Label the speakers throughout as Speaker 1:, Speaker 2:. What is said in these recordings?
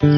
Speaker 1: Good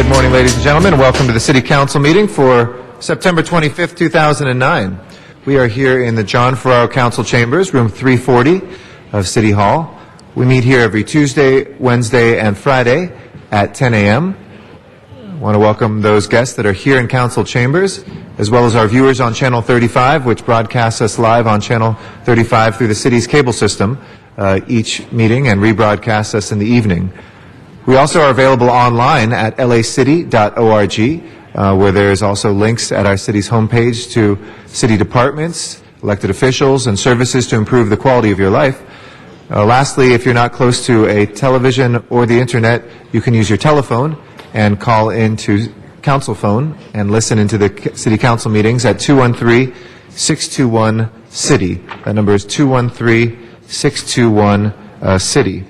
Speaker 1: morning, ladies and gentlemen. Welcome to the City Council meeting for September 25th, 2009. We are here in the John Ferraro Council Chambers, room 340 of City Hall. We meet here every Tuesday, Wednesday, and Friday at 10 a.m. I want to welcome those guests that are here in Council Chambers, as well as our viewers on Channel 35, which broadcasts us live on Channel 35 through the city's cable system each meeting and rebroadcasts us in the evening. We also are available online at lacity.org, where there is also links at our city's homepage to city departments, elected officials, and services to improve the quality of your life. Lastly, if you're not close to a television or the internet, you can use your telephone and call into council phone and listen into the city council meetings at 213-621-CITY. That number is 213-621-CITY.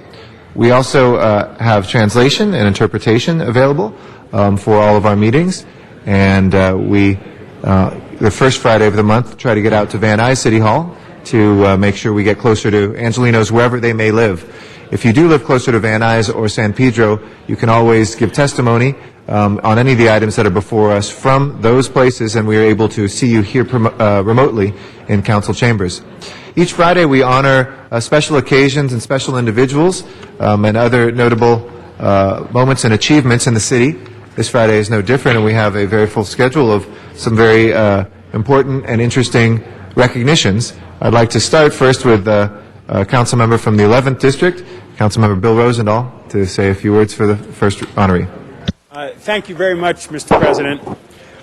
Speaker 1: We also have translation and interpretation available for all of our meetings, and we, the first Friday of the month, try to get out to Van Nuys City Hall to make sure we get closer to Angelinos wherever they may live. If you do live closer to Van Nuys or San Pedro, you can always give testimony on any of the items that are before us from those places, and we are able to see you here remotely in council chambers. Each Friday we honor special occasions and special individuals and other notable moments and achievements in the city. this Friday is no different, and we have a very full schedule of some very important and interesting recognitions. I'd like to start first with a council member from the 11th District, Councilmember Bill Rosendahl, to say a few words for the first honoree.
Speaker 2: Thank you very much, Mr. President.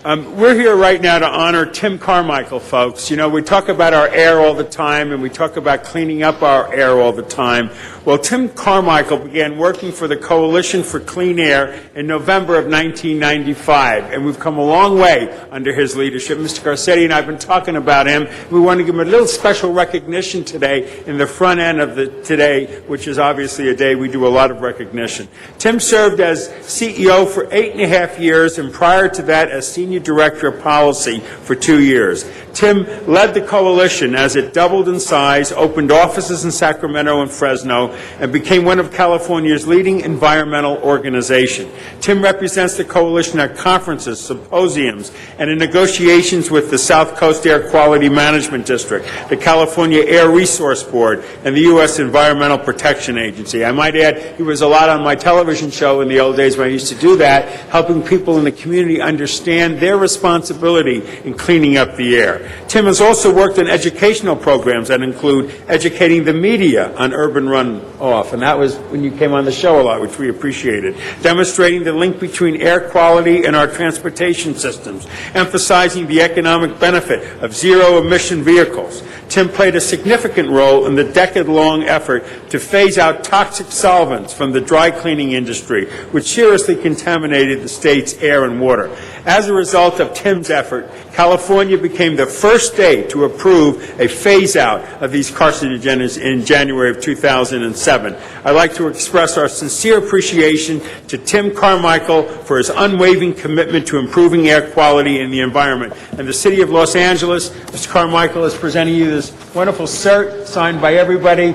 Speaker 2: We're here right now to honor Tim Carmichael, folks. You know, we talk about our air all the time, and we talk about cleaning up our air all the time. Well, Tim Carmichael began working for the Coalition for Clean Air in November of 1995, and we've come a long way under his leadership. Mr. Garcetti and I have been talking about him. We want to give him a little special recognition today in the front end of today, which is obviously a day we do a lot of recognition. Tim served as CEO for 8.5 years, and prior to that as Senior Director of Policy for 2 years. Tim led the coalition as it doubled in size, opened offices in Sacramento and Fresno, and became one of California's leading environmental organizations. Tim represents the coalition at conferences, symposiums, and in negotiations with the South Coast Air Quality Management District, the California Air Resource Board, and the U.S. Environmental Protection Agency. I might add, he was a lot on my television show in the old days when I used to do that, helping people in the community understand their responsibility in cleaning up the air. Tim has also worked on educational programs that include educating the media on urban runoff, and that was when you came on the show a lot, which we appreciated, demonstrating the link between air quality and our transportation systems, emphasizing the economic benefit of zero-emission vehicles. Tim played a significant role in the decade-long effort to phase out toxic solvents from the dry cleaning industry, which seriously contaminated the state's air and water. As a result of Tim's effort, California became the first state to approve a phase-out of these carcinogens in January of 2007. I'd like to express our sincere appreciation to Tim Carmichael for his unwavering commitment to improving air quality and the environment. And the City of Los Angeles, Mr. Carmichael is presenting you this wonderful cert signed by everybody,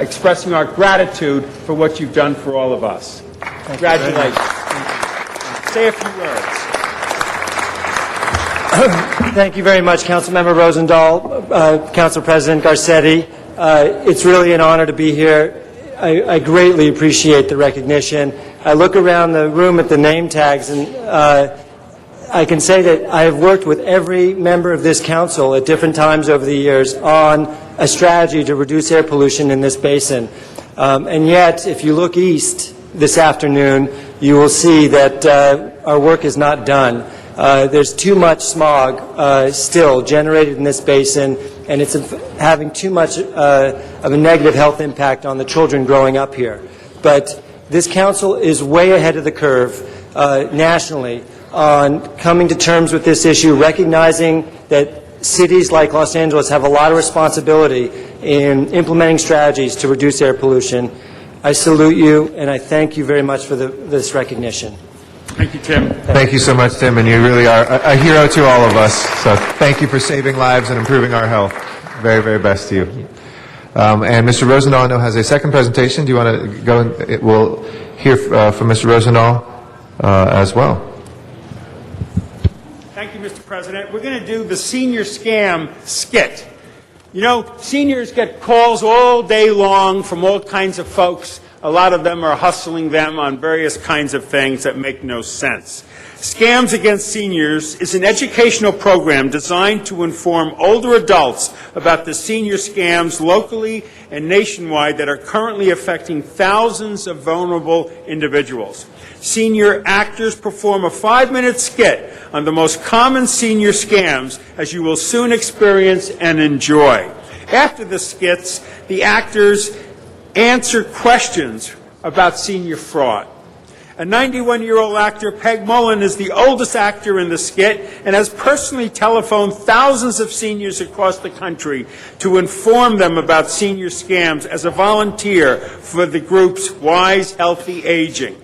Speaker 2: expressing our gratitude for what you've done for all of us. Congratulations. Say a few words.
Speaker 3: Thank you very much, Councilmember Rosendahl, Council President Garcetti. It's really an honor to be here. I greatly appreciate the recognition. I look around the room at the name tags, and I can say that I have worked with every member of this council at different times over the years on a strategy to reduce air pollution in this basin. And yet, if you look east this afternoon, you will see that our work is not done. There's too much smog still generated in this basin, and it's having too much of a negative health impact on the children growing up here. But this council is way ahead of the curve nationally on coming to terms with this issue, recognizing that cities like Los Angeles have a lot of responsibility in implementing strategies to reduce air pollution. I salute you, and I thank you very much for this recognition.
Speaker 2: Thank you, Tim.
Speaker 1: Thank you so much, Tim, and you really are a hero to all of us. So thank you for saving lives and improving our health. Very, very best to you. And Mr. Rosendahl, I know, has a second presentation. Do you want to go? We'll hear from Mr. Rosendahl as well.
Speaker 2: Thank you, Mr. President. We're going to do the senior scam skit. You know, seniors get calls all day long from all kinds of folks. A lot of them are hustling them on various kinds of things that make no sense. Scams Against Seniors is an educational program designed to inform older adults about the senior scams locally and nationwide that are currently affecting thousands of vulnerable individuals. Senior actors perform a 5-minute skit on the most common senior scams, as you will soon experience and enjoy. After the skits, the actors answer questions about senior fraud. A 91-year-old actor, Peg Mullen, is the oldest actor in the skit and has personally telephoned thousands of seniors across the country to inform them about senior scams as a volunteer for the group's Wise Healthy Aging.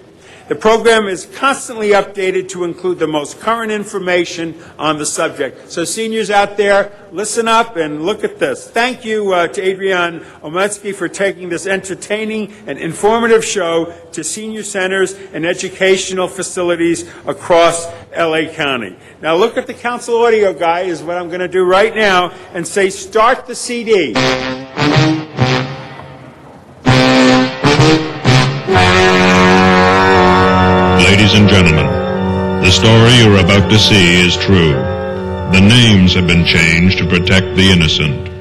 Speaker 2: The program is constantly updated to include the most current information on the subject. So seniors out there, listen up and look at this. Thank you to Adrian Ometsky for taking this entertaining and informative show to senior centers and educational facilities across LA County. Now look at the council audio guy is what I'm going to do right now and say, start the CD.
Speaker 4: Ladies and gentlemen, story you're about to see is true. The names have been changed to protect the innocent.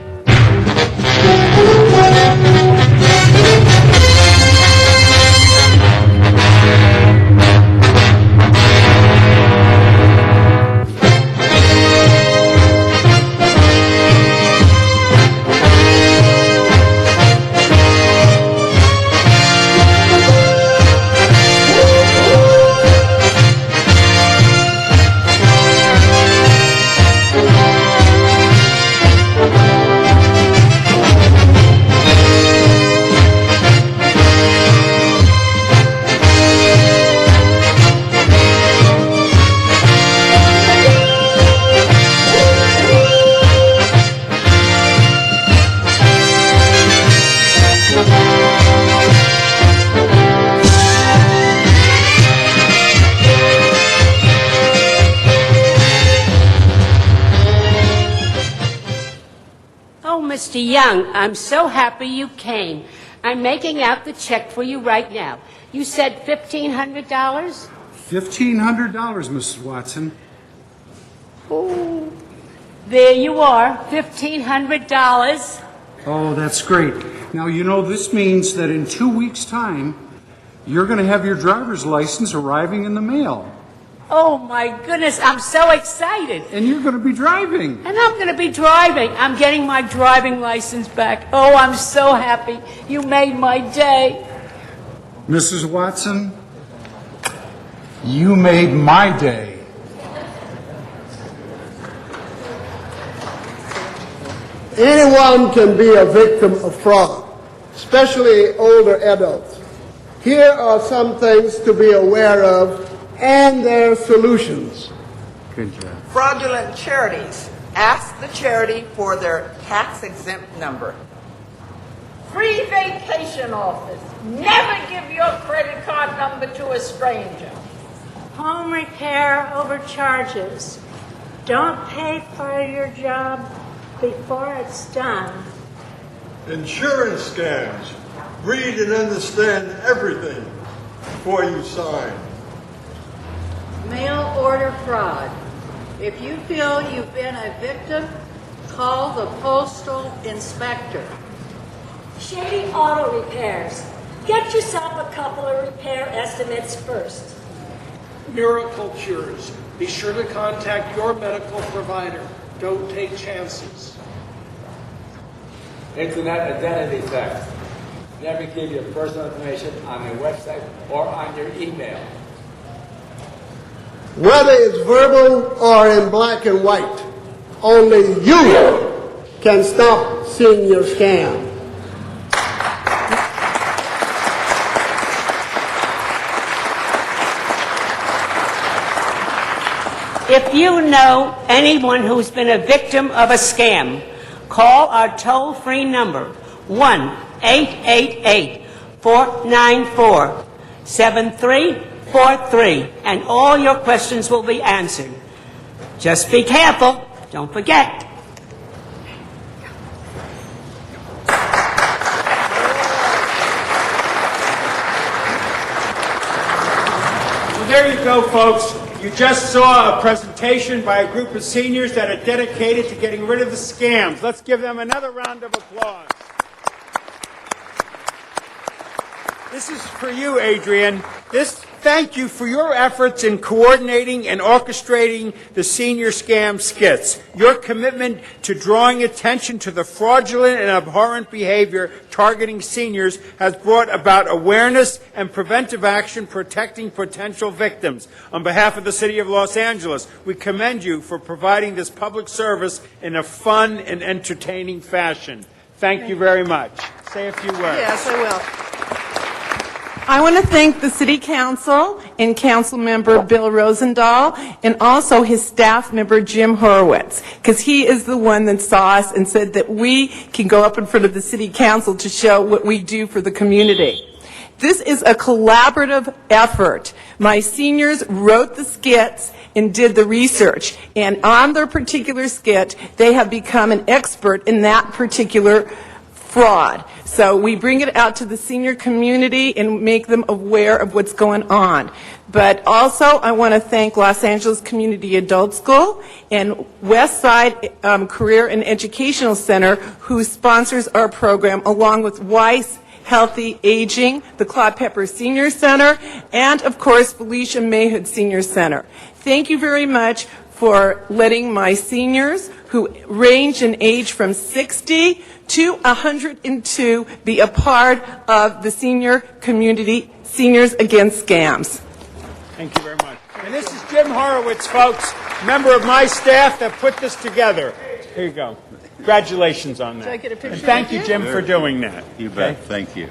Speaker 5: Mr. Young, I'm so happy you came. I'm making out the check for you right now. You said $1,500?
Speaker 6: $1,500, Mrs. Watson.
Speaker 5: Oh, there you are, $1,500.
Speaker 6: Oh, that's great. Now, you know, this means that in 2 weeks' time, you're going to have your driver's license arriving in the mail.
Speaker 5: Oh, my goodness, I'm so excited.
Speaker 6: And you're going to be driving.
Speaker 5: And I'm going to be driving. I'm getting my driving license back. Oh, I'm so happy. You made my day.
Speaker 6: Mrs. Watson, you made my day.
Speaker 7: Anyone can be a victim of fraud, especially older adults. Here are some things to be aware of and their solutions.
Speaker 6: Good job.
Speaker 8: Fraudulent charities. Ask the charity for their tax-exempt number.
Speaker 9: Free vacation office. Never give your credit card number to a stranger.
Speaker 10: Home repair overcharges. Don't pay for your job before it's done.
Speaker 11: Insurance scams. Read and understand everything before you sign.
Speaker 9: Mail order fraud. If you feel you've been a victim, call the postal inspector.
Speaker 10: Shady auto repairs. Get yourself a couple of repair estimates first.
Speaker 12: Miracle cures. Be sure to contact your medical provider. Don't take chances.
Speaker 13: Internet identity theft. Never give your personal information on your website or on your email.
Speaker 7: Whether it's verbal or in black and white, only you can stop senior scam.
Speaker 5: If you know anyone who's been a victim of a scam, call our toll-free number, 1-888-494-7343, and all your questions will be answered. Just be careful. Don't forget.
Speaker 2: Well, there you go, folks. You just saw a presentation by a group of seniors that are dedicated to getting rid of the scams. Let's give them another round of applause. This is for you, Adrian. Thank you for your efforts in coordinating and orchestrating the senior scam skits. Your commitment to drawing attention to the fraudulent and abhorrent behavior targeting seniors has brought about awareness and preventive action protecting potential victims. On behalf of the City of Los Angeles, we commend you for providing this public service in a fun and entertaining fashion. Thank you very much. Say a few words.
Speaker 8: Yes, I will.
Speaker 14: I want to thank the City Council and Council Member Bill Rosendahl and also his staff member Jim Horowitz, because he is the one that saw us and said that we can go up in front of the City Council to show what we do for the community. This is a collaborative effort. My seniors wrote the skits and did the research, and on their particular skit, they have become an expert in that particular fraud. So we bring it out to the senior community and make them aware of what's going on. But also, I want to thank Los Angeles Community Adult School and Westside Career and Educational Center, who sponsors our program, along with Weiss Healthy Aging, the Claude Pepper Senior Center, and, of course, Felicia Mayhood Senior Center. Thank you very much for letting my seniors, who range in age from 60 to 102, be a part of the senior community, Seniors Against Scams.
Speaker 2: Thank you very much. And this is Jim Horowitz, folks, member of my staff that put this together. Here you go. Congratulations on that.
Speaker 14: Should I get a picture
Speaker 2: And thank
Speaker 14: with
Speaker 2: you,
Speaker 14: you?
Speaker 2: Jim, for doing that.
Speaker 15: You bet. Thank you.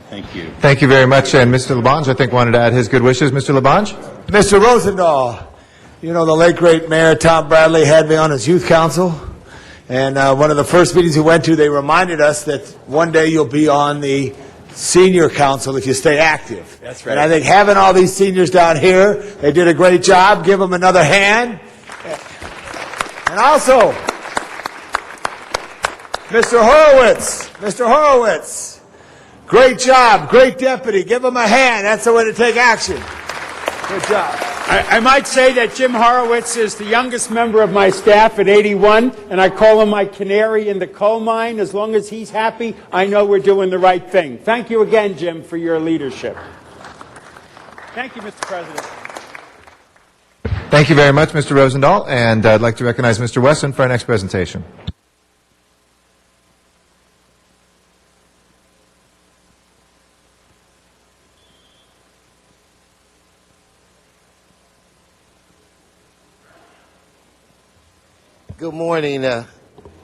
Speaker 15: Thank you.
Speaker 1: Thank you very much. And Mr. Labange, I think, wanted to add his good wishes. Mr. Labange?
Speaker 16: Mr. Rosendahl, you know, the late, great Mayor Tom Bradley had me on his youth council, and one of the first meetings we went to, they reminded us that one day you'll be on the senior council if you stay active.
Speaker 15: That's right.
Speaker 16: And I think having all these seniors down here, they did a great job. Give them another hand. And also, Mr. Horowitz, great job, great deputy. Give him a hand. That's the way to take action. Good job.
Speaker 2: I might say that Jim Horowitz is the youngest member of my staff at 81, and I call him my canary in the coal mine. As long as he's happy, I know we're doing the right thing. Thank you again, Jim, for your leadership. Thank you, Mr. President.
Speaker 1: Thank you very much, Mr. Rosendahl. And I'd like to recognize Mr. Wesson for our next presentation.
Speaker 17: Good morning,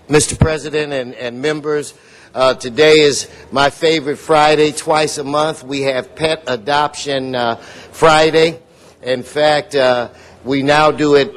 Speaker 17: Mr. President and members. Today is my favorite Friday. Twice a month we have Pet Adoption Friday. In fact, we now do it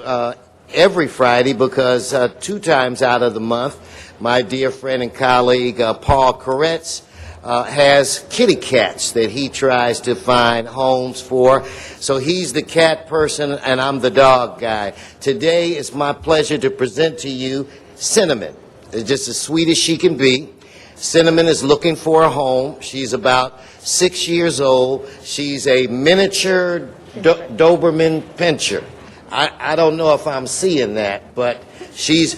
Speaker 17: every Friday because 2 times out of the month, my dear friend and colleague Paul Koretz has kitty cats that he tries to find homes for. So he's the cat person and I'm the dog guy. Today it's my pleasure to present to you Cinnamon. It's just as sweet as she can be. Cinnamon is looking for a home. She's about 6 years old. She's a miniature Doberman Pinscher. I don't know if I'm seeing that, but she's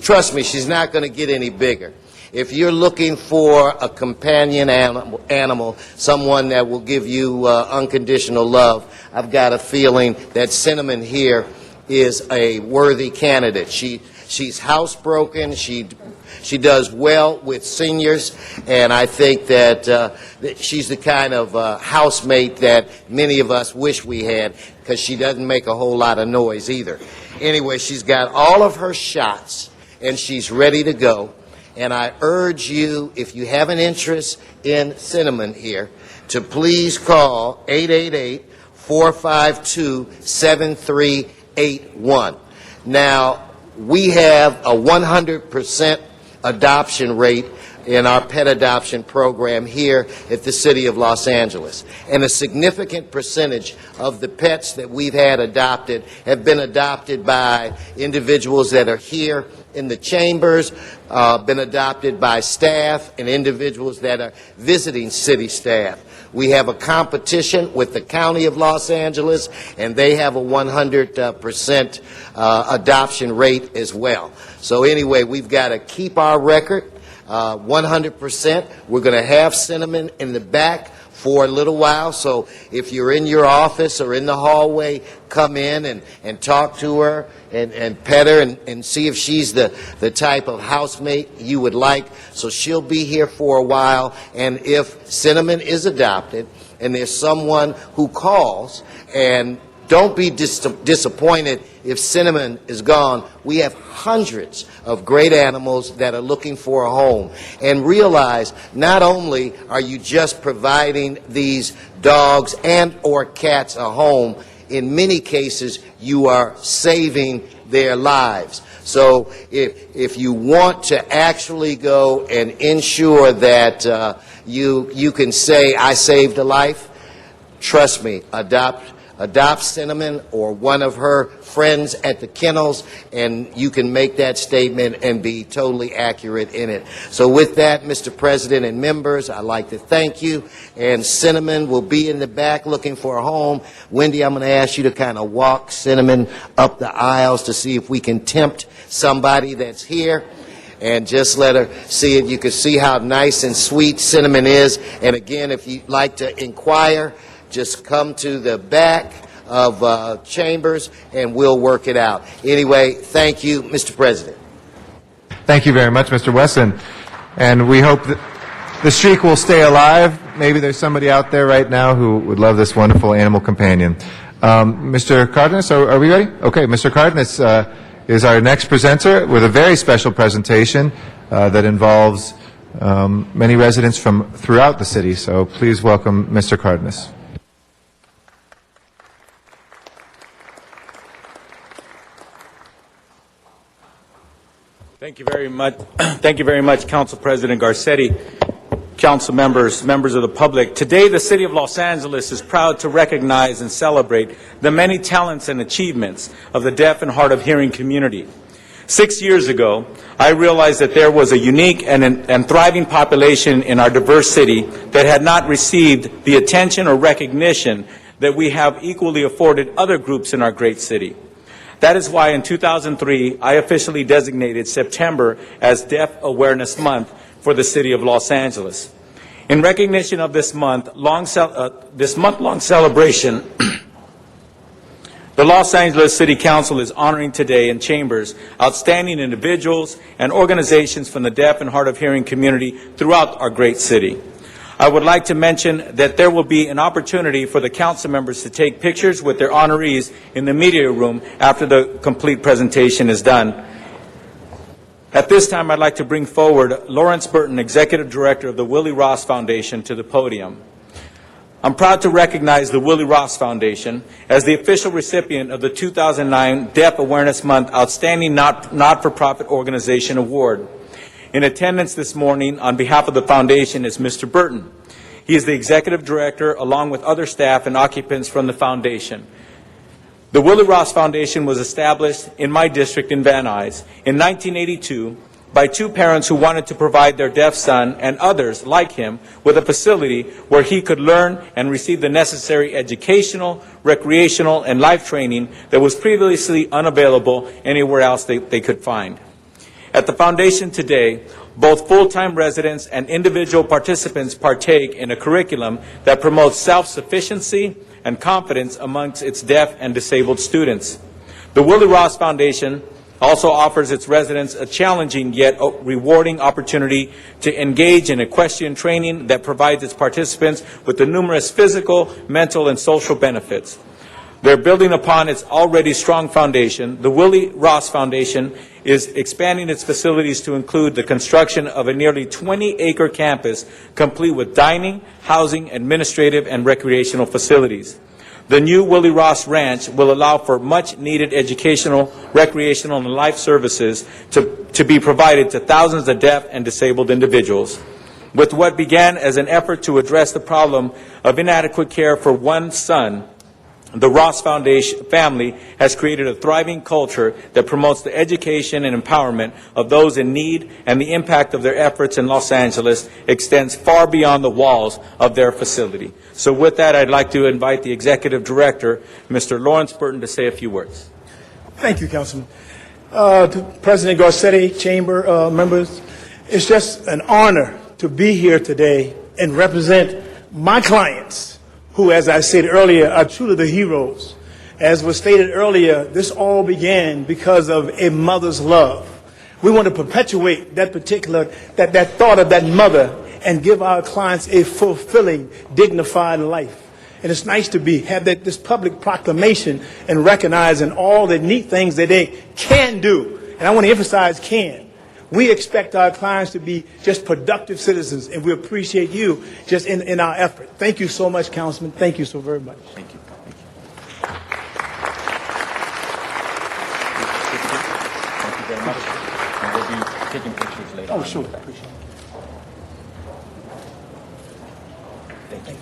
Speaker 17: trust me, she's not going to get any bigger. If you're looking for a companion animal, someone that will give you unconditional love, I've got a feeling that Cinnamon here is a worthy candidate. She's housebroken. She does well with seniors, and I think that she's the kind of housemate that many of us wish we had, because she doesn't make a whole lot of noise either. Anyway, she's got all of her shots, and she's ready to go. And I urge you, if you have an interest in Cinnamon here, to please call 888-452-7381. Now, we have a 100% adoption rate in our pet adoption program here at the City of Los Angeles. And a significant percentage of the pets that we've had adopted have been adopted by individuals that are here in the chambers, been adopted by staff and individuals that are visiting city staff. We have a competition with the County of Los Angeles, and they have a 100% adoption rate as well. So anyway, we've got to keep our record 100%. We're going to have Cinnamon in the back for a little while, so if you're in your office or in the hallway, come in and talk to her and pet her and see if she's the type of housemate you would like. So she'll be here for a while, and if Cinnamon is adopted and there's someone who calls, and don't be disappointed if Cinnamon is gone. We have hundreds of great animals that are looking for a home. And realize, not only are you just providing these dogs and or cats a home, in many cases you are saving their lives. So if you want to actually go and ensure that you can say, I saved a life, trust me, adopt adopt Cinnamon or one of her friends at the kennels, and you can make that statement and be totally accurate in it. So with that, Mr. President and members, I'd like to thank you. And Cinnamon will be in the back looking for a home. Wendy, I'm going to ask you to kind of walk Cinnamon up the aisles to see if we can tempt somebody that's here. And just let her see it. You can see how nice and sweet Cinnamon is. And again, if you'd like to inquire, just come to the back of Chambers and we'll work it out. Anyway, thank you, Mr. President.
Speaker 1: Thank you very much, Mr. Wesson. And we hope that the streak will stay alive. Maybe there's somebody out there right now who would love this wonderful animal companion. Mr. Cardenas, are we ready? Okay, Mr. Cardenas is our next presenter with a very special presentation that involves many residents from throughout the city. So please welcome Mr. Cardenas.
Speaker 18: Thank you very much. Thank you very much, Council President Garcetti, council members, members of the public. Today, the City of Los Angeles is proud to recognize and celebrate the many talents and achievements of the deaf and hard of hearing community. 6 years ago, I realized that there was a unique and thriving population in our diverse city that had not received the attention or recognition that we have equally afforded other groups in our great city. That is why in 2003, I officially designated September as Deaf Awareness Month for the City of Los Angeles. In recognition of this month-long celebration, the Los Angeles City Council is honoring today in Chambers outstanding individuals and organizations from the deaf and hard of hearing community throughout our great city. I would like to mention that there will be an opportunity for the council members to take pictures with their honorees in the media room after the complete presentation is done. At this time, I'd like to bring forward Lawrence Burton, Executive Director of the Willie Ross Foundation, to the podium. I'm proud to recognize the Willie Ross Foundation as the official recipient of the 2009 Deaf Awareness Month Outstanding Not-for-Profit Organization Award. In attendance this morning on behalf of the foundation is Mr. Burton. He is the Executive Director along with other staff and occupants from the foundation. The Willie Ross Foundation was established in my district in Van Nuys in 1982 by two parents who wanted to provide their deaf son and others like him with a facility where he could learn and receive the necessary educational, recreational, and life training that was previously unavailable anywhere else they could find. At the foundation today, both full-time residents and individual participants partake in a curriculum that promotes self-sufficiency and confidence amongst its deaf and disabled students. The Willie Ross Foundation also offers its residents a challenging yet rewarding opportunity to engage in equestrian training that provides its participants with the numerous physical, mental, and social benefits. They're building upon its already strong foundation. The Willie Ross Foundation is expanding its facilities to include the construction of a nearly 20-acre campus complete with dining, housing, administrative, and recreational facilities. The new Willie Ross Ranch will allow for much-needed educational, recreational, and life services to be provided to thousands of deaf and disabled individuals. With what began as an effort to address the problem of inadequate care for one son, the Ross Foundation family has created a thriving culture that promotes the education and empowerment of those in need, and the impact of their efforts in Los Angeles extends far beyond the walls of their facility. So with that, I'd like to invite the Executive Director, Mr. Lawrence Burton, to say a few words.
Speaker 19: Thank you, Councilman. To President Garcetti, Chamber members, it's just an honor to be here today and represent my clients, who, as I said earlier, are truly the heroes. As was stated earlier, this all began because of a mother's love. We want to perpetuate that that thought of that mother and give our clients a fulfilling, dignified life. And it's nice to have this public proclamation and recognizing all the neat things that they can do. And I want to emphasize can. We expect our clients to be just productive citizens, and we appreciate you just in our effort. Thank you so much, Councilman. Thank you so very much. Thank you.
Speaker 18: Thank you very much. And we'll be taking pictures later.
Speaker 19: Oh, sure. Appreciate it. Thank you.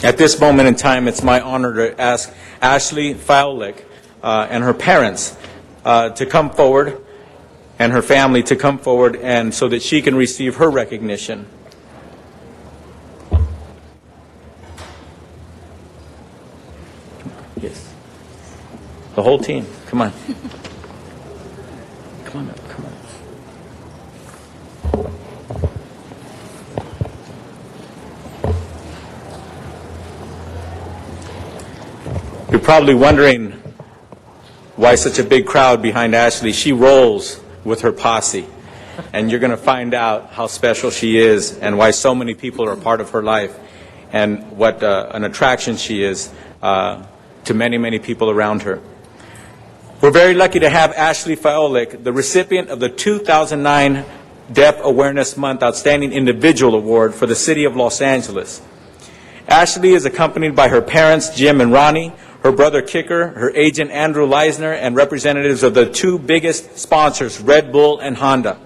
Speaker 18: At this moment in time, it's my honor to ask Ashley Faulick and her parents to come forward, and her family to come forward, and so that she can receive her recognition. Yes. The whole team. Come on. Come on up. Come on. You're probably wondering why such a big crowd behind Ashley. She rolls with her posse, and you're going to find out how special she is and why so many people are a part of her life and what an attraction she is to many, many people around her. We're very lucky to have Ashley Faulick, the recipient of the 2009 Deaf Awareness Month Outstanding Individual Award for the City of Los Angeles. Ashley is accompanied by her parents, Jim and Ronnie, her brother Kicker, her agent Andrew Leisner, and representatives of the two biggest sponsors, Red Bull and Honda.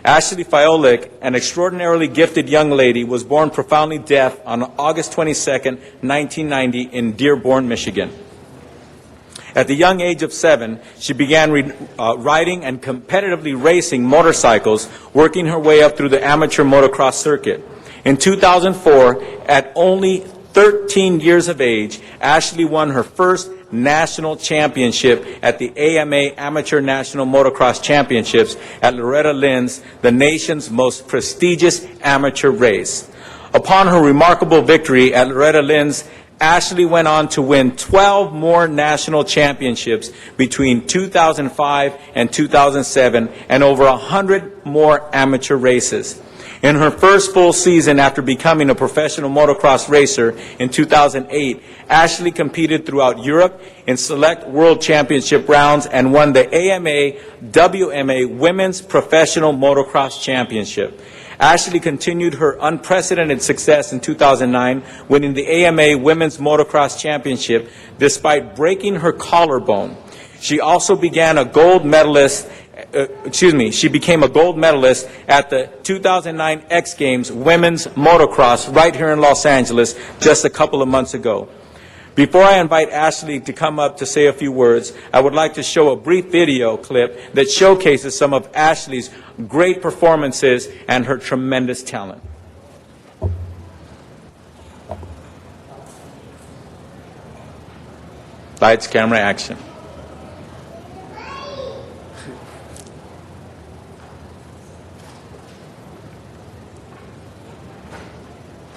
Speaker 18: Ashley Faulick, an extraordinarily gifted young lady, was born profoundly deaf on August 22nd, 1990 in Dearborn, Michigan. At the young age of 7, she began riding and competitively racing motorcycles, working her way up through the amateur motocross circuit. In 2004, at only 13 years of age, Ashley won her first national championship at the AMA Amateur National Motocross Championships at Loretta Lynn's, the nation's most prestigious amateur race. Upon her remarkable victory at Loretta Lynn's, Ashley went on to win 12 more national championships between 2005 and 2007 and over 100 more amateur races. In her first full season after becoming a professional motocross racer in 2008, Ashley competed throughout Europe in select world championship rounds and won the AMA WMA Women's Professional Motocross Championship. Ashley continued her unprecedented success in 2009, winning the AMA Women's Motocross Championship despite breaking her collarbone. She also became a gold medalist at the 2009 X Games Women's Motocross right here in Los Angeles just a couple of months ago. Before I invite Ashley to come up to say a few words, I would like to show a brief video clip that showcases some of Ashley's great performances and her tremendous talent. Lights, camera, action.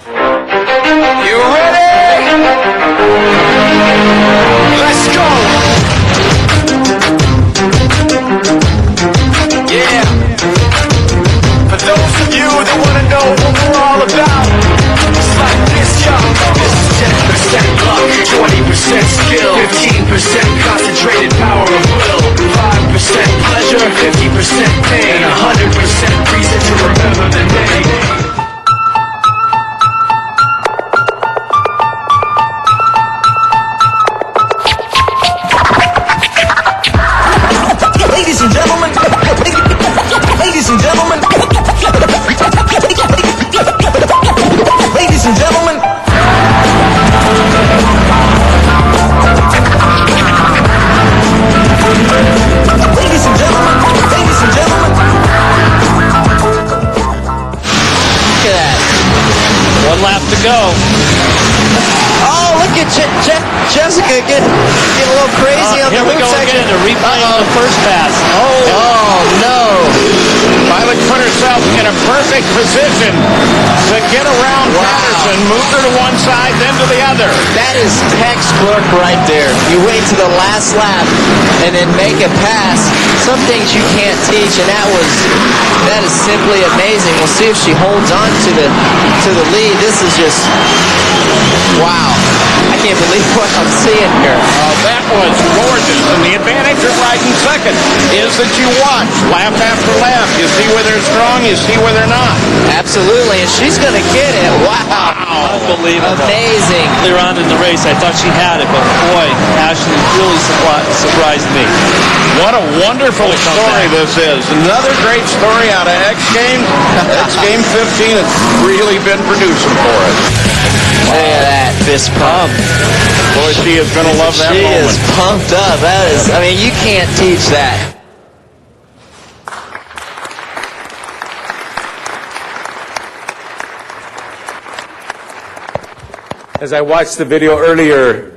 Speaker 20: You ready? Let's go! Yeah! For those of you that want to know what we're all about, it's like this, y'all. This is 10% luck, 20% skill, 15% concentrated power of will, 5% pleasure, 50% pain, and 100% reason to remember the day. Ladies and gentlemen, ladies and gentlemen, ladies and gentlemen. Ladies and gentlemen, ladies and gentlemen. Look at that. One lap to go. Oh, look at Jessica get a little crazy on the hoop section. Here we go again, a replay of the first pass. Oh, no. Violet put herself in a perfect position to get around Patterson, move her to one side, then to the other. That is textbook right there. You wait to the last lap and then make a pass. Some things you can't teach, and that is simply amazing. We'll see if she holds on to the lead. This is just, wow. I can't believe what I'm seeing here. That was gorgeous, and the advantage of riding second is that you watch lap after lap. You see where they're strong, you see where they're not. Absolutely, and she's going to get it. Wow. Unbelievable. Amazing. Earlier on in the race, I thought she had it, but boy, Ashley really surprised me. What a wonderful story this is. Another great story out of X Games. X Game 15 has really been producing for us. Look at that fist pump.
Speaker 18: Boy, she is going to love that
Speaker 20: She
Speaker 18: moment.
Speaker 20: is pumped up. That is, I mean, you can't teach that.
Speaker 18: As I watched the video earlier,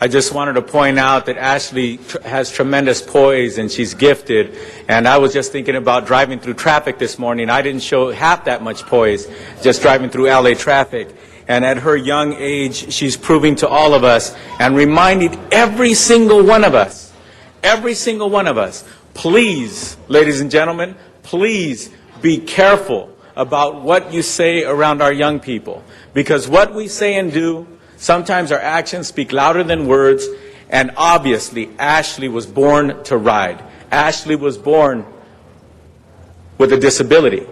Speaker 18: I just wanted to point out that Ashley has tremendous poise and she's gifted. And I was just thinking about driving through traffic this morning. I didn't show half that much poise just driving through LA traffic. And at her young age, she's proving to all of us and reminding every single one of us, please, ladies and gentlemen, please be careful about what you say around our young people. Because what we say and do, sometimes our actions speak louder than words. And obviously, Ashley was born to ride. Ashley was born with a disability,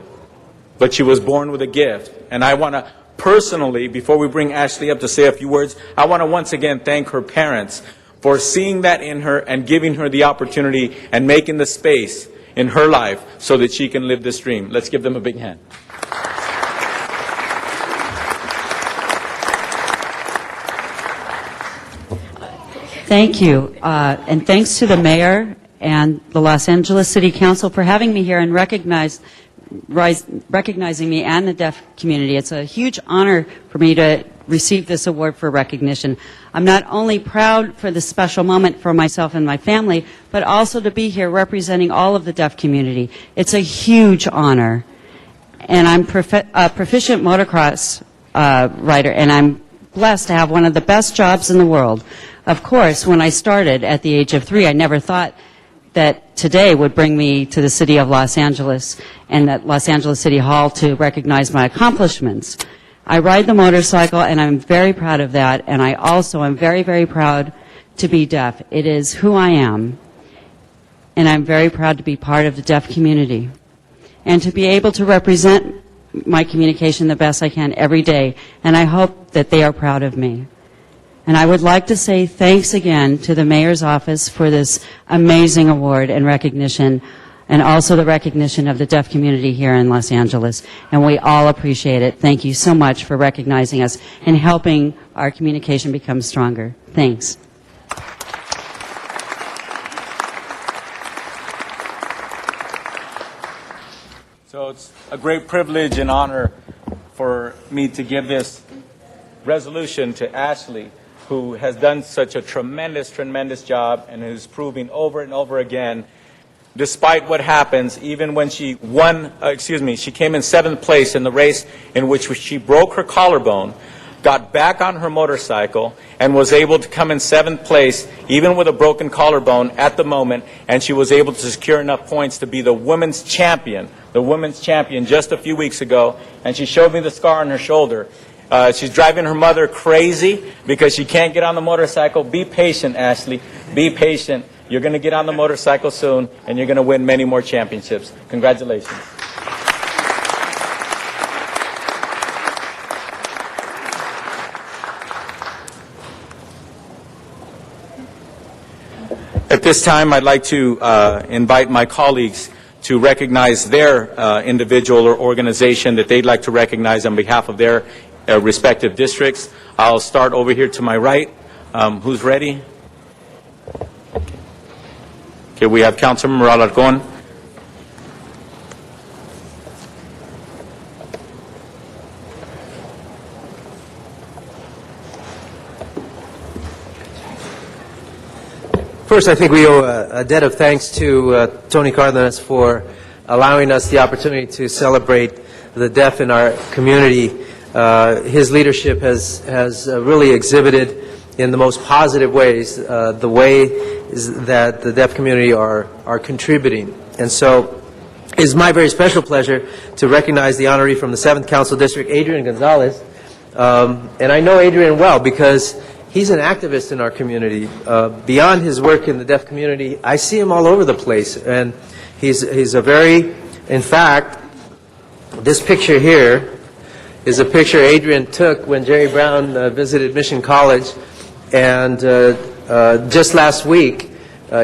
Speaker 18: but she was born with a gift. And I want to personally, before we bring Ashley up to say a few words, I want to once again thank her parents for seeing that in her and giving her the opportunity and making the space in her life so that she can live this dream. Let's give them a big hand.
Speaker 21: Thank you. And thanks to the mayor and the Los Angeles City Council for having me here and recognizing me and the deaf community. It's a huge honor for me to receive this award for recognition. I'm not only proud for this special moment for myself and my family, but also to be here representing all of the deaf community. It's a huge honor. And I'm a proficient motocross rider, and I'm blessed to have one of the best jobs in the world. Of course, when I started at the age of 3, I never thought that today would bring me to the city of Los Angeles and at Los Angeles City Hall to recognize my accomplishments. I ride the motorcycle, and I'm very proud of that, and I also am very, very proud to be deaf. It is who I am, and I'm very proud to be part of the deaf community and to be able to represent my communication the best I can every day, and I hope that they are proud of me. And I would like to say thanks again to the mayor's office for this amazing award and recognition, and also the recognition of the deaf community here in Los Angeles. And we all appreciate it. Thank you so much for recognizing us and helping our communication become stronger. Thanks.
Speaker 18: So it's a great privilege and honor for me to give this resolution to Ashley, who has done such a tremendous, tremendous job and who's proving over and over again, despite what happens, even when she she came in 7th place in the race in which she broke her collarbone, got back on her motorcycle, and was able to come in 7th place, even with a broken collarbone at the moment, and she was able to secure enough points to be the women's champion just a few weeks ago, and she showed me the scar on her shoulder. She's driving her mother crazy because she can't get on the motorcycle. Be patient, Ashley. Be patient. You're going to get on the motorcycle soon, and you're going to win many more championships. Congratulations. At this time, I'd like to invite my colleagues to recognize their individual or organization that they'd like to recognize on behalf of their respective districts. I'll start over here to my right. Who's ready? Okay, we have Councilmember Alarcon.
Speaker 22: First, I think we owe a debt of thanks to Tony Cardenas for allowing us the opportunity to celebrate the deaf in our community. His leadership has really exhibited in the most positive ways the way that the deaf community are contributing. And so it's my very special pleasure to recognize the honoree from the 7th Council District, Adrian Gonzalez. And I know Adrian well because he's an activist in our community. Beyond his work in the deaf community, I see him all over the place. And he's a very, in fact, this picture here is a picture Adrian took when Jerry Brown visited Mission College. And just last week,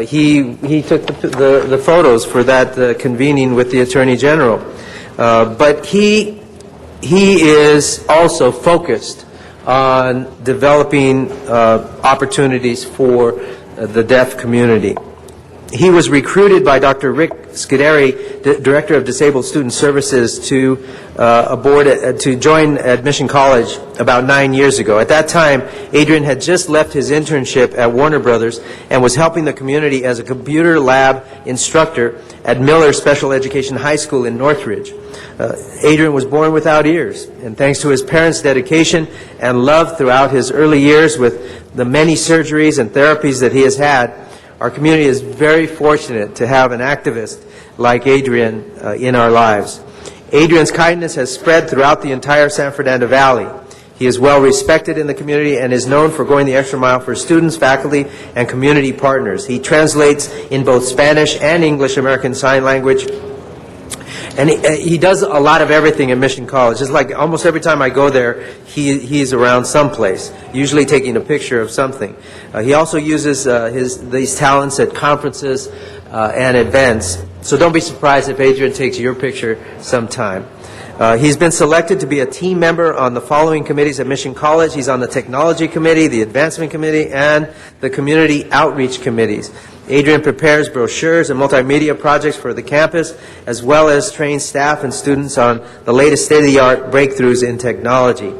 Speaker 22: he took the photos for that convening with the Attorney General. But he is also focused on developing opportunities for the deaf community. He was recruited by Dr. Rick Scuderi, Director of Disabled Student Services, to join Admission College about 9 years ago. At that time, Adrian had just left his internship at Warner Brothers and was helping the community as a computer lab instructor at Miller Special Education High School in Northridge. Adrian was born without ears, and thanks to his parents' dedication and love throughout his early years with the many surgeries and therapies that he has had, our community is very fortunate to have an activist like Adrian in our lives. Adrian's kindness has spread throughout the entire San Fernando Valley. He is well respected in the community and is known for going the extra mile for students, faculty, and community partners. He translates in both Spanish and English American Sign Language. And he does a lot of everything in Mission College. It's like almost every time I go there, he's around someplace, usually taking a picture of something. He also uses these talents at conferences and events. So don't be surprised if Adrian takes your picture sometime. He's been selected to be a team member on the following committees at Mission College. He's on the Technology Committee, the Advancement Committee, and the Community Outreach Committees. Adrian prepares brochures and multimedia projects for the campus, as well as trains staff and students on the latest state-of-the-art breakthroughs in technology.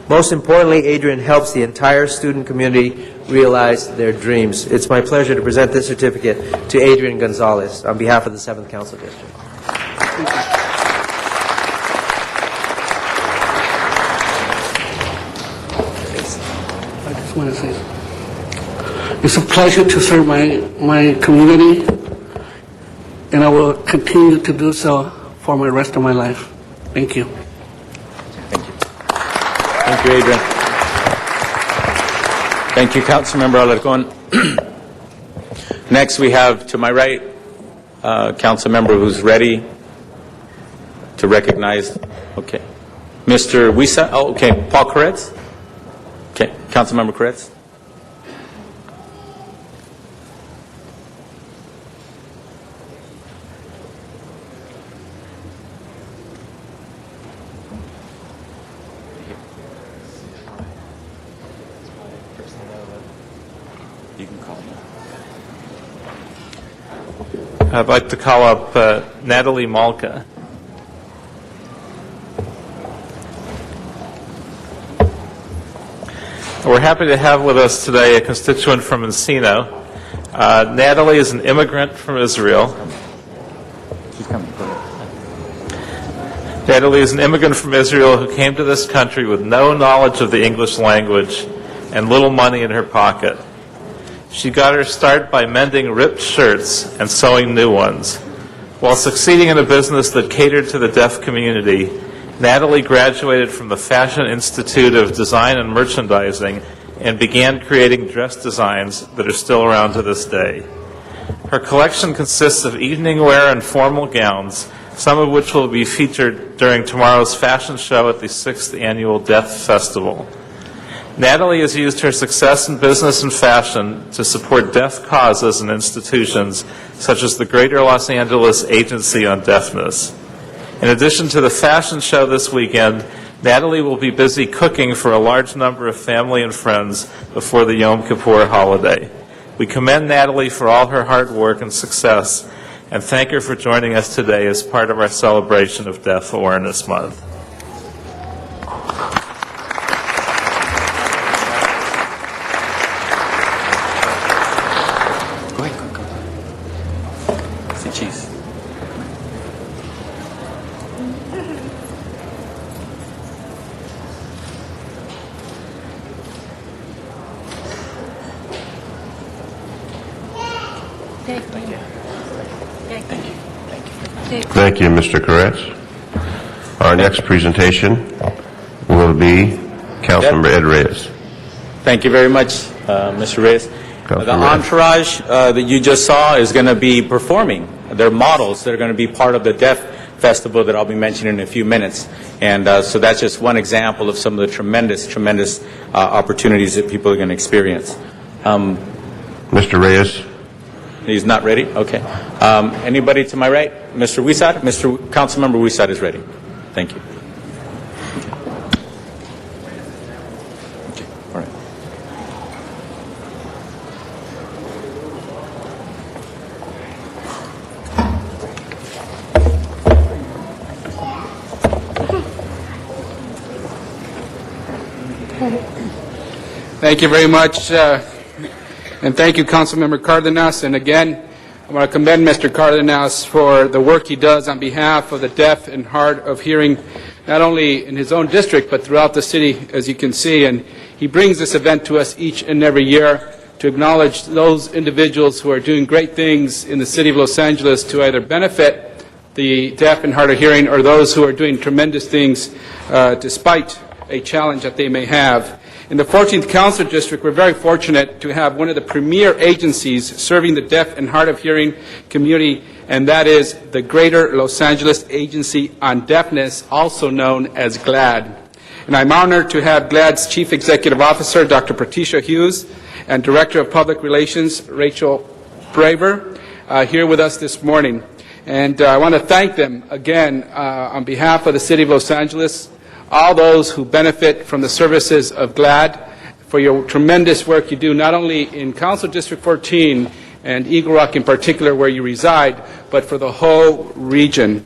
Speaker 22: Most importantly, Adrian helps the entire student community realize their dreams. It's my pleasure to present this certificate to Adrian Gonzalez on behalf of the 7th Council District.
Speaker 3: I just want to say it's a pleasure to serve my community, and I will continue to do so for the rest of my life. Thank you.
Speaker 18: Thank you, Adrian. Thank you, Councilmember Alarcon. Next, we have to my right, Councilmember who's ready to recognize. Okay, Mr. Wisa. Oh, okay, Paul Koretz. Okay, Councilmember Koretz.
Speaker 4: I'd like to call up Natalie Malka. We're happy to have with us today a constituent from Encino. Natalie is an immigrant from Israel. Natalie is an immigrant from Israel who came to this country with no knowledge of the English language and little money in her pocket. She got her start by mending ripped shirts and sewing new ones. While succeeding in a business that catered to the deaf community, Natalie graduated from the Fashion Institute of Design and Merchandising and began creating dress designs that are still around to this day. Her collection consists of evening wear and formal gowns, some of which will be featured during tomorrow's fashion show at the 6th Annual Deaf Festival. Natalie has used her success in business and fashion to support deaf causes and institutions such as the Greater Los Angeles Agency on Deafness. In addition to the fashion show this weekend, Natalie will be busy cooking for a large number of family and friends before the Yom Kippur holiday. We commend Natalie for all her hard work and success and thank her for joining us today as part of our celebration of Deaf Awareness Month.
Speaker 23: Thank you, Mr. Koretz. Our next presentation will be Councilmember Ed Reyes.
Speaker 18: Thank you very much, Mr. Reyes. The entourage that you just saw is going to be performing. They're models that are going to be part of the Deaf Festival that I'll be mentioning in a few minutes. And so that's just one example of some of the tremendous opportunities that people are going to experience.
Speaker 23: Mr. Reyes.
Speaker 18: He's not ready? Okay. Anybody to my right? Mr. Wisat? Councilmember Wisat is ready. Thank you.
Speaker 6: Thank you very much, and thank you, Councilmember Cardenas. And again, I want to commend Mr. Cardenas for the work he does on behalf of the deaf and hard of hearing, not only in his own district, but throughout the city, as you can see. And he brings this event to us each and every year to acknowledge those individuals who are doing great things in the city of Los Angeles to either benefit the deaf and hard of hearing or those who are doing tremendous things despite a challenge that they may have. In the 14th Council District, we're very fortunate to have one of the premier agencies serving the deaf and hard of hearing community, and that is the Greater Los Angeles Agency on Deafness, also known as GLAAD. And I'm honored to have GLAAD's Chief Executive Officer, Dr. Patricia Hughes, and Director of Public Relations, Rachel Braver, here with us this morning. And I want to thank them again on behalf of the City of Los Angeles, all those who benefit from the services of GLAAD, for your tremendous work you do, not only in Council District 14 and Eagle Rock in particular where you reside, but for the whole region.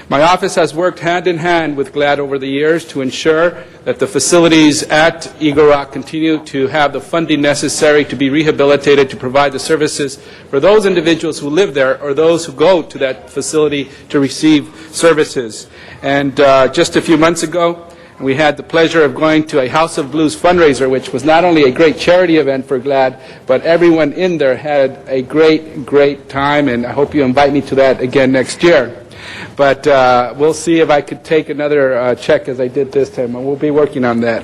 Speaker 6: My office has worked hand in hand with GLAAD over the years to ensure that the facilities at Eagle Rock continue to have the funding necessary to be rehabilitated to provide the services for those individuals who live there or those who go to that facility to receive services. And just a few months ago, we had the pleasure of going to a House of Blues fundraiser, which was not only a great charity event for GLAAD, but everyone in there had a great time, and I hope you invite me to that again next year. But we'll see if I could take another check as I did this time, and we'll be working on that.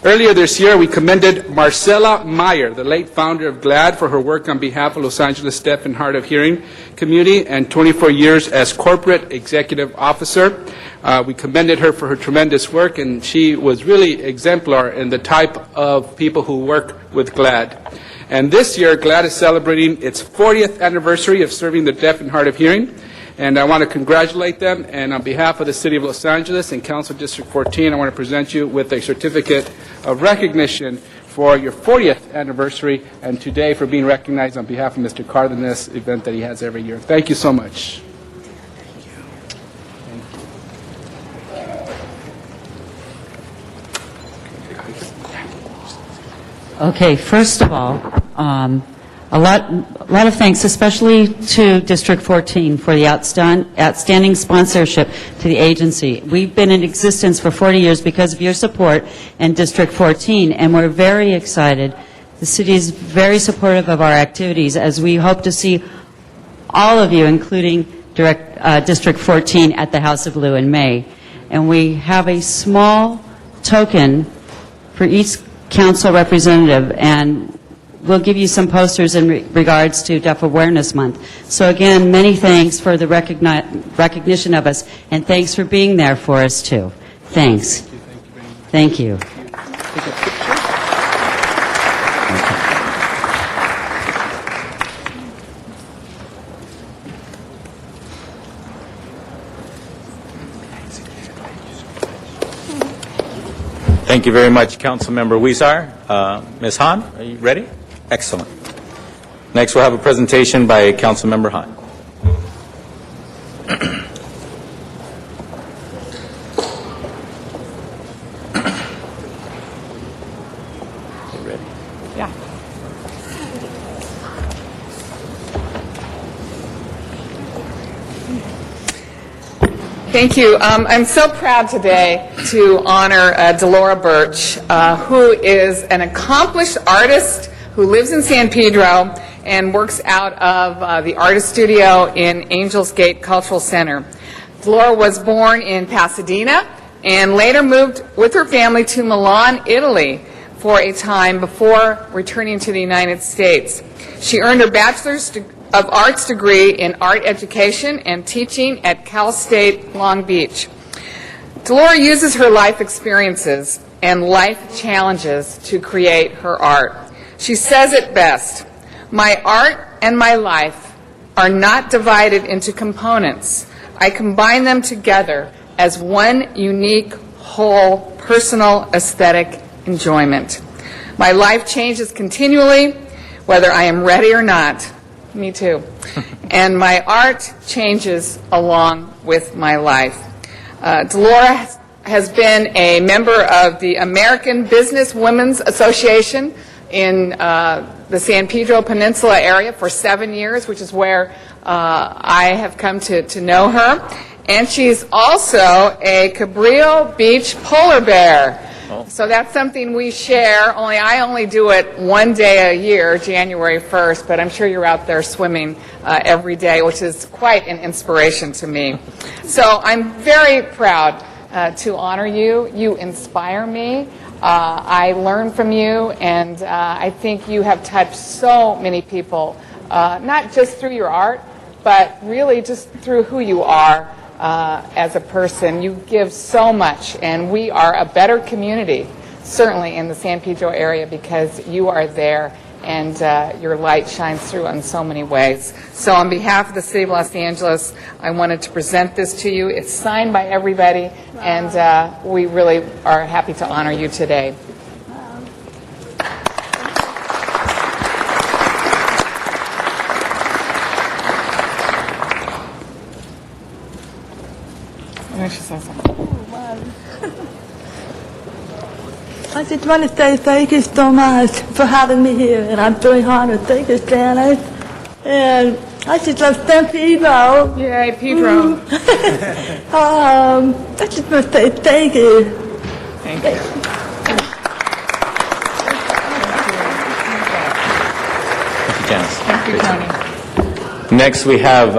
Speaker 6: Earlier this year, we commended Marcela Meyer, the late founder of GLAAD, for her work on behalf of Los Angeles Deaf and Hard of Hearing community and 24 years as corporate executive officer. We commended her for her tremendous work, and she was really exemplar in the type of people who work with GLAAD. And this year, GLAAD is celebrating its 40th anniversary of serving the deaf and hard of hearing. And I want to congratulate them. And on behalf of the City of Los Angeles and Council District 14, I want to present you with a certificate of recognition for your 40th anniversary and today for being recognized on behalf of Mr. Cardenas event that he has every year. Thank you so much.
Speaker 21: Okay, first of all, a lot of thanks, especially to District 14 for the outstanding sponsorship to the agency. We've been in existence for 40 years because of your support in District 14, and we're very excited. The city is very supportive of our activities as we hope to see all of you, including District 14, at the House of Blue in May. And we have a small token for each council representative, and we'll give you some posters in regards to Deaf Awareness Month. So again, many thanks for the recognition of us, and thanks for being there for us too. Thanks. Thank you.
Speaker 18: Thank you very much, Councilmember Huizar. Ms. Han, are you ready? Excellent. Next, we'll have a presentation by Councilmember Han. You ready?
Speaker 9: Yeah. Thank you. I'm so proud today to honor Delora Birch, who is an accomplished artist who lives in San Pedro and works out of the Artist Studio in Angels Gate Cultural Center. Delora was born in Pasadena and later moved with her family to Milan, Italy for a time before returning to the United States. She earned her Bachelor's of Arts degree in art education and teaching at Cal State Long Beach. Delora uses her life experiences and life challenges to create her art. She says it best, "My art and my life are not divided into components. I combine them together as one unique, whole, personal aesthetic enjoyment. My life changes continually, whether I am ready or not." Me too. And my art changes along with my life. Delora has been a member of the American Business Women's Association in the San Pedro Peninsula area for 7 years, which is where I have come to know her. And she's also a Cabrillo Beach polar bear. So that's something we share, only I only do it one day a year, January 1st, but I'm sure you're out there swimming every day, which is quite an inspiration to me. So I'm very proud to honor you. You inspire me. I learn from you, and I think you have touched so many people, not just through your art, but really just through who you are as a person. You give so much, and we are a better community, certainly in the San Pedro area, because you are there, and your light shines through in so many ways. So on behalf of the City of Los Angeles, I wanted to present this to you. It's signed by everybody, and we really are happy to honor you today.
Speaker 10: I just want to say thank you so much for having me here, and I'm very honored. Thank you, Janice. And I just love San Pedro.
Speaker 9: Yay, Pedro.
Speaker 10: I just want to say thank you.
Speaker 9: Thank you.
Speaker 18: Thank you, Janice.
Speaker 9: Thank you, Tony.
Speaker 18: Next, we have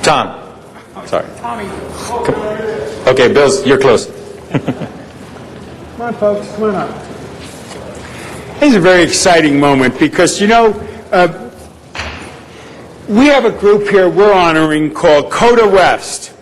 Speaker 18: Tom. Sorry. Okay, Bill, you're close.
Speaker 2: Come on, folks, come on up. This is a very exciting moment because, you know, we have a group here we're honoring called Coda West.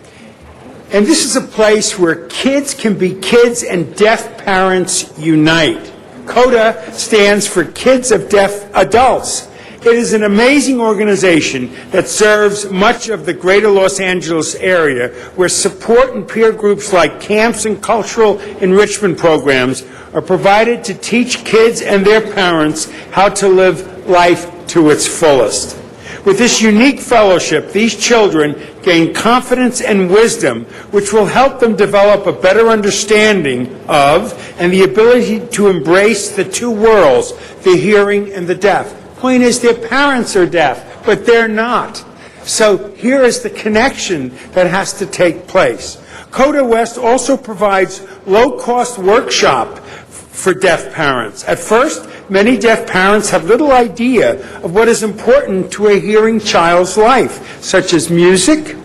Speaker 2: And this is a place where kids can be kids and deaf parents unite. CODA stands for Kids of Deaf Adults. It is an amazing organization that serves much of the greater Los Angeles area, where support and peer groups like camps and cultural enrichment programs are provided to teach kids and their parents how to live life to its fullest. With this unique fellowship, these children gain confidence and wisdom, which will help them develop a better understanding of and the ability to embrace the two worlds, the hearing and the deaf. Point is, their parents are deaf, but they're not. So here is the connection that has to take place. Coda West also provides low-cost workshop for deaf parents. At first, many deaf parents have little idea of what is important to a hearing child's life, such as music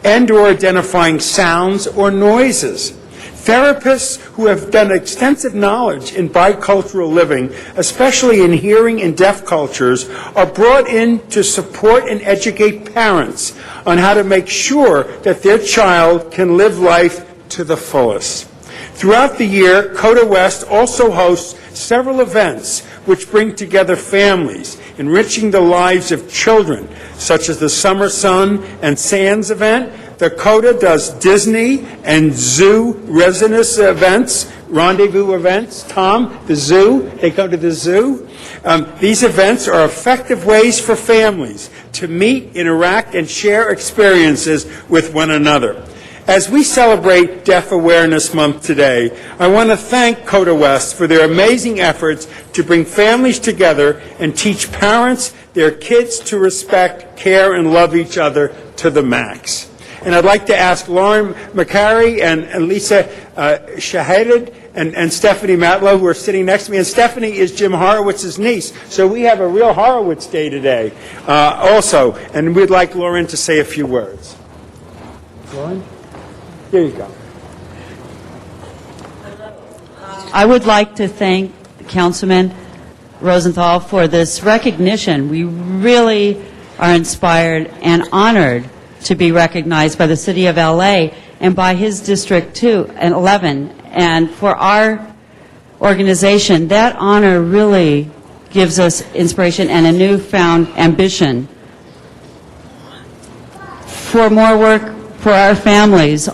Speaker 2: and or identifying sounds or noises. Therapists who have done extensive knowledge in bicultural living, especially in hearing and deaf cultures, are brought in to support and educate parents on how to make sure that their child can live life to the fullest. Throughout the year, Coda West also hosts several events which bring together families, enriching the lives of children, such as the Summer Sun and Sands event. The CODA does Disney and zoo residence events, rendezvous events. Tom, the zoo, they go to the zoo. These events are effective ways for families to meet, interact, and share experiences with one another. As we celebrate Deaf Awareness Month today, I want to thank Coda West for their amazing efforts to bring families together and teach parents their kids to respect, care, and love each other to the max. And I'd like to ask Lauren McCary and Lisa Shahedid and Stephanie Matlow, who are sitting next to me. And Stephanie is Jim Horowitz's niece, so we have a real Horowitz day today also. And we'd like Lauren to say a few words. Lauren? Here you go.
Speaker 21: I would like to thank Councilman Rosenthal for this recognition. We really are inspired and honored to be recognized by the City of LA and by his District 2 and 11. And for our organization, that honor really gives us inspiration and a newfound ambition for more work for our families.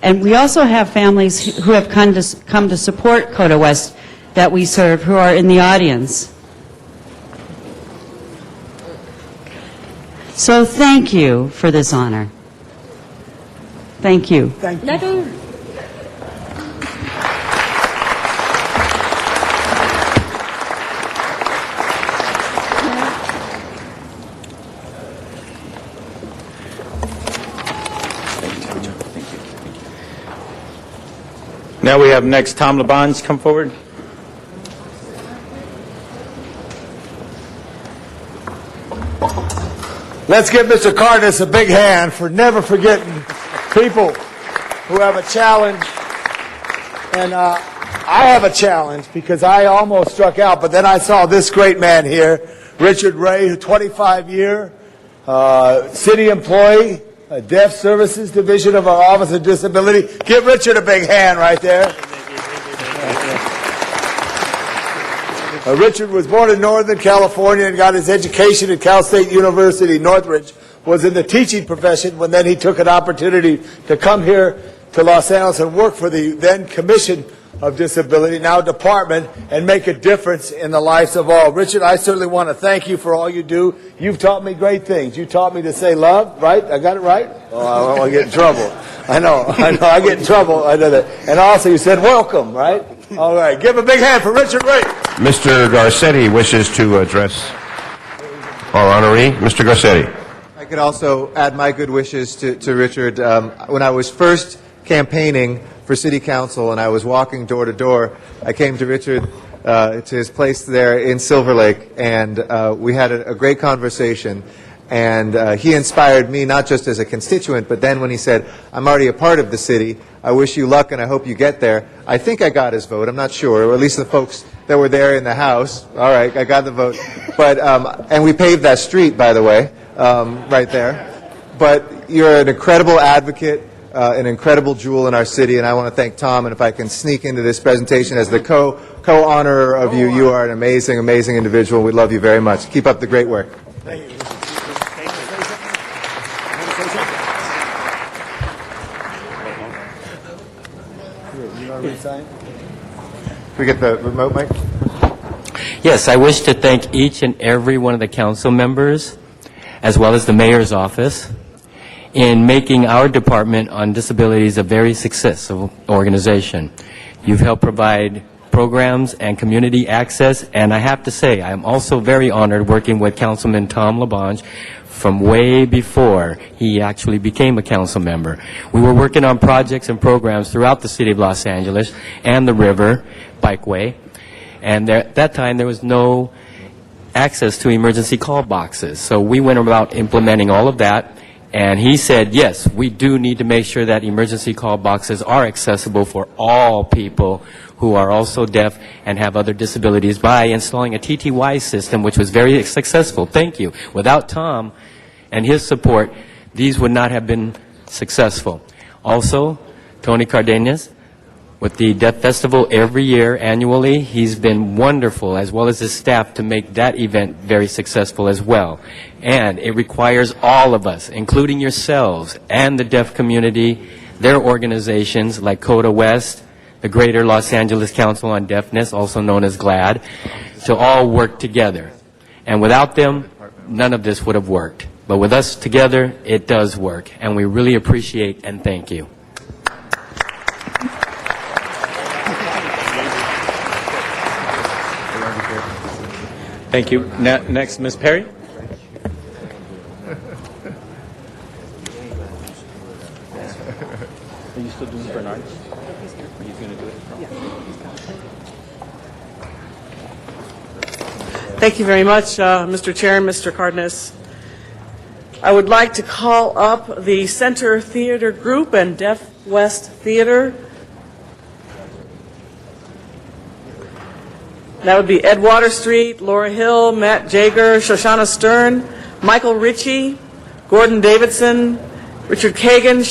Speaker 21: And we also have families who have come to support Coda West that we serve, who are in the audience. So thank you for this honor. Thank you.
Speaker 19: Thank you.
Speaker 18: Now we have next Tom Labange come forward.
Speaker 16: Let's give Mr. Cardenas a big hand for never forgetting people who have a challenge. And I have a challenge because I almost struck out, but then I saw this great man here, Richard Ray, 25-year city employee, Deaf Services Division of our Office of Disability. Give Richard a big hand right there. Richard was born in Northern California and got his education at Cal State University, Northridge, was in the teaching profession when then he took an opportunity to come here to Los Angeles and work for the then Commission of Disability, now Department, and make a difference in the lives of all. Richard, I certainly want to thank you for all you do. You've taught me great things. You taught me to say love, right? I got it right? Oh, I don't want to get in trouble. I know, I get in trouble. I know that. And also you said welcome, right? All right, give a big hand for Richard Ray.
Speaker 23: Mr. Garcetti wishes to address our honoree. Mr. Garcetti.
Speaker 1: I could also add my good wishes to Richard. When I was first campaigning for city council and I was walking door to door, I came to Richard to his place there in Silver Lake, and we had a great conversation. And he inspired me not just as a constituent, but then when he said, I'm already a part of the city, I wish you luck and I hope you get there. I think I got his vote. I'm not sure, or at least the folks that were there in the house. All right, I got the vote. But and we paved that street, by the way, right there. But you're an incredible advocate, an incredible jewel in our city, and I want to thank Tom. And if I can sneak into this presentation as the co-honorer of you, you are an amazing, amazing individual. We love you very much. Keep up the great work.
Speaker 16: Thank you.
Speaker 1: Can we get the remote mic?
Speaker 11: Yes, I wish to thank each and every one of the council members, as well as the mayor's office, in making our Department on Disabilities a very successful organization. You've helped provide programs and community access, and I have to say, I'm also very honored working with Councilman Tom Labange from way before he actually became a council member. We were working on projects and programs throughout the city of Los Angeles and the river bikeway, and at that time there was no access to emergency call boxes. So we went about implementing all of that, and he said, yes, we do need to make sure that emergency call boxes are accessible for all people who are also deaf and have other disabilities by installing a TTY system, which was very successful. Thank you. Without Tom and his support, these would not have been successful. Also, Tony Cardenas, with the Deaf Festival every year, annually, he's been wonderful, as well as his staff, to make that event very successful as well. And it requires all of us, including yourselves and the deaf community, their organizations like CODA West, the Greater Los Angeles Council on Deafness, also known as GLAD, to all work together. And without them, none of this would have worked. But with us together, it does work. And we really appreciate and thank you.
Speaker 18: Thank you. Next, Ms. Perry. Are you still doing Bernard? He's going to do it?
Speaker 12: Thank you very much, Mr. Chair and Mr. Cardenas. I would like to call up the Center Theater Group and Deaf West Theater. That would be Ed Water Street, Laura Hill, Matt Jager, Shoshana Stern, Michael Ritchie, Gordon Davidson, Richard Kagan,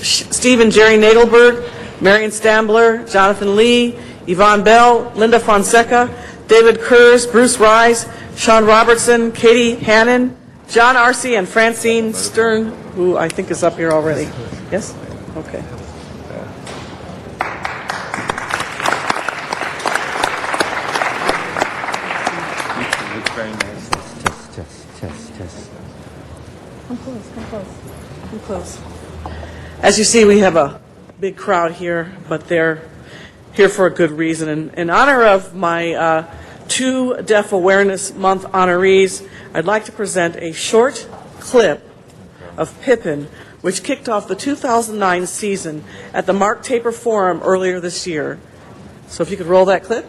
Speaker 12: Steve and Jerry Nagelberg, Marion Stambler, Jonathan Lee, Yvonne Bell, Linda Fonseca, David Kurz, Bruce Rise, Sean Robertson, Katie Hannon, John Arce, and Francine Stern, who I think is up here already. Yes? Okay. Come close, come close, come close. As you see, we have a big crowd here, but they're here for a good reason. And in honor of my 2 Deaf Awareness Month honorees, I'd like to present a short clip of Pippin, which kicked off the 2009 season at the Mark Taper Forum earlier this year. So if you could roll that clip.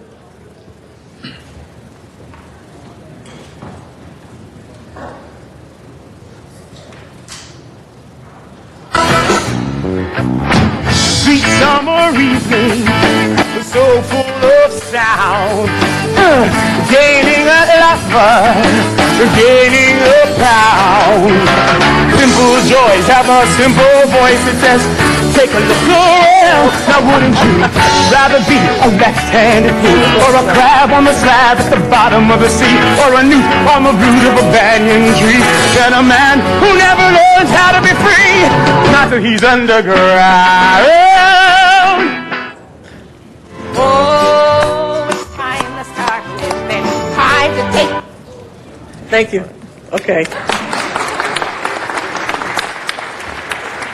Speaker 5: Sweet summer evening, so full of sound, gaining a lover, gaining a pound. Simple joys have a simple voice that says, take a look around. Now wouldn't you rather be a left-handed fool, or a crab on the slab at the bottom of the sea, or a newt on the root of a banyan tree, than a man who never learns how to be free, not till he's underground?
Speaker 8: Oh, it's time to start living. Time to take.
Speaker 12: Thank you. Okay.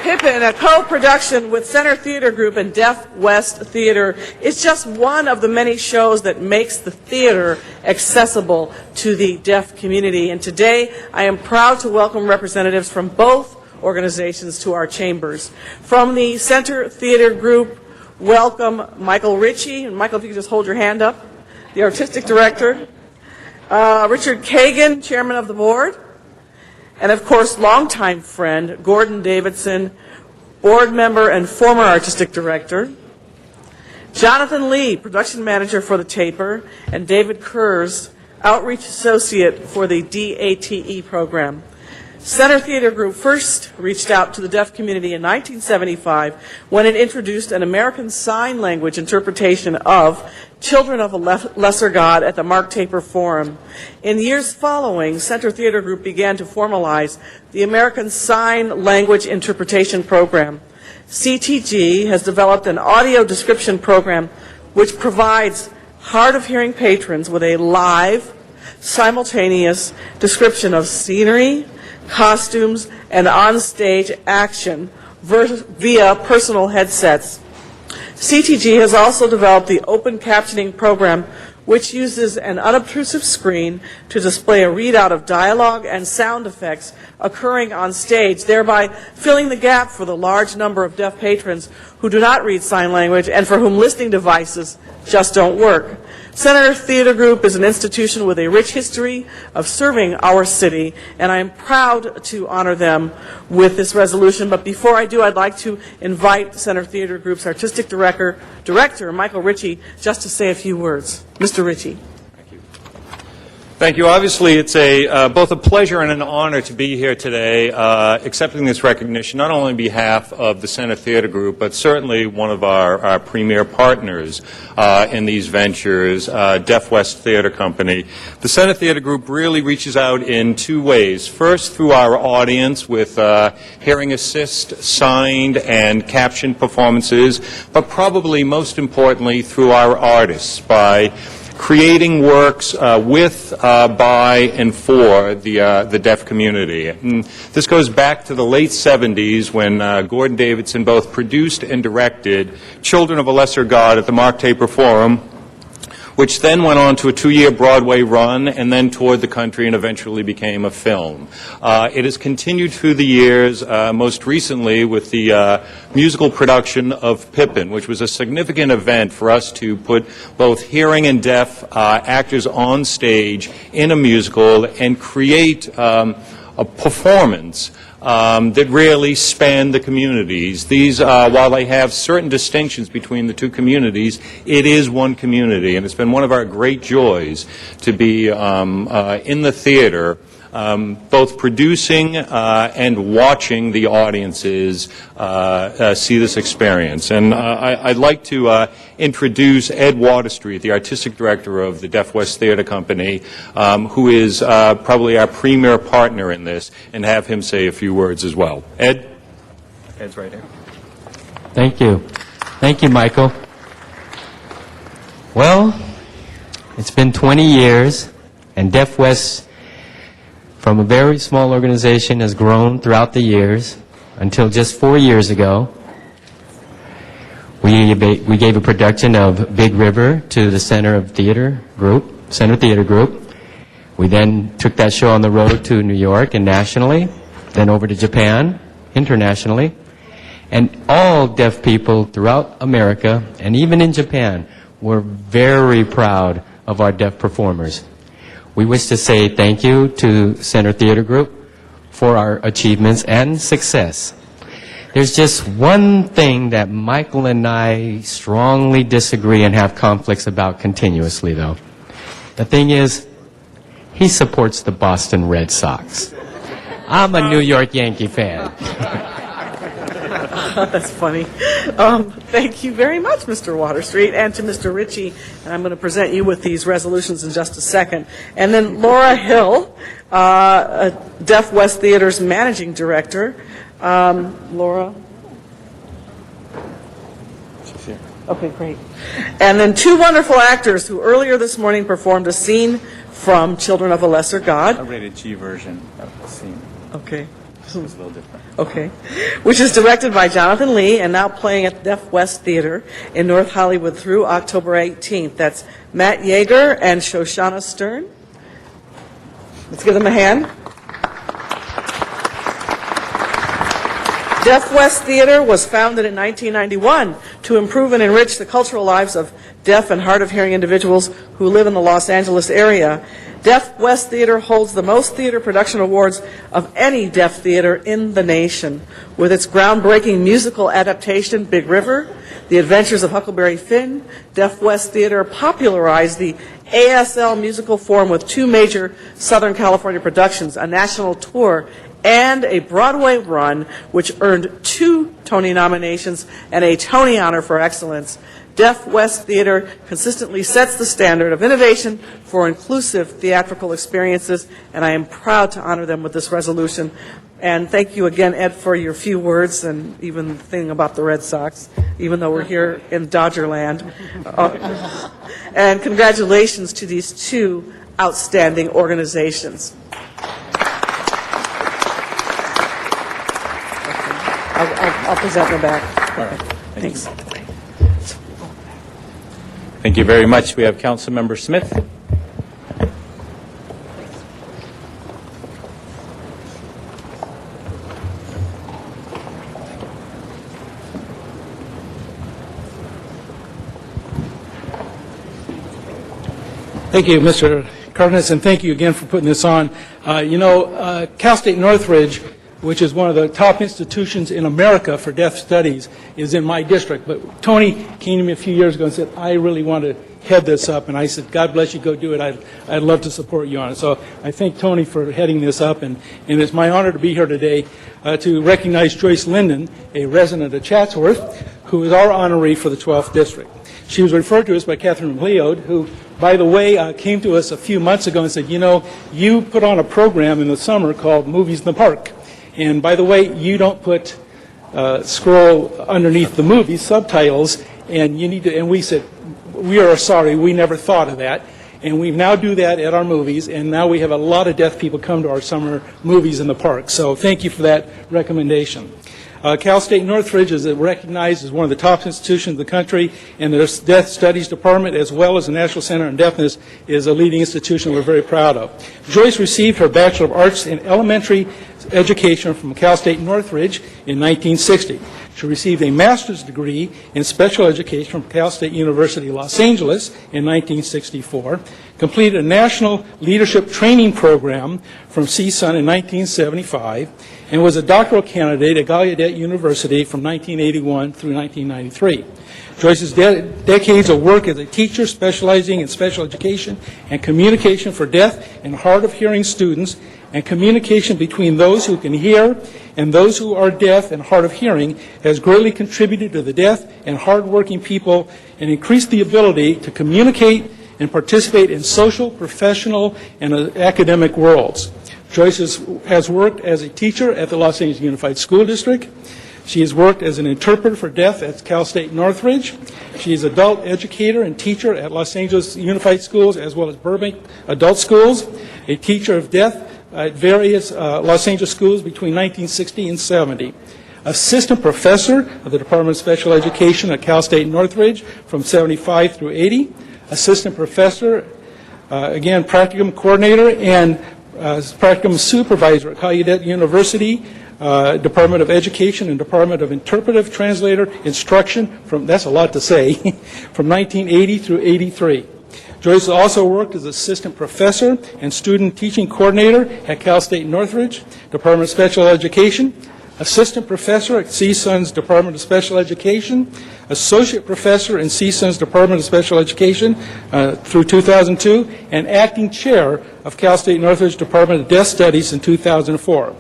Speaker 12: Pippin, a co-production with Center Theater Group and Deaf West Theater, is just one of the many shows that makes the theater accessible to the deaf community. And today, I am proud to welcome representatives from both organizations to our chambers. From the Center Theater Group, welcome Michael Ritchie. And Michael, if you could just hold your hand up. The artistic director. Richard Kagan, chairman of the board. And of course, longtime friend, Gordon Davidson, board member and former artistic director. Jonathan Lee, production manager for The Taper. And David Kurz, outreach associate for the DATE program. Center Theater Group first reached out to the deaf community in 1975 when it introduced an American Sign Language interpretation of Children of a Lesser God at the Mark Taper Forum. In the years following, Center Theater Group began to formalize the American Sign Language Interpretation Program. CTG has developed an audio description program which provides hard of hearing patrons with a live, simultaneous description of scenery, costumes, and on-stage action via personal headsets. CTG has also developed the open captioning program, which uses an unobtrusive screen to display a readout of dialogue and sound effects occurring on stage, thereby filling the gap for the large number of deaf patrons who do not read sign language and for whom listening devices just don't work. Center Theater Group is an institution with a rich history of serving our city, and I am proud to honor them with this resolution. But before I do, I'd like to invite Center Theater Group's artistic director, Michael Ritchie, just to say a few words. Mr. Ritchie.
Speaker 7: Thank you. Obviously, it's both a pleasure and an honor to be here today accepting this recognition, not only on behalf of the Center Theater Group, but certainly one of our premier partners in these ventures, Deaf West Theater Company. The Center Theater Group really reaches out in 2 ways. First, through our audience with hearing assist, signed, and captioned performances, but probably most importantly through our artists by creating works with, by, and for the deaf community. And this goes back to the late 70s when Gordon Davidson both produced and directed Children of a Lesser God at the Mark Taper Forum, which then went on to a 2-year Broadway run and then toured the country and eventually became a film. It has continued through the years, most recently with the musical production of Pippin, which was a significant event for us to put both hearing and deaf actors on stage in a musical and create a performance that really span the communities. These, while they have certain distinctions between the 2 communities, it is one community, and it's been one of our great joys to be in the theater, both producing and watching the audiences see this experience. And I'd like to introduce Ed Waterstreet, the artistic director of the Deaf West Theater Company, who is probably our premier partner in this, and have him say a few words as well. Ed? Ed's right here.
Speaker 11: Thank you. Thank you, Michael. Well, it's been 20 years, and Deaf West from a very small organization has grown throughout the years until just 4 years ago. We gave a production of Big River to the Center Theater Group. We then took that show on the road to New York and nationally, then over to Japan, internationally. And all deaf people throughout America, and even in Japan, were very proud of our deaf performers. We wish to say thank you to Center Theater Group for our achievements and success. There's just one thing that Michael and I strongly disagree and have conflicts about continuously, though. The thing is, he supports the Boston Red Sox. I'm a New York Yankee fan.
Speaker 12: That's funny. Thank you very much, Mr. Waterstreet, and to Mr. Ritchie. And I'm going to present you with these resolutions in just a second. And then Laura Hill, Deaf West Theater's managing director. Laura? She's here. Okay, great. And then two wonderful actors who earlier this morning performed a scene from Children of a Lesser God.
Speaker 18: A rated G version of the scene.
Speaker 12: Okay.
Speaker 18: It was a little different.
Speaker 12: Okay. Which is directed by Jonathan Lee and now playing at Deaf West Theater in North Hollywood through October 18th. That's Matt Yeager and Shoshana Stern. Let's give them a hand. Deaf West Theater was founded in 1991 to improve and enrich the cultural lives of deaf and hard of hearing individuals who live in the Los Angeles area. Deaf West Theater holds the most theater production awards of any deaf theater in the nation. With its groundbreaking musical adaptation, Big River, The Adventures of Huckleberry Finn, Deaf West Theater popularized the ASL musical form with two major Southern California productions, a national tour, and a Broadway run, which earned 2 Tony nominations and a Tony honor for excellence. Deaf West Theater consistently sets the standard of innovation for inclusive theatrical experiences, and I am proud to honor them with this resolution. And thank you again, Ed, for your few words and even the thing about the Red Sox, even though we're here in Dodgerland. And congratulations to these two outstanding organizations. I'll present them back.
Speaker 18: All right.
Speaker 12: Thanks.
Speaker 18: Thank you very much. We have Councilmember Smith.
Speaker 19: Thank you, Mr. Cardenas, and thank you again for putting this on. Cal State Northridge, which is one of the top institutions in America for deaf studies, is in my district. But Tony came to me a few years ago and said, I really want to head this up. And I said, God bless you, go do it. I'd love to support you on it. So I thank Tony for heading this up. And it's my honor to be here today to recognize Joyce Linden, a resident of Chatsworth, who is our honoree for the 12th District. She was referred to us by Catherine Leod, who, by the way, came to us a few months ago and said, you put on a program in the summer called Movies in the Park. And by the way, you don't put scroll underneath the movie subtitles, and you need to. And we said, we are sorry, we never thought of that. And we now do that at our movies, and now we have a lot of deaf people come to our summer movies in the park. So thank you for that recommendation. Cal State Northridge is recognized as one of the top institutions in the country, and the Deaf Studies Department, as well as the National Center on Deafness, is a leading institution we're very proud of. Joyce received her Bachelor of Arts in Elementary Education from Cal State Northridge in 1960. She received a master's degree in special education from Cal State University, Los Angeles in 1964, completed a national leadership training program from CSUN in 1975, and was a doctoral candidate at Gallaudet University from 1981 through 1993. Joyce's decades of work as a teacher specializing in special education and communication for deaf and hard of hearing students, and communication between those who can hear and those who are deaf and hard of hearing, has greatly contributed to the deaf and hard-working people and increased the ability to communicate and participate in social, professional, and academic worlds. Joyce has worked as a teacher at the Los Angeles Unified School District. She has worked as an interpreter for deaf at Cal State Northridge. She is adult educator and teacher at Los Angeles Unified Schools, as well as Burbank Adult Schools, a teacher of deaf at various Los Angeles schools between 1960 and 70. Assistant professor of the Department of Special Education at Cal State Northridge from 75 through 80. Assistant professor, again, practicum coordinator and practicum supervisor at Gallaudet University, Department of Education and Department of Interpretive Translator Instruction from, that's a lot to say, from 1980 through 83. Joyce also worked as assistant professor and student teaching coordinator at Cal State Northridge, Department of Special Education, assistant professor at CSUN's Department of Special Education, associate professor in CSUN's Department of Special Education through 2002, and acting chair of Cal State Northridge Department of Deaf Studies in 2004.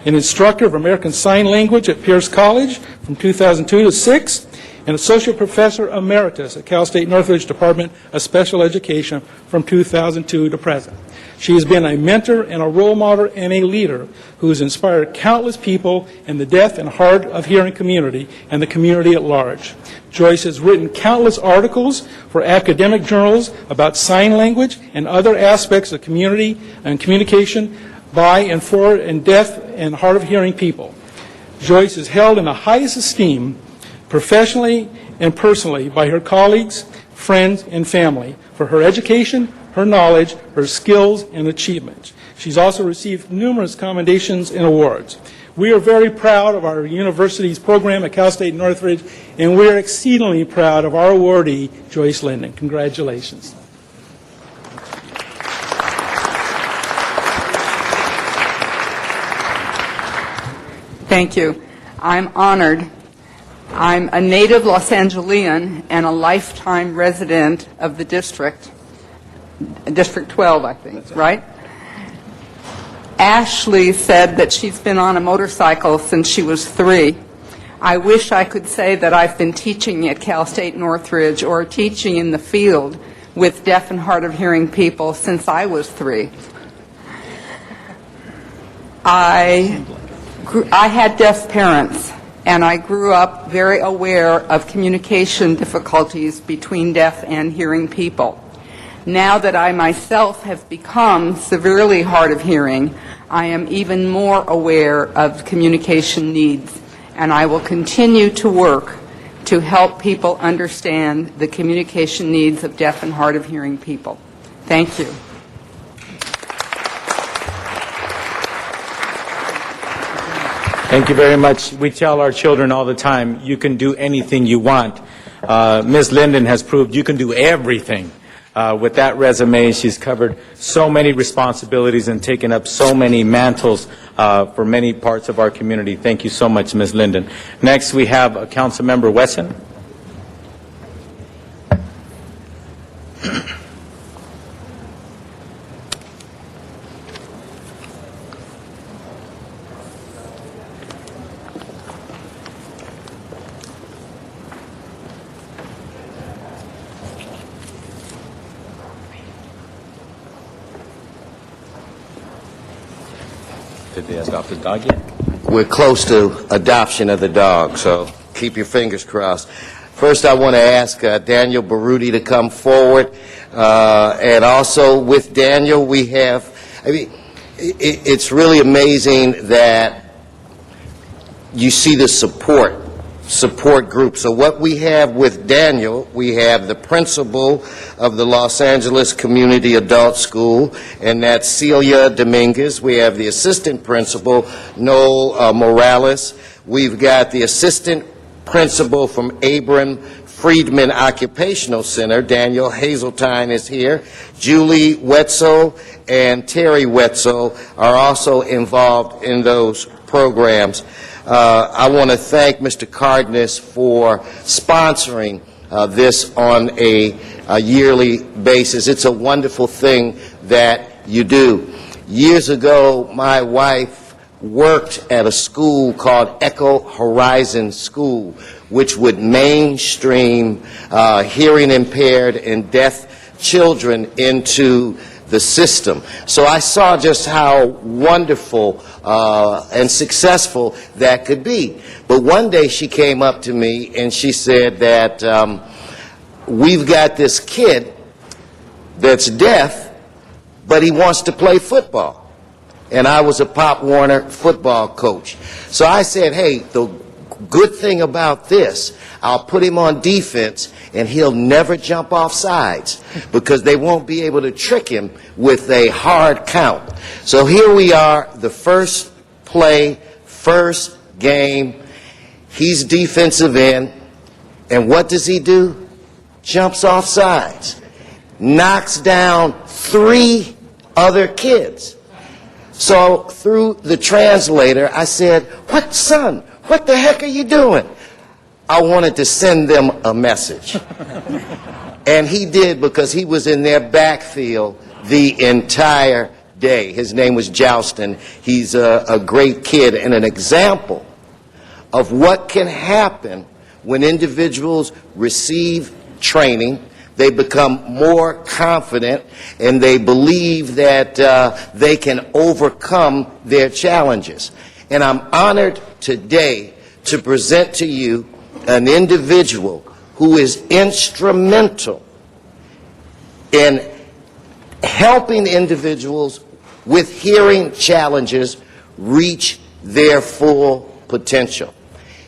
Speaker 19: An instructor of American Sign Language at Pierce College from 2002 to 6, and associate professor emeritus at Cal State Northridge Department of Special Education from 2002 to present. She has been a mentor and a role model and a leader who has inspired countless people in the deaf and hard of hearing community and the community at large. Joyce has written countless articles for academic journals about sign language and other aspects of community and communication by and for and deaf and hard of hearing people. Joyce is held in the highest esteem professionally and personally by her colleagues, friends, and family for her education, her knowledge, her skills, and achievements. She's also received numerous commendations and awards. We are very proud of our university's program at Cal State Northridge, and we are exceedingly proud of our awardee, Joyce Linden. Congratulations.
Speaker 13: Thank you. I'm honored. I'm a native Los Angelian and a lifetime resident of the district. District 12, I think, right? Ashley said that she's been on a motorcycle since she was 3. I wish I could say that I've been teaching at Cal State Northridge or teaching in the field with deaf and hard of hearing people since I was 3. I had deaf parents, and I grew up very aware of communication difficulties between deaf and hearing people. Now that I myself have become severely hard of hearing, I am even more aware of communication needs, and I will continue to work to help people understand the communication needs of deaf and hard of hearing people. Thank you.
Speaker 18: Thank you very much. We tell our children all the time, you can do anything you want. Ms. Linden has proved you can do everything. With that resume, she's covered so many responsibilities and taken up so many mantles for many parts of our community. Thank you so much, Ms. Linden. Next, we have Councilmember Wesson. Did they adopt the dog yet?
Speaker 17: We're close to adoption of the dog, so keep your fingers crossed. First, I want to ask Daniel Baruti to come forward. And also with Daniel, we have, it's really amazing that you see the support group. So what we have with Daniel, we have the principal of the Los Angeles Community Adult School, and that's Celia Dominguez. We have the assistant principal, Noel Morales. We've got the assistant principal from Abram Friedman Occupational Center, Daniel Hazeltine is here. Julie Wetzel and Terry Wetzel are also involved in those programs. I want to thank Mr. Cardenas for sponsoring this on a yearly basis. It's a wonderful thing that you do. Years ago, my wife worked at a school called Echo Horizon School, which would mainstream hearing impaired and deaf children into the system. So I saw just how wonderful and successful that could be. But one day she came up to me and she said that we've got this kid that's deaf, but he wants to play football. and I was a Pop Warner football coach. So I said, hey, the good thing about this, I'll put him on defense, and he'll never jump off sides because they won't be able to trick him with a hard count. So here we are, the first play, first game. He's defensive end, and what does he do? Jumps off sides, knocks down 3 other kids. So through the translator, I said, son, what the heck are you doing? I wanted to send them a message. And he did, because he was in their backfield the entire day. His name was Joustin. He's a great kid and an example of what can happen when individuals receive training. They become more confident, and they believe that they can overcome their challenges. And I'm honored today to present to you an individual who is instrumental in helping individuals with hearing challenges reach their full potential.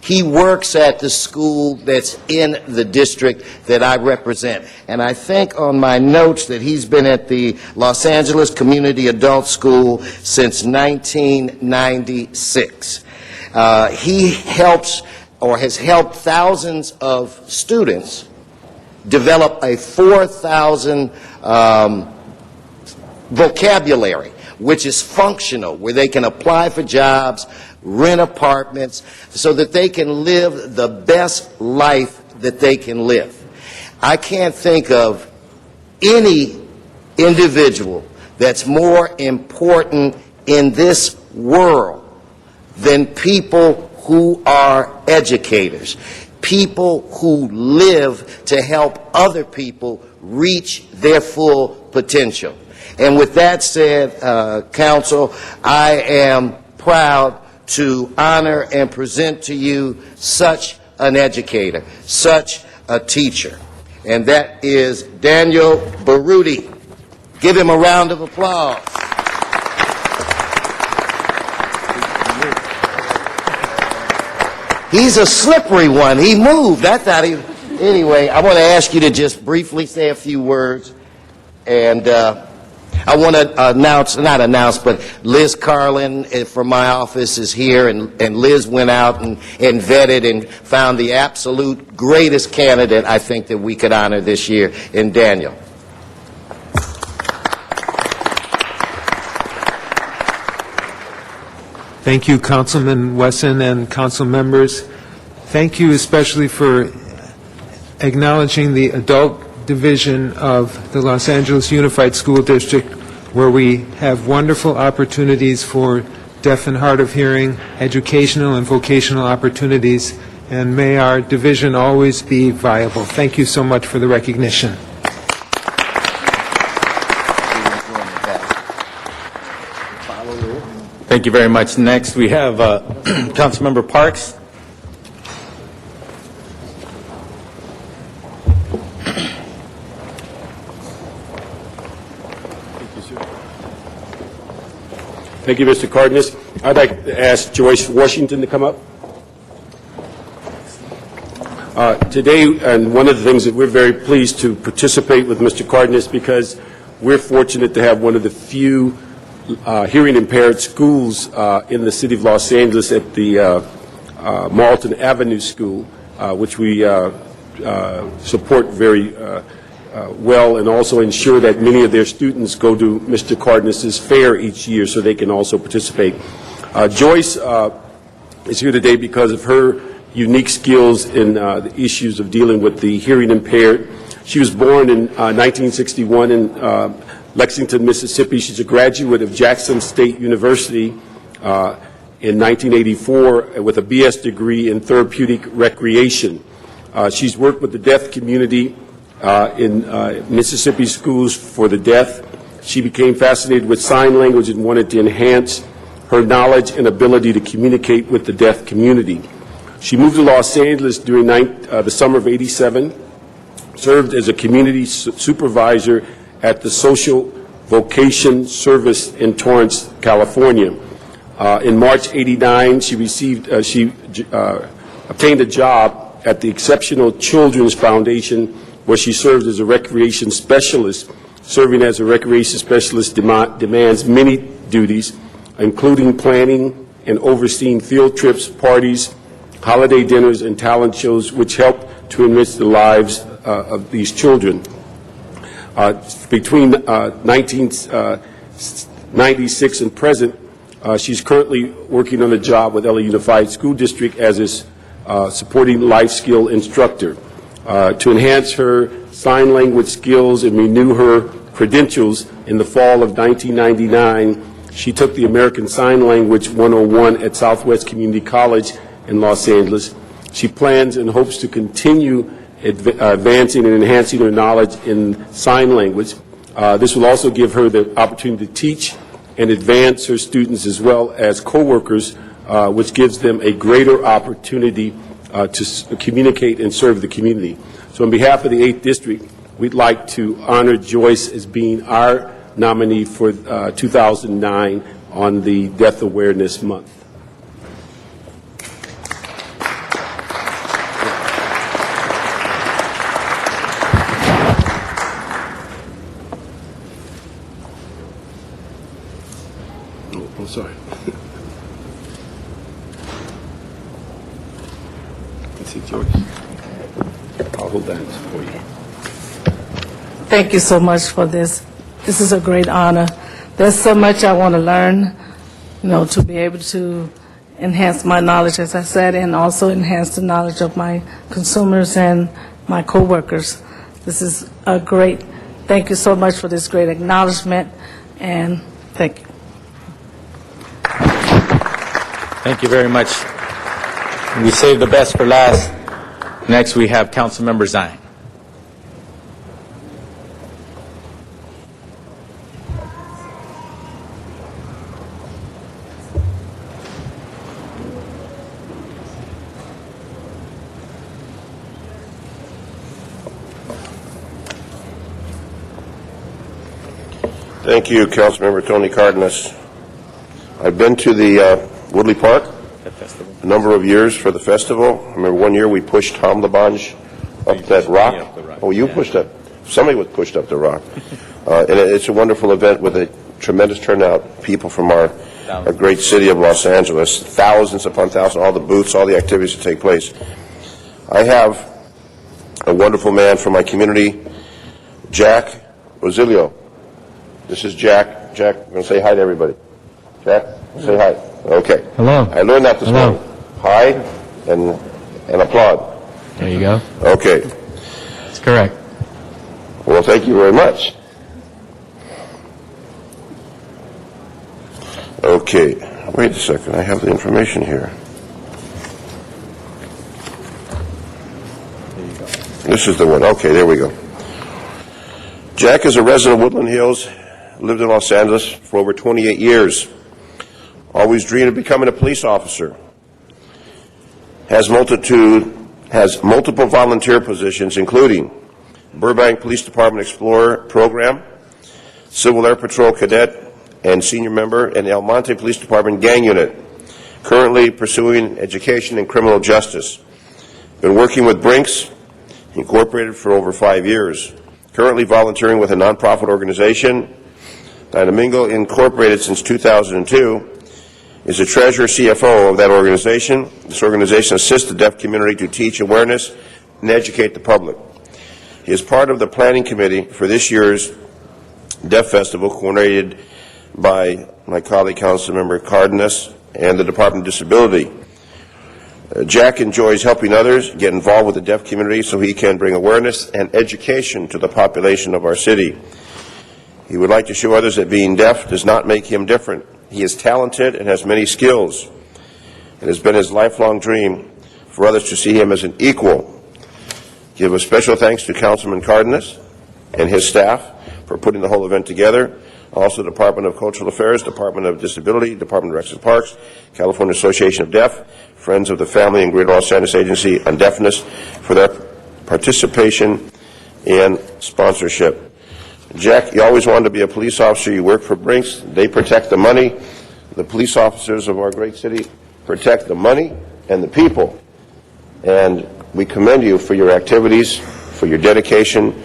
Speaker 17: He works at the school that's in the district that I represent. And I think on my notes that he's been at the Los Angeles Community Adult School since 1996. He helps, or has helped, thousands of students develop a 4,000 vocabulary, which is functional, where they can apply for jobs, rent apartments, so that they can live the best life that they can live. I can't think of any individual that's more important in this world than people who are educators, people who live to help other people reach their full potential. And with that said, Council, I am proud to honor and present to you such an educator, such a teacher. And that is Daniel Baruti. Give him a round of applause. He's a slippery one. He moved. I thought he... Anyway, I want to ask you to just briefly say a few words. And I want to but Liz Carlin from my office is here, and Liz went out and vetted and found the absolute greatest candidate I think that we could honor this year in Daniel.
Speaker 14: Thank you, Councilman Wesson and council members. Thank you especially for acknowledging the adult division of the Los Angeles Unified School District, where we have wonderful opportunities for deaf and hard of hearing, educational and vocational opportunities, and may our division always be viable. Thank you so much for the recognition.
Speaker 18: Thank you very much. Next, we have Councilmember Parks.
Speaker 15: Thank you, Mr. Cardenas. I'd like to ask Joyce Washington to come up. Today, and one of the things that we're very pleased to participate with Mr. Cardenas, because we're fortunate to have one of the few hearing impaired schools in the city of Los Angeles at the Marlton Avenue School, which we support very well, and also ensure that many of their students go to Mr. Cardenas's fair each year so they can also participate. Joyce is here today because of her unique skills in the issues of dealing with the hearing impaired. She was born in 1961 in Lexington, Mississippi. She's a graduate of Jackson State University in 1984 with a BS degree in therapeutic recreation. She's worked with the deaf community in Mississippi schools for the deaf. She became fascinated with sign language and wanted to enhance her knowledge and ability to communicate with the deaf community. She moved to Los Angeles during the summer of '87, served as a community supervisor at the Social vocation service in Torrance, California. In March '89, she obtained a job at the Exceptional Children's Foundation, where she served as a recreation specialist. Serving as a recreation specialist demands many duties, including planning and overseeing field trips, parties, holiday dinners, and talent shows, which help to enrich the lives of these children. Between 1996 and present, she's currently working on a job with LA Unified School District as a supporting life skill instructor. To enhance her sign language skills and renew her credentials, in the fall of 1999, she took the American Sign Language 101 at Southwest Community College in Los Angeles. She plans and hopes to continue advancing and enhancing her knowledge in sign language. This will also give her the opportunity to teach and advance her students as well as co-workers, which gives them a greater opportunity to communicate and serve the community. So on behalf of the 8th District, we'd like to honor Joyce as being our nominee for 2009 on the Death Awareness Month. Oh, sorry. Let's see, Joyce. I'll hold that for you.
Speaker 3: Thank you so much for this. This is a great honor. There's so much I want to learn, to be able to enhance my knowledge, as I said, and also enhance the knowledge of my consumers and my coworkers. This is a great, thank you so much for this great acknowledgement, and thank you.
Speaker 18: Thank you very much. We saved the best for last. Next, we have Councilmember Zine.
Speaker 23: Thank you, Councilmember Tony Cardenas. I've been to the Woodley Park a number of years for the festival. I remember one year we pushed Tom Labange up that rock. Oh, you pushed up. Somebody was pushed up the rock. And it's a wonderful event with a tremendous turnout, people from our great city of Los Angeles, thousands upon thousands, all the booths, all the activities that take place. I have a wonderful man from my community, Jack Rosilio. This is Jack. Jack, I'm going to say hi to everybody. Jack, say hi. Okay.
Speaker 11: Hello.
Speaker 23: I learned that this morning. Hi and applaud.
Speaker 11: There you go.
Speaker 23: Okay.
Speaker 11: That's correct.
Speaker 23: Well, thank you very much. Okay. Wait a second. I have the information here. This is the one. Okay, there we go. Jack is a resident of Woodland Hills, lived in Los Angeles for over 28 years. Always dreamed of becoming a police officer. Has multiple volunteer positions, including Burbank Police Department Explorer Program, Civil Air Patrol Cadet, and senior member in the El Monte Police Department Gang Unit. Currently pursuing education in criminal justice. Been working with Brinks Incorporated for over 5 years. Currently volunteering with a nonprofit organization, Dynamingo Incorporated, since 2002. Is the treasurer CFO of that organization. This organization assists the deaf community to teach awareness and educate the public. He is part of the planning committee for this year's Deaf Festival, coordinated by my colleague, Councilmember Cardenas, and the Department of Disability. Jack enjoys helping others get involved with the deaf community so he can bring awareness and education to the population of our city. He would like to show others that being deaf does not make him different. He is talented and has many skills. It has been his lifelong dream for others to see him as an equal. Give a special thanks to Councilman Cardenas and his staff for putting the whole event together. Also, Department of Cultural Affairs, Department of Disability, Department of Recs and Parks, California Association of Deaf, Friends of the Family, and Greater Los Angeles Agency on Deafness for their participation and sponsorship. Jack, you always wanted to be a police officer. You work for Brinks. They protect the money. The police officers of our great city protect the money and the people. And we commend you for your activities, for your dedication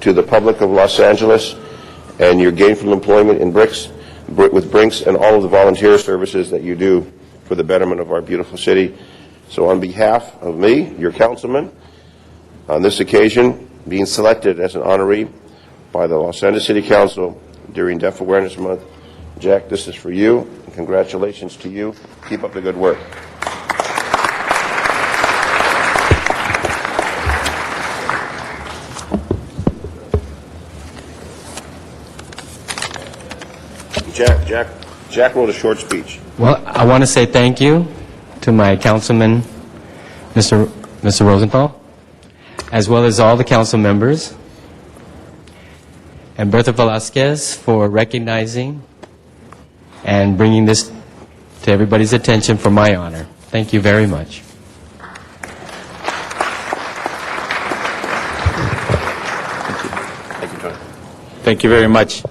Speaker 23: to the public of Los Angeles, and your gainful employment in with Brinks and all of the volunteer services that you do for the betterment of our beautiful city. So on behalf of me, your councilman, on this occasion, being selected as an honoree by the Los Angeles City Council during Deaf Awareness Month, Jack, this is for you, and congratulations to you. Keep up the good work. Jack wrote a short speech.
Speaker 11: Well, I want to say thank you to my councilman, Mr. Rosenthal, as well as all the council members, and Bertha Velasquez for recognizing and bringing this to everybody's attention for my honor. Thank you very much.
Speaker 18: Thank you very much.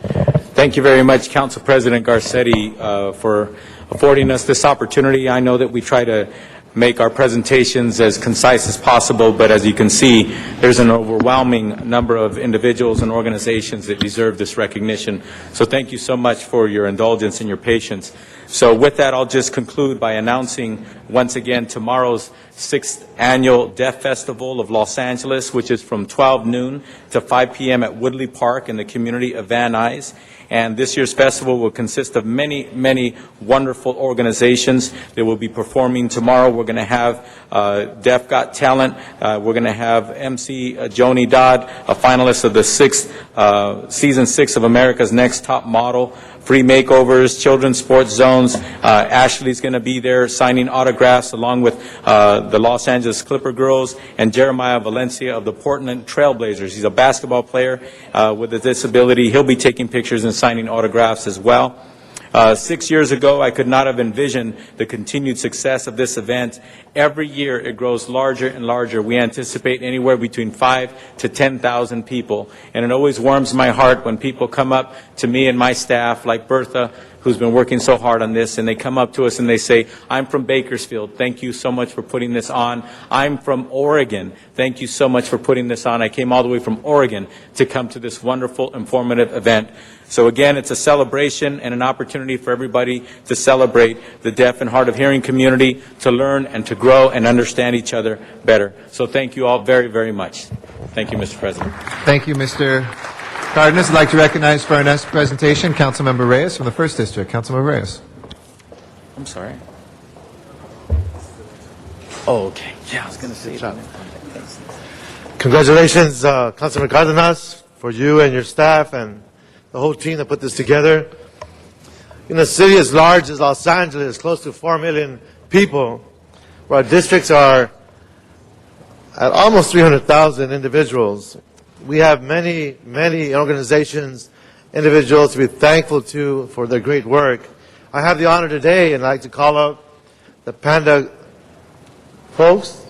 Speaker 18: Thank you very much, Council President Garcetti, for affording us this opportunity. I know that we try to make our presentations as concise as possible, but as you can see, there's an overwhelming number of individuals and organizations that deserve this recognition. So thank you so much for your indulgence and your patience. So with that, I'll just conclude by announcing once again tomorrow's 6th Annual Deaf Festival of Los Angeles, which is from 12 noon to 5 p.m. at Woodley Park in the community of Van Nuys. And this year's festival will consist of many, many wonderful organizations that will be performing tomorrow. We're going to have Deaf Got Talent. We're going to have MC Joni Dodd, a finalist of the season 6 of America's Next Top Model. Free makeovers, children's sports zones. Ashley's going to be there signing autographs along with the Los Angeles Clipper Girls, and Jeremiah Valencia of the Portland Trailblazers. He's a basketball player with a disability. He'll be taking pictures and signing autographs as well. 6 years ago, I could not have envisioned the continued success of this event. Every year, it grows larger and larger. We anticipate anywhere between 5,000 to 10,000 people. And it always warms my heart when people come up to me and my staff, like Bertha, who's been working so hard on this, and they come up to us and they say, I'm from Bakersfield. Thank you so much for putting this on. I'm from Oregon. Thank you so much for putting this on. I came all the way from Oregon to come to this wonderful, informative event. So again, it's a celebration and an opportunity for everybody to celebrate the deaf and hard of hearing community, to learn and to grow and understand each other better. So thank you all very, very much. Thank you, Mr. President.
Speaker 1: Thank you, Mr. Cardenas. I'd like to recognize for our next presentation, Councilmember Reyes from the 1st District. Councilmember Reyes.
Speaker 18: I'm sorry.
Speaker 4: Oh, okay. Yeah, I was going to say that. Congratulations, Councilman Cardenas, for you and your staff and the whole team that put this together. In a city as large as Los Angeles, close to 4 million people, where our districts are at almost 300,000 individuals, we have many, many organizations, individuals to be thankful to for their great work. I have the honor today, and I'd like to call up the Panda folks.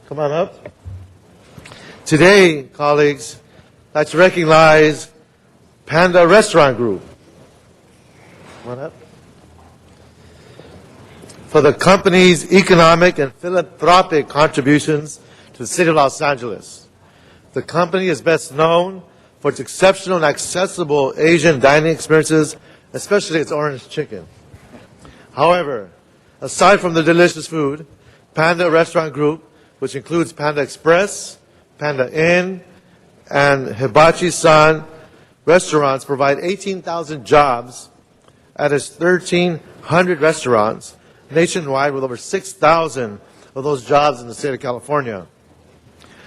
Speaker 4: Come on up. Today, colleagues, I'd like to recognize Panda Restaurant Group. Come on up. For the company's economic and philanthropic contributions to the city of Los Angeles. The company is best known for its exceptional and accessible Asian dining experiences, especially its orange chicken. However, aside from the delicious food, Panda Restaurant Group, which includes Panda Express, Panda Inn, and Hibachi-san restaurants, provide 18,000 jobs at its 1,300 restaurants nationwide, with over 6,000 of those jobs in the state of California.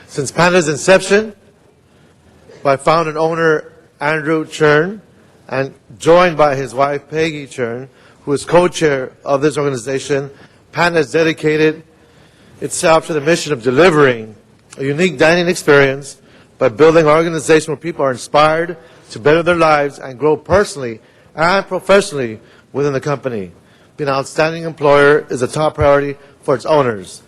Speaker 4: Since Panda's inception, by founder and owner Andrew Chern, and joined by his wife Peggy Chern, who is co-chair of this organization, Panda has dedicated itself to the mission of delivering a unique dining experience by building an organization where people are inspired to better their lives and grow personally and professionally within the company. Being an outstanding employer is a top priority for its owners.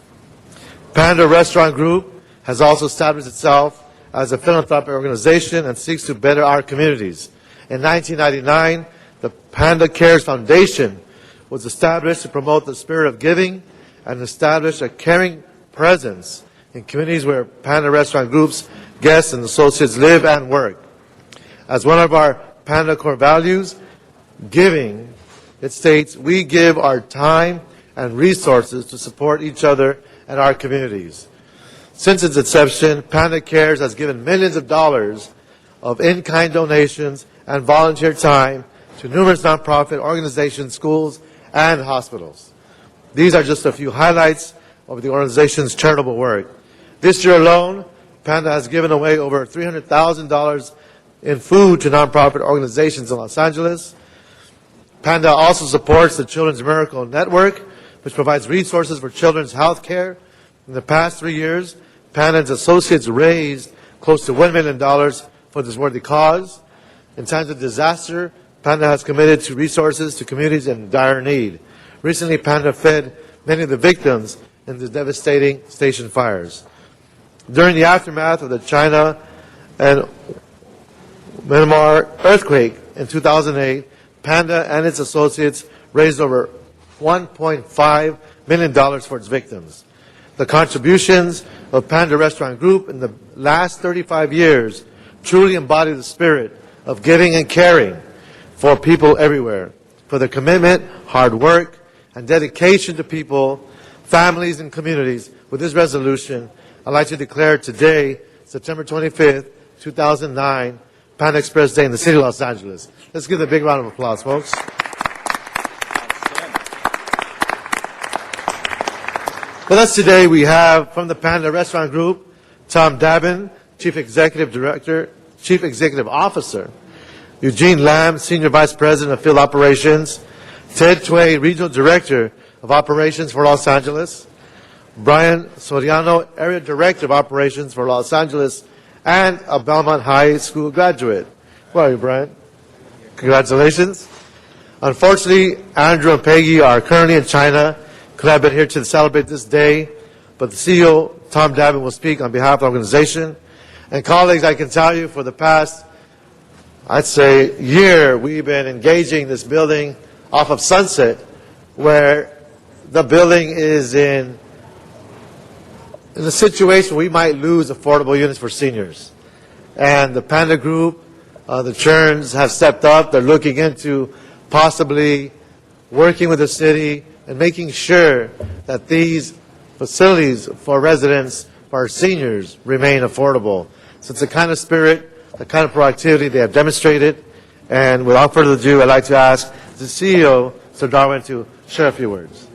Speaker 4: Panda Restaurant Group has also established itself as a philanthropic organization and seeks to better our communities. In 1999, the Panda Cares Foundation was established to promote the spirit of giving and establish a caring presence in communities where Panda Restaurant Group's guests and associates live and work. As one of our Panda core values, giving, it states, we give our time and resources to support each other and our communities. Since its inception, Panda Cares has given millions of dollars of in-kind donations and volunteer time to numerous nonprofit organizations, schools, and hospitals. These are just a few highlights of the organization's charitable work. This year alone, Panda has given away over $300,000 in food to nonprofit organizations in Los Angeles. Panda also supports the Children's Miracle Network, which provides resources for children's health care. In the past 3 years, Panda and its associates raised close to $1 million for this worthy cause. In times of disaster, Panda has committed to resources to communities in dire need. Recently, Panda fed many of the victims in the devastating station fires. During the aftermath of the China and Myanmar earthquake in 2008, Panda and its associates raised over $1.5 million for its victims. The contributions of Panda Restaurant Group in the last 35 years truly embody the spirit of giving and caring for people everywhere. For their commitment, hard work, and dedication to people, families, and communities, with this resolution, I'd like to declare today, September 25th, 2009, Panda Express Day in the city of Los Angeles. Let's give them a big round of applause, folks. With us today, we have from the Panda Restaurant Group, Tom Dabin, Chief Executive Officer, Eugene Lam, Senior Vice President of Field Operations, Ted Tway, Regional Director of Operations for Los Angeles, Brian Soriano, Area Director of Operations for Los Angeles, and a Belmont High School graduate. Where are you, Brian? Congratulations. Unfortunately, Andrew and Peggy are currently in China. Could have been here to celebrate this day, but the CEO, Tom Dabin, will speak on behalf of the organization. And colleagues, I can tell you for the past, I'd say, year, we've been engaging this building off of Sunset, where the building is in a situation we might lose affordable units for seniors. And the Panda Group, the Churns have stepped up. They're looking into possibly working with the city and making sure that these facilities for residents, for our seniors, remain affordable. So it's the kind of spirit, the kind of proactivity they have demonstrated. And without further ado, I'd like to ask the CEO, Sir Darwin, to share a few words.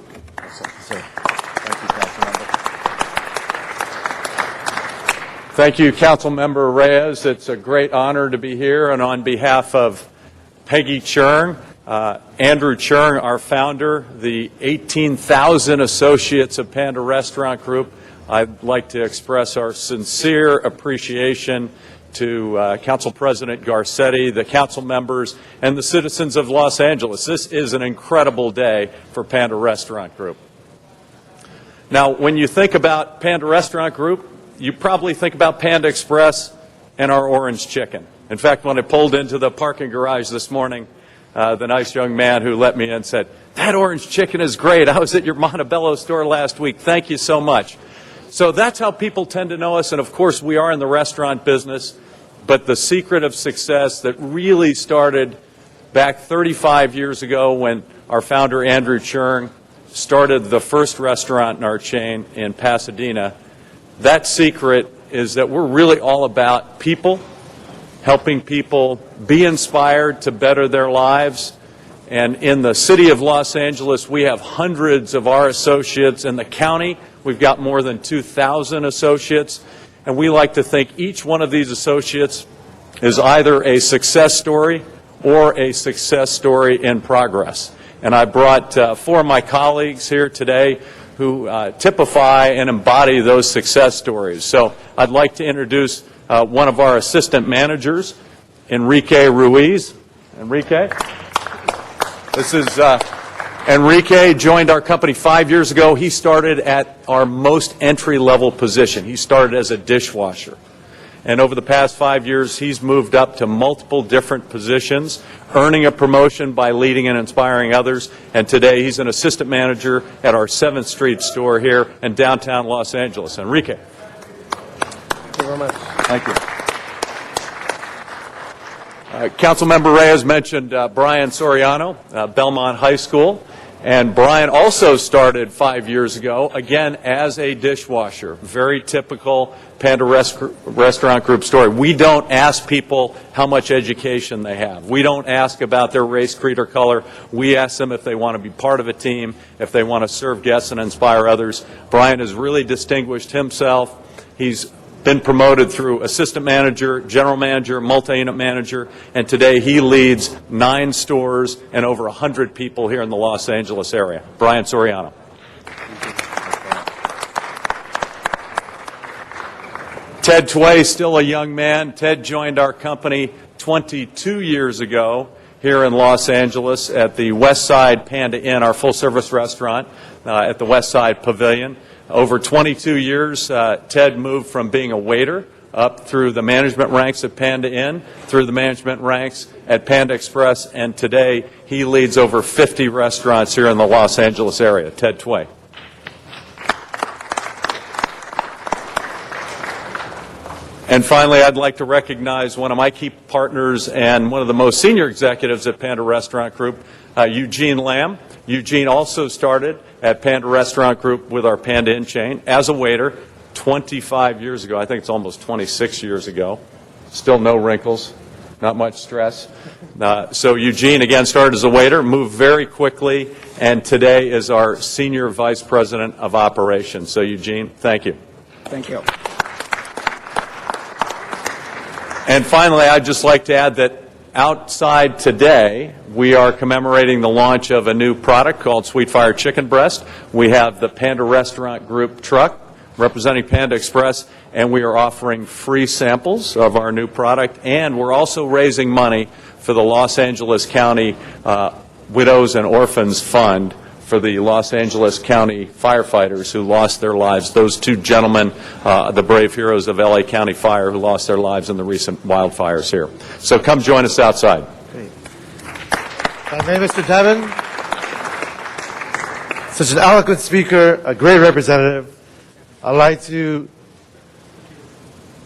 Speaker 7: Thank you, Councilmember Reyes. It's a great honor to be here, and on behalf of Peggy Churn, Andrew Churn, our founder, the 18,000 associates of Panda Restaurant Group, I'd like to express our sincere appreciation to Council President Garcetti, the council members, and the citizens of Los Angeles. This is an incredible day for Panda Restaurant Group. Now, when you think about Panda Restaurant Group, you probably think about Panda Express and our orange chicken. In fact, when I pulled into the parking garage this morning, the nice young man who let me in said, "That orange chicken is great. I was at your Montebello store last week. Thank you so much." So that's how people tend to know us, and of course we are in the restaurant business, but the secret of success that really started back 35 years ago when our founder Andrew Churn started the first restaurant in our chain in Pasadena, that secret is that we're really all about people, helping people be inspired to better their lives. And in the city of Los Angeles, we have hundreds of our associates. In the county, we've got more than 2,000 associates. And we like to think each one of these associates is either a success story or a success story in progress. And I brought four of my colleagues here today who typify and embody those success stories. So I'd like to introduce one of our assistant managers, Enrique Ruiz. Enrique? This is Enrique joined our company 5 years ago. He started at our most entry-level position. He started as a dishwasher. And over the past 5 years, he's moved up to multiple different positions, earning a promotion by leading and inspiring others. And today, he's an assistant manager at our 7th Street store here in downtown Los Angeles. Enrique.
Speaker 4: Thank you very much.
Speaker 7: Thank you. Councilmember Reyes mentioned Brian Soriano, Belmont High School. And Brian also started 5 years ago, again, as a dishwasher. Very typical Panda Restaurant Group story. We don't ask people how much education they have. We don't ask about their race, creed, or color. We ask them if they want to be part of a team, if they want to serve guests and inspire others. Brian has really distinguished himself. He's been promoted through assistant manager, general manager, multi-unit manager, and today he leads 9 stores and over 100 people here in the Los Angeles area. Brian Soriano. Ted Tway, still a young man. Ted joined our company 22 years ago here in Los Angeles at the West Side Panda Inn, our full-service restaurant at the West Side Pavilion. Over 22 years, Ted moved from being a waiter up through the management ranks at Panda Inn, through the management ranks at Panda Express, and today he leads over 50 restaurants here in the Los Angeles area. Ted Tway. And finally, I'd like to recognize one of my key partners and one of the most senior executives at Panda Restaurant Group, Eugene Lamb. Eugene also started at Panda Restaurant Group with our Panda Inn chain as a waiter 25 years ago. I think it's almost 26 years ago. Still no wrinkles, not much stress. So Eugene, again, started as a waiter, moved very quickly, and today is our Senior Vice President of Operations. So Eugene, thank you.
Speaker 6: Thank you.
Speaker 7: And finally, I'd just like to add that outside today, we are commemorating the launch of a new product called Sweet Fire Chicken Breast. We have the Panda Restaurant Group truck representing Panda Express, and we are offering free samples of our new product, and we're also raising money for the Los Angeles County Widows and Orphans Fund for the Los Angeles County firefighters who lost their lives, those 2 gentlemen, the brave heroes of LA County Fire who lost their lives in the recent wildfires here. So come join us outside.
Speaker 4: Great. My name is Mr. Devin. Such an eloquent speaker, a great representative. I'd like to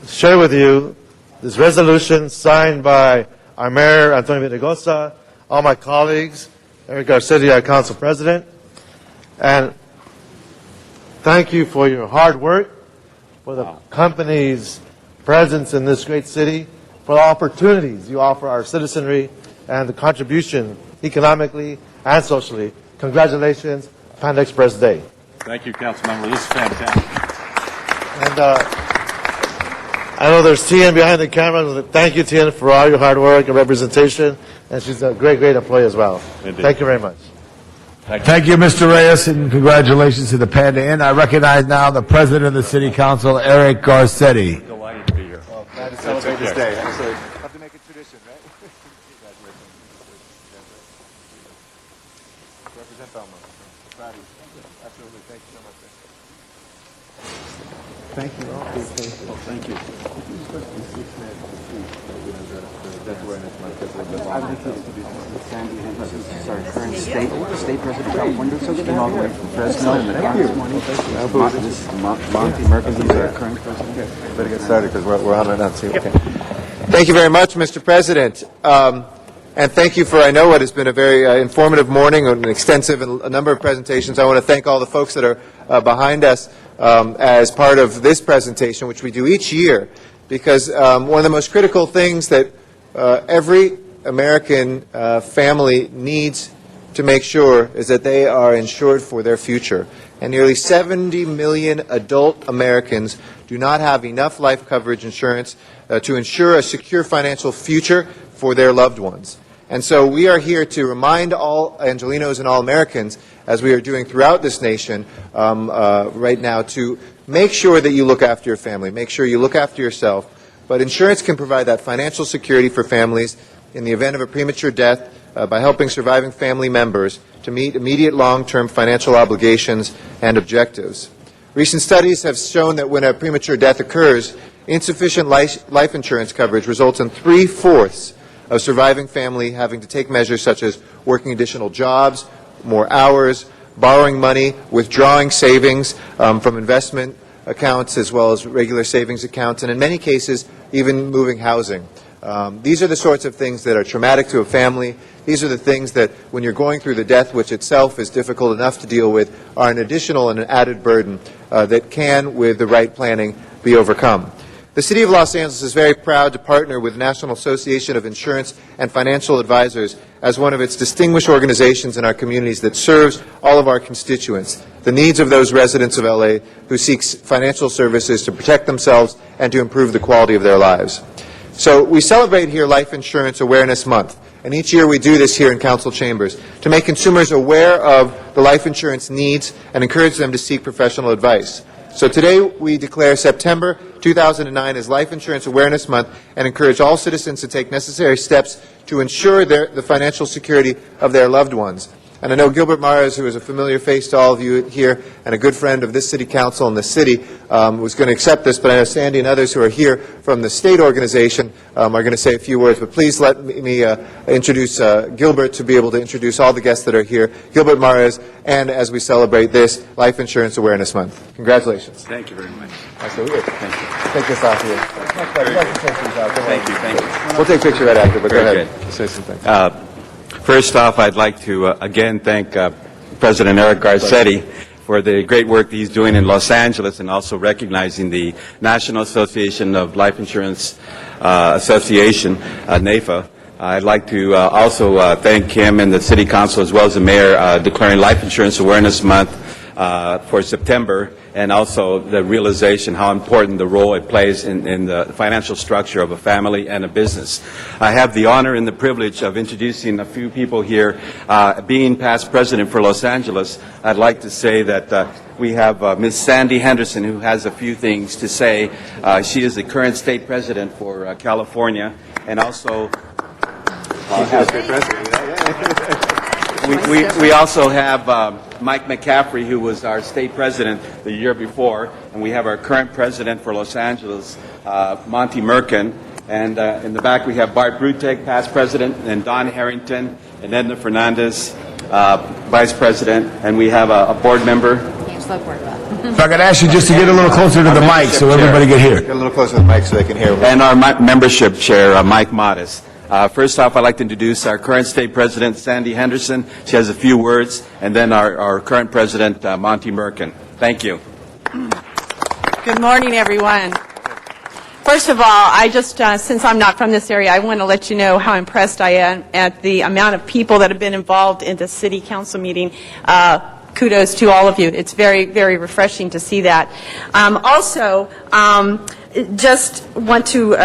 Speaker 4: share with you this resolution signed by our Mayor, Antonio Villaraigosa, all my colleagues, Eric Garcetti, our Council President, and thank you for your hard work, for the company's presence in this great city, for the opportunities you offer our citizenry, and the contribution economically and socially. Congratulations, Panda Express Day.
Speaker 7: Thank you, Councilmember. This is fantastic.
Speaker 4: And I know there's Tian behind the camera. Thank you, Tian, for all your hard work and representation. And she's a great, great employee as well.
Speaker 7: Indeed.
Speaker 4: Thank you very much.
Speaker 16: Thank you, Mr. Reyes, and congratulations to the Panda Inn. I recognize now the President of the City Council, Eric Garcetti.
Speaker 7: Delighted to be here.
Speaker 1: Well, glad to celebrate this day. Actually, have to make a tradition, right? Represent Belmont. Proud of you. Absolutely. Thank you so much.
Speaker 6: Thank you.
Speaker 1: Thank you.
Speaker 6: Sorry, current state president of California. So came all the way from Fresno and the This is Monty Merkin. He's our current president.
Speaker 1: Better get started because we're on right now too. Okay. Thank you very much, Mr. President. And thank you for, I know it has been a very informative morning, an extensive and a number of presentations. I want to thank all the folks that are behind us as part of this presentation, which we do each year, because one of the most critical things that every American family needs to make sure is that they are insured for their future. And nearly 70 million adult Americans do not have enough life coverage insurance to ensure a secure financial future for their loved ones. And so we are here to remind all Angelenos and all Americans, as we are doing throughout this nation right now, to make sure that you look after your family, make sure you look after yourself. But insurance can provide that financial security for families in the event of a premature death by helping surviving family members to meet immediate long-term financial obligations and objectives. Recent studies have shown that when a premature death occurs, Insufficient life insurance coverage results in 3/4 of surviving family having to take measures such as working additional jobs, more hours, borrowing money, withdrawing savings from investment accounts as well as regular savings accounts, and in many cases, even moving housing. These are the sorts of things that are traumatic to a family. These are the things that, when you're going through the death, which itself is difficult enough to deal with, are an additional and an added burden that can, with the right planning, be overcome. The City of Los Angeles is very proud to partner with the National Association of Insurance and Financial Advisors as one of its distinguished organizations in our communities that serves all of our constituents, the needs of those residents of LA who seek financial services to protect themselves and to improve the quality of their lives. So we celebrate here Life Insurance Awareness Month, and each year we do this here in council chambers to make consumers aware of the life insurance needs and encourage them to seek professional advice. So today we declare September 2009 as Life Insurance Awareness Month and encourage all citizens to take necessary steps to ensure the financial security of their loved ones. And I know Gilbert Mares, who is a familiar face to all of you here and a good friend of this city council and the city, was going to accept this, but I know Sandy and others who are here from the state organization are going to say a few words. But please let me introduce Gilbert to be able to introduce all the guests that are here. Gilbert Mares, and as we celebrate this Life Insurance Awareness Month. Congratulations.
Speaker 6: Thank you very much.
Speaker 1: Thank you. Take this off here.
Speaker 6: Thank you.
Speaker 1: We'll take a picture right after, but
Speaker 6: Very
Speaker 1: go ahead.
Speaker 6: good.
Speaker 1: Say something.
Speaker 6: First off, I'd like to again thank President Eric Garcetti for the great work that he's doing in Los Angeles and also recognizing the National Association of Life Insurance Association, NAIFA. I'd like to also thank him and the City Council as well as the Mayor declaring Life Insurance Awareness Month for September, and also the realization how important the role it plays in the financial structure of a family and a business. I have the honor and the privilege of introducing a few people here. Being past president for Los Angeles, I'd like to say that we have Ms. Sandy Henderson, who has a few things to say. She is the current state president for California, and also we also have Mike McCaffrey, who was our state president the year before, and we have our current president for Los Angeles, Monty Merkin, and in the back we have Bart Brutek, past president, and Don Harrington, and Edna Fernandez, vice president, and we have a board member.
Speaker 16: If I could ask you just to get a little closer to the mic so everybody can hear.
Speaker 1: Get a little closer to the mic so they can hear.
Speaker 6: And our membership chair, Mike Modis. First off, I'd like to introduce our current state president, Sandy Henderson. She has a few words, and then our current president, Monty Merkin. Thank you.
Speaker 10: Good morning, everyone. First of all, I just, since I'm not from this area, I want to let you know how impressed I am at the amount of people that have been involved in the city council meeting. Kudos to all of you. It's very, very refreshing to see that. Also, just want to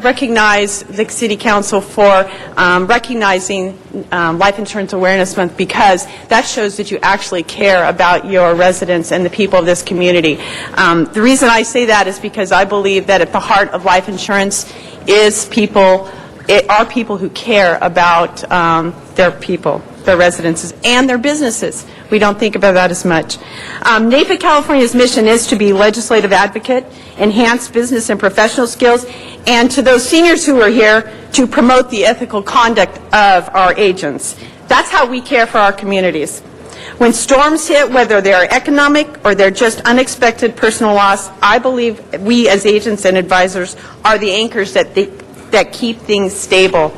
Speaker 10: recognize the City Council for recognizing Life Insurance Awareness Month, because that shows that you actually care about your residents and the people of this community. The reason I say that is because I believe that at the heart of life insurance is people, are people who care about their people, their residences, and their businesses. We don't think about that as much. NAIFA California's mission is to be legislative advocate, enhance business and professional skills, and to those seniors who are here, to promote the ethical conduct of our agents. That's how we care for our communities. When storms hit, whether they're economic or they're just unexpected personal loss, I believe we as agents and advisors are the anchors that keep things stable.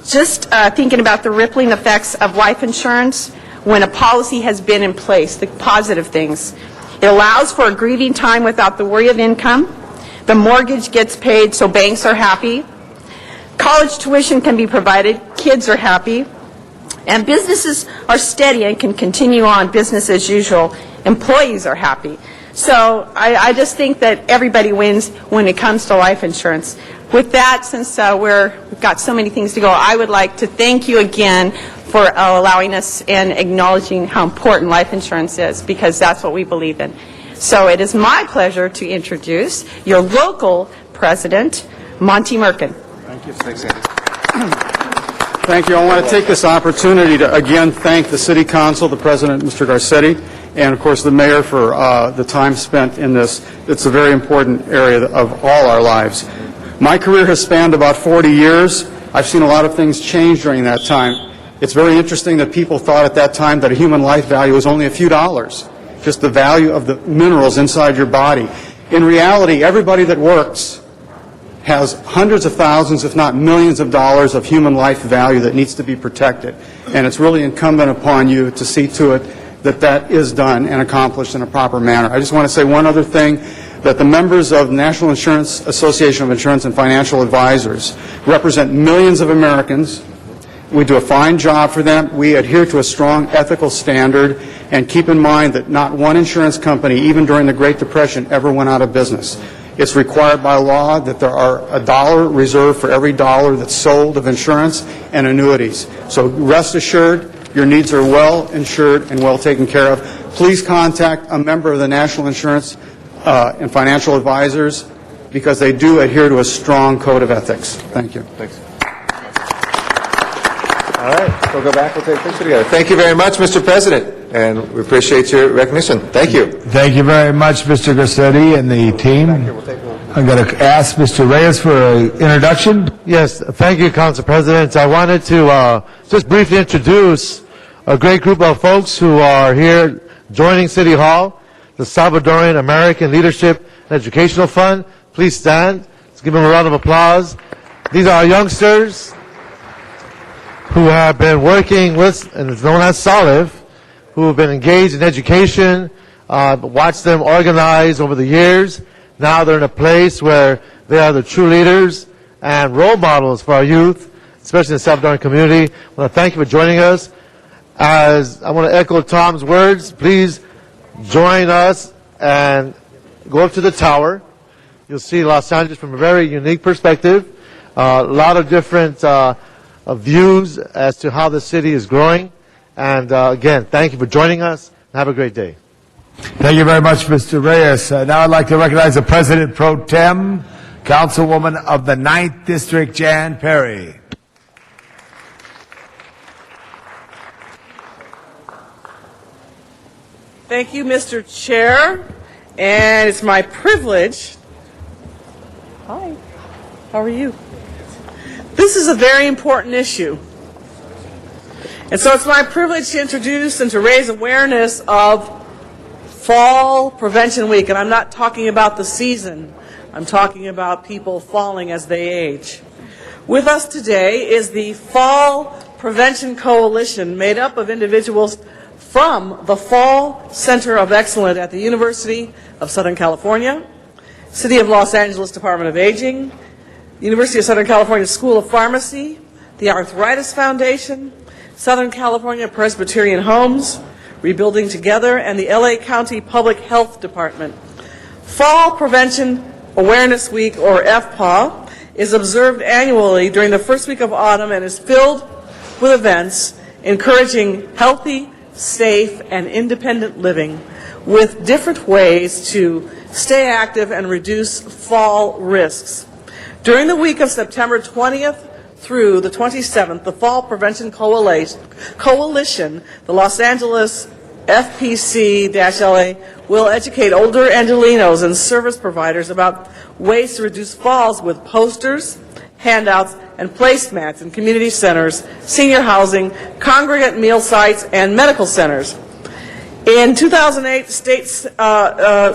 Speaker 10: Just thinking about the rippling effects of life insurance when a policy has been in place, the positive things. It allows for a grieving time without the worry of income. The mortgage gets paid, so banks are happy. College tuition can be provided, kids are happy. And businesses are steady and can continue on business as usual. Employees are happy. So I just think that everybody wins when it comes to life insurance. With that, since we've got so many things to go, I would like to thank you again for allowing us and acknowledging how important life insurance is, because that's what we believe in. So it is my pleasure to introduce your local president, Monty Merkin.
Speaker 20: Thank you. Thanks, Andy. Thank you. I want to take this opportunity to again thank the City Council, the President, Mr. Garcetti,
Speaker 9: and of course the mayor for the time spent in this. It's a very important area of all our lives. My career has spanned about 40 years. I've seen a lot of things change during that time. It's very interesting that people thought at that time that a human life value was only a few dollars, just the value of the minerals inside your body. In reality, everybody that works has hundreds of thousands, if not millions of dollars of human life value that needs to be protected. And it's really incumbent upon you to see to it that that is done and accomplished in a proper manner. I just want to say one other thing, that the members of the National Insurance Association of Insurance and Financial Advisors represent millions of Americans. We do a fine job for them. We adhere to a strong ethical standard, and keep in mind that not one insurance company, even during the Great Depression, ever went out of business. It's required by law that there are $1 reserved for every dollar that's sold of insurance and annuities. So rest assured, your needs are well insured and well taken care of. Please contact a member of the National Insurance and Financial Advisors, because they do adhere to a strong code of ethics. Thank you.
Speaker 1: Thanks. All right, we'll go back. We'll take a picture together. Thank you very much, Mr. President, and we appreciate your recognition. Thank you.
Speaker 16: Thank you very much, Mr. Garcetti and the team. I'm going to ask Mr. Reyes for an introduction.
Speaker 4: Yes, thank you, Council President. I wanted to just briefly introduce a great group of folks who are here joining City Hall, the Salvadoran American Leadership and Educational Fund. Please stand. Let's give them a round of applause. These are our youngsters who have been working with, and it's known as SOLIV, who have been engaged in education, watched them organize over the years. Now they're in a place where they are the true leaders and role models for our youth, especially in the Salvadoran community. I want to thank you for joining us. As I want to echo Tom's words, please join us and go up to the tower. You'll see Los Angeles from a very unique perspective. A lot of different views as to how the city is growing. And again, thank you for joining us. Have a great day.
Speaker 16: Thank you very much, Mr. Reyes. Now I'd like to recognize the President Pro Tem, Councilwoman of the 9th District, Jan Perry.
Speaker 12: Thank you, Mr. Chair. And it's my privilege. Hi. How are you? This is a very important issue. And so it's my privilege to introduce and to raise awareness of Fall Prevention Week. And I'm not talking about the season. I'm talking about people falling as they age. With us today is the Fall Prevention Coalition, made up of individuals from the Fall Center of Excellence at the University of Southern California, City of Los Angeles Department of Aging, University of Southern California School of Pharmacy, the Arthritis Foundation, Southern California Presbyterian Homes, Rebuilding Together, and the LA County Public Health Department. Fall Prevention Awareness Week, or FPAW, is observed annually during the first week of autumn and is filled with events encouraging healthy, safe, and independent living with different ways to stay active and reduce fall risks. During the week of September 20th through the 27th, the Fall Prevention Coalition, the Los Angeles FPC-LA, will educate older Angelenos and service providers about ways to reduce falls with posters, handouts, and placemats in community centers, senior housing, congregate meal sites, and medical centers. In 2008,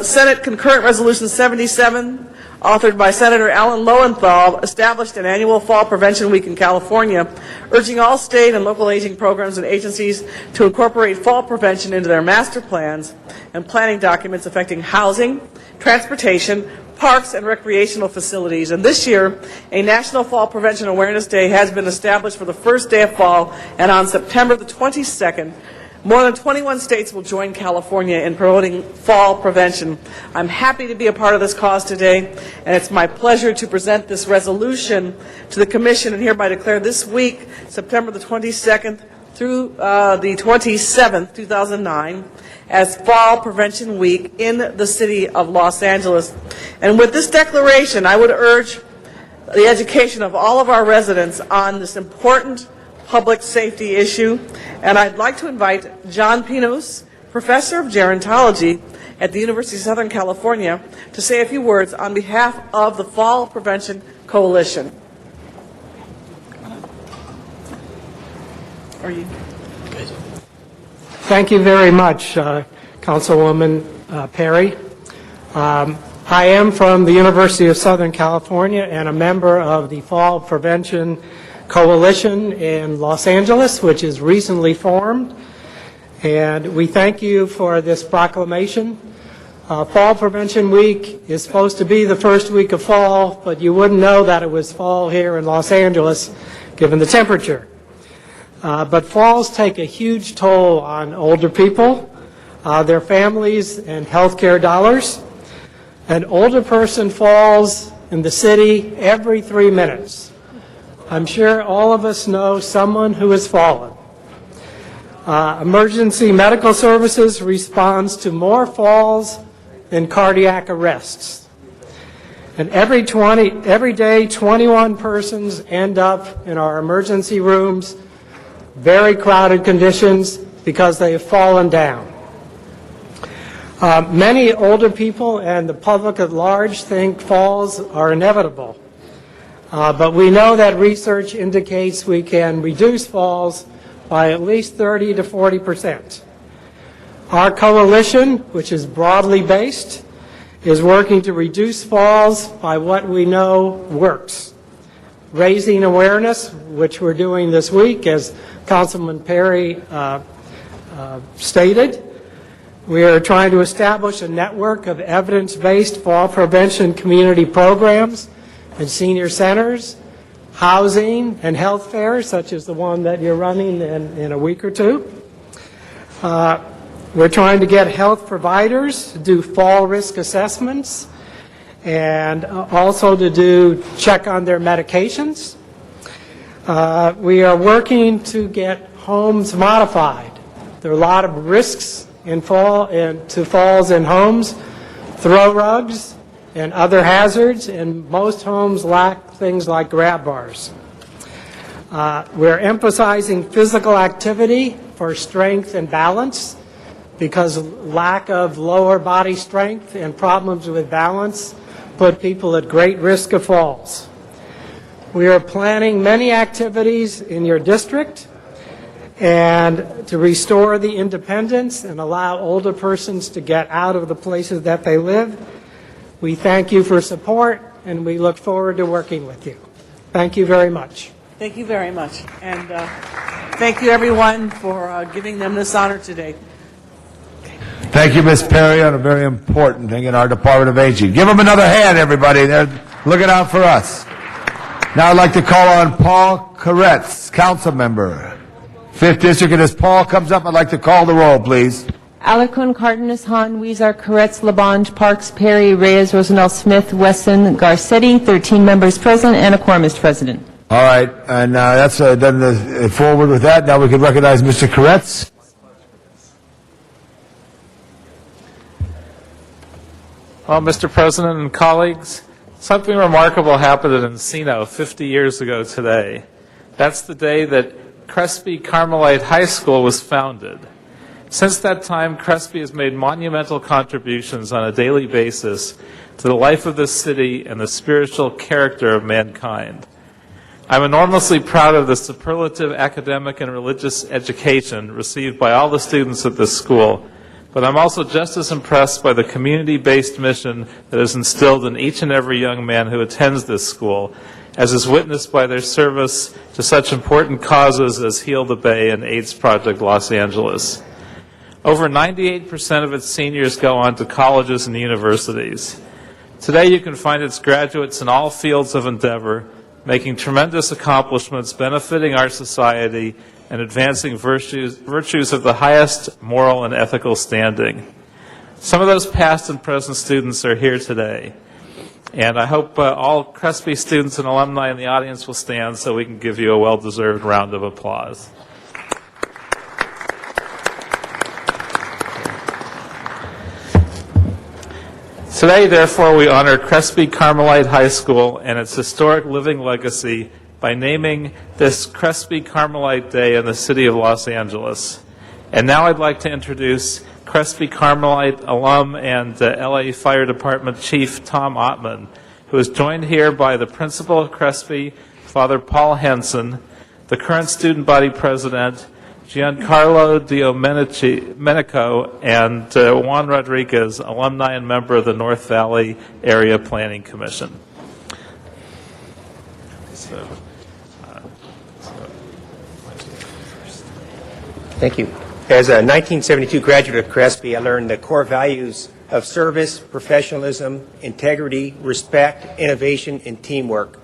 Speaker 12: Senate Concurrent Resolution 77, authored by Senator Alan Lowenthal, established an annual Fall Prevention Week in California, urging all state and local aging programs and agencies to incorporate fall prevention into their master plans and planning documents affecting housing, transportation, parks, and recreational facilities. And this year, a National Fall Prevention Awareness Day has been established for the first day of fall, and on September the 22nd, more than 21 states will join California in promoting fall prevention. I'm happy to be a part of this cause today, and it's my pleasure to present this resolution to the Commission and hereby declare this week, September the 22nd through the 27th, 2009, as Fall Prevention Week in the City of Los Angeles. And with this declaration, I would urge the education of all of our residents on this important public safety issue. And I'd like to invite John Pinos, professor of gerontology at the University of Southern California, to say a few words on behalf of the Fall Prevention Coalition. Are you?
Speaker 2: Thank you very much, Councilwoman Perry. I am from the University of Southern California and a member of the Fall Prevention Coalition in Los Angeles, which is recently formed. And we thank you for this proclamation. Fall Prevention Week is supposed to be the first week of fall, but you wouldn't know that it was fall here in Los Angeles, given the temperature. But falls take a huge toll on older people, their families, and healthcare dollars. An older person falls in the city every 3 minutes. I'm sure all of us know someone who has fallen. Emergency medical services responds to more falls than cardiac arrests. And every day, 21 persons end up in our emergency rooms, very crowded conditions, because they have fallen down. Many older people and the public at large think falls are inevitable. But we know that research indicates we can reduce falls by at least 30 to 40%. Our coalition, which is broadly based, is working to reduce falls by what we know works. Raising awareness, which we're doing this week, as Councilman Perry stated. We are trying to establish a network of evidence-based fall prevention community programs in senior centers, housing, and health fairs, such as the one that you're running in a week or two. We're trying to get health providers to do fall risk assessments and also to check on their medications. We are working to get homes modified. There are a lot of risks to falls in homes, throw rugs, and other hazards, and most homes lack things like grab bars. We're emphasizing physical activity for strength and balance, because lack of lower body strength and problems with balance put people at great risk of falls. We are planning many activities in your district and to restore the independence and allow older persons to get out of the places that they live. We thank you for support, and we look forward to working with you. Thank you very much.
Speaker 12: Thank you very much. And thank you, everyone, for giving them this honor today.
Speaker 16: Thank you, Ms. Perry, on a very important thing in our Department of Aging. Give them another hand, everybody. They're looking out for us. Now I'd like to call on Paul Koretz, council member, 5th District. And as Paul comes up, I'd like to call the roll, please.
Speaker 20: Alarcon, Cardenas, Hahn, Weezer, Koretz, Labange, Parks, Perry, Reyes, Rosendahl, Smith, Wesson, Garcetti, 13 members present, and a quorum, Mr. President.
Speaker 16: All right, and that's done forward with that. Now we can recognize Mr. Koretz.
Speaker 22: Well, Mr. President and colleagues, something remarkable happened in Encino 50 years ago today. That's the day that Crespi Carmelite High School was founded. Since that time, Crespi has made monumental contributions on a daily basis to the life of this city and the spiritual character of mankind. I'm enormously proud of the superlative academic and religious education received by all the students at this school, but I'm also just as impressed by the community-based mission that is instilled in each and every young man who attends this school, as is witnessed by their service to such important causes as Heal the Bay and AIDS Project Los Angeles. Over 98% of its seniors go on to colleges and universities. Today you can find its graduates in all fields of endeavor, making tremendous accomplishments benefiting our society and advancing virtues of the highest moral and ethical standing. Some of those past and present students are here today. And I hope all Crespi students and alumni in the audience will stand so we can give you a well-deserved round of applause. Today, therefore, we honor Crespi Carmelite High School and its historic living legacy by naming this Crespi Carmelite Day in the city of Los Angeles. And now I'd like to introduce Crespi Carmelite alum and LA Fire Department Chief Tom Ottman, who is joined here by the principal of Crespi, Father Paul Henson, the current student body president, Giancarlo Domenico, and Juan Rodriguez, alumni and member of the North Valley Area Planning Commission.
Speaker 5: Thank you. As a 1972 graduate of Crespi, I learned the core values of service, professionalism, integrity, respect, innovation, and teamwork.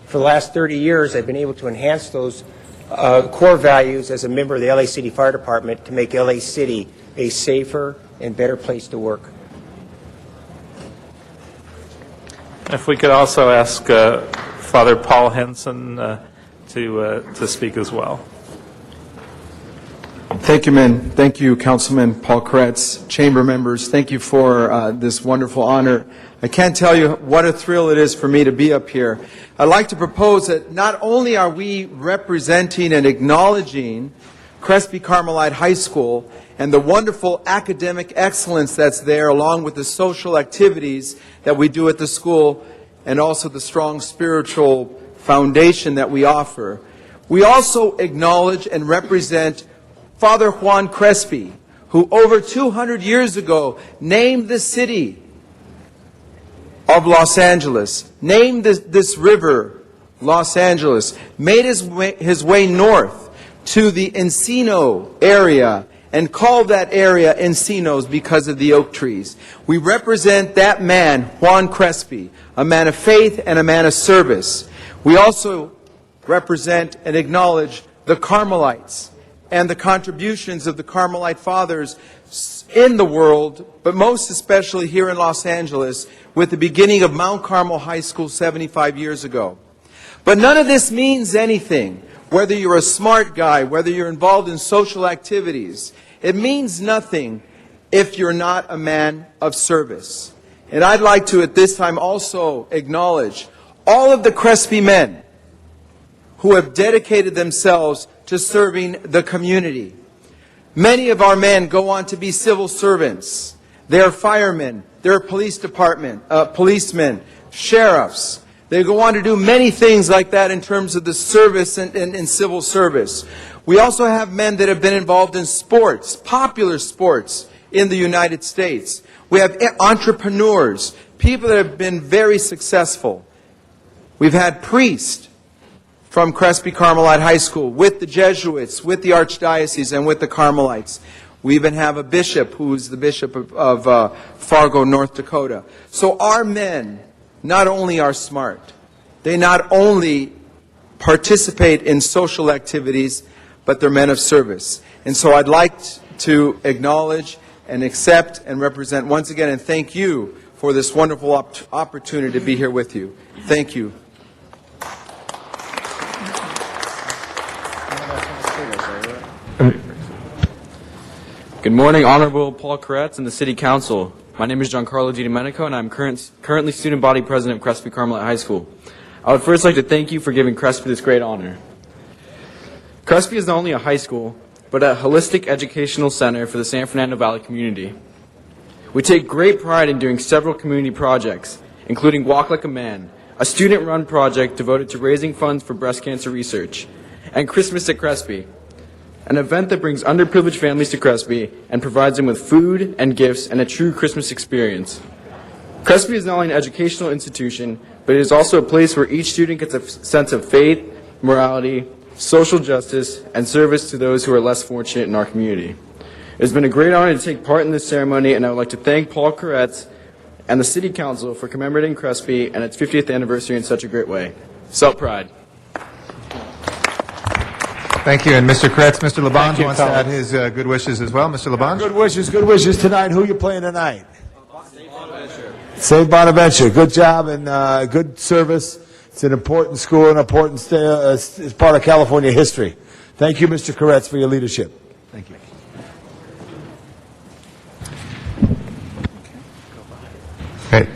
Speaker 5: For the last 30 years, I've been able to enhance those core values as a member of the LA City Fire Department to make LA City a safer and better place to work.
Speaker 22: If we could also ask Father Paul Henson to speak as well.
Speaker 8: Thank you, men. Thank you, Councilman Paul Koretz, chamber members. Thank you for this wonderful honor. I can't tell you what a thrill it is for me to be up here. I'd like to propose that not only are we representing and acknowledging Crespi Carmelite High School and the wonderful academic excellence that's there, along with the social activities that we do at the school, and also the strong spiritual foundation that we offer, we also acknowledge and represent Father Juan Crespi, who over 200 years ago named the city of Los Angeles, named this river Los Angeles, made his way north to the Encino area and called that area Encinos because of the oak trees. We represent that man, Juan Crespi, a man of faith and a man of service. We also represent and acknowledge the Carmelites and the contributions of the Carmelite fathers in the world, but most especially here in Los Angeles, with the beginning of Mount Carmel High School 75 years ago. But none of this means anything, whether you're a smart guy, whether you're involved in social activities. It means nothing if you're not a man of service. And I'd like to at this time also acknowledge all of the Crespi men who have dedicated themselves to serving the community. Many of our men go on to be civil servants. They're firemen, they're police department, policemen, sheriffs. They go on to do many things like that in terms of the service and civil service. We also have men that have been involved in sports, popular sports in the United States. We have entrepreneurs, people that have been very successful. We've had priests from Crespi Carmelite High School, with the Jesuits, with the Archdiocese, and with the Carmelites. We even have a bishop who's the bishop of Fargo, North Dakota. So our men not only are smart, they not only participate in social activities, but they're men of service. And so I'd like to acknowledge and accept and represent once again and thank you for this wonderful opportunity to be here with you. Thank you.
Speaker 21: Good morning, Honorable Paul Koretz and the City Council. My name is Giancarlo Domenico, and I'm currently Student Body President of Crespi Carmelite High School. I would first like to thank you for giving Crespi this great honor. Crespi is not only a high school, but a holistic educational center for the San Fernando Valley community. We take great pride in doing several community projects, including Walk Like a Man, a student-run project devoted to raising funds for breast cancer research, and Christmas at Crespi, an event that brings underprivileged families to Crespi and provides them with food and gifts and a true Christmas experience. Crespi is not only an educational institution, but it is also a place where each student gets a sense of faith, morality, social justice, and service to those who are less fortunate in our community. It has been a great honor to take part in this ceremony, and I would like to thank Paul Koretz and the City Council for commemorating Crespi and its 50th anniversary in such a great way. Self-pride.
Speaker 1: Thank you. And Mr. Koretz, Mr. Labange wants to add his good wishes as well. Mr. Labange?
Speaker 16: Good wishes tonight. Who are you playing tonight? St. Bonaventure. Good job and good service. It's an important school, an important it's part of California history. Thank you, Mr. Koretz, for your leadership.
Speaker 1: Thank you. Great.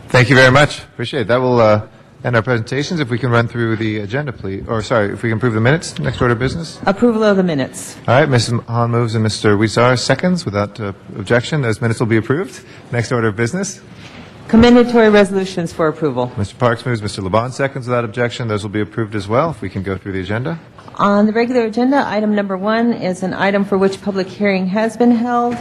Speaker 1: Thank you very much. Appreciate it. That and our presentations. If we can run through the agenda, please. Or, sorry, if we can approve the minutes, next order of business.
Speaker 20: Approval of the minutes.
Speaker 1: All right, Mrs. Hahn moves and Mr. Huizar seconds. Without objection, those minutes will be approved. Next order of business.
Speaker 20: Commendatory resolutions for approval.
Speaker 1: Mr. Parks moves, Mr. Labange seconds. Without objection, those will be approved as well. If we can go through the agenda.
Speaker 20: On the regular agenda, item number 1 is an item for which public hearing has been held,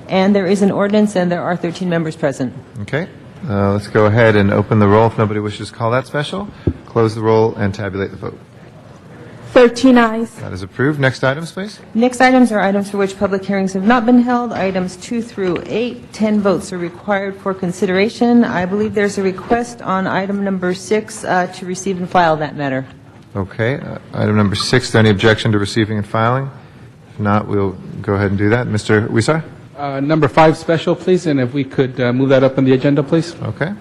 Speaker 20: and there is an ordinance, and there are 13 members present.
Speaker 1: Okay. Let's go ahead and open the roll if nobody wishes to call that special. Close the roll and tabulate the vote.
Speaker 3: 13 ayes.
Speaker 1: That is approved. Next items, please.
Speaker 20: Next items are items for which public hearings have not been held. Items 2 through 8, 10 votes are required for consideration. I believe there's a request on item number 6 to receive and file that matter.
Speaker 1: Okay. Item number 6, is there any objection to receiving and filing? If not, we'll go ahead and do that. Mr. Huizar?
Speaker 13: Number 5 special, please, and if we could move that up on the agenda, please.
Speaker 1: Okay.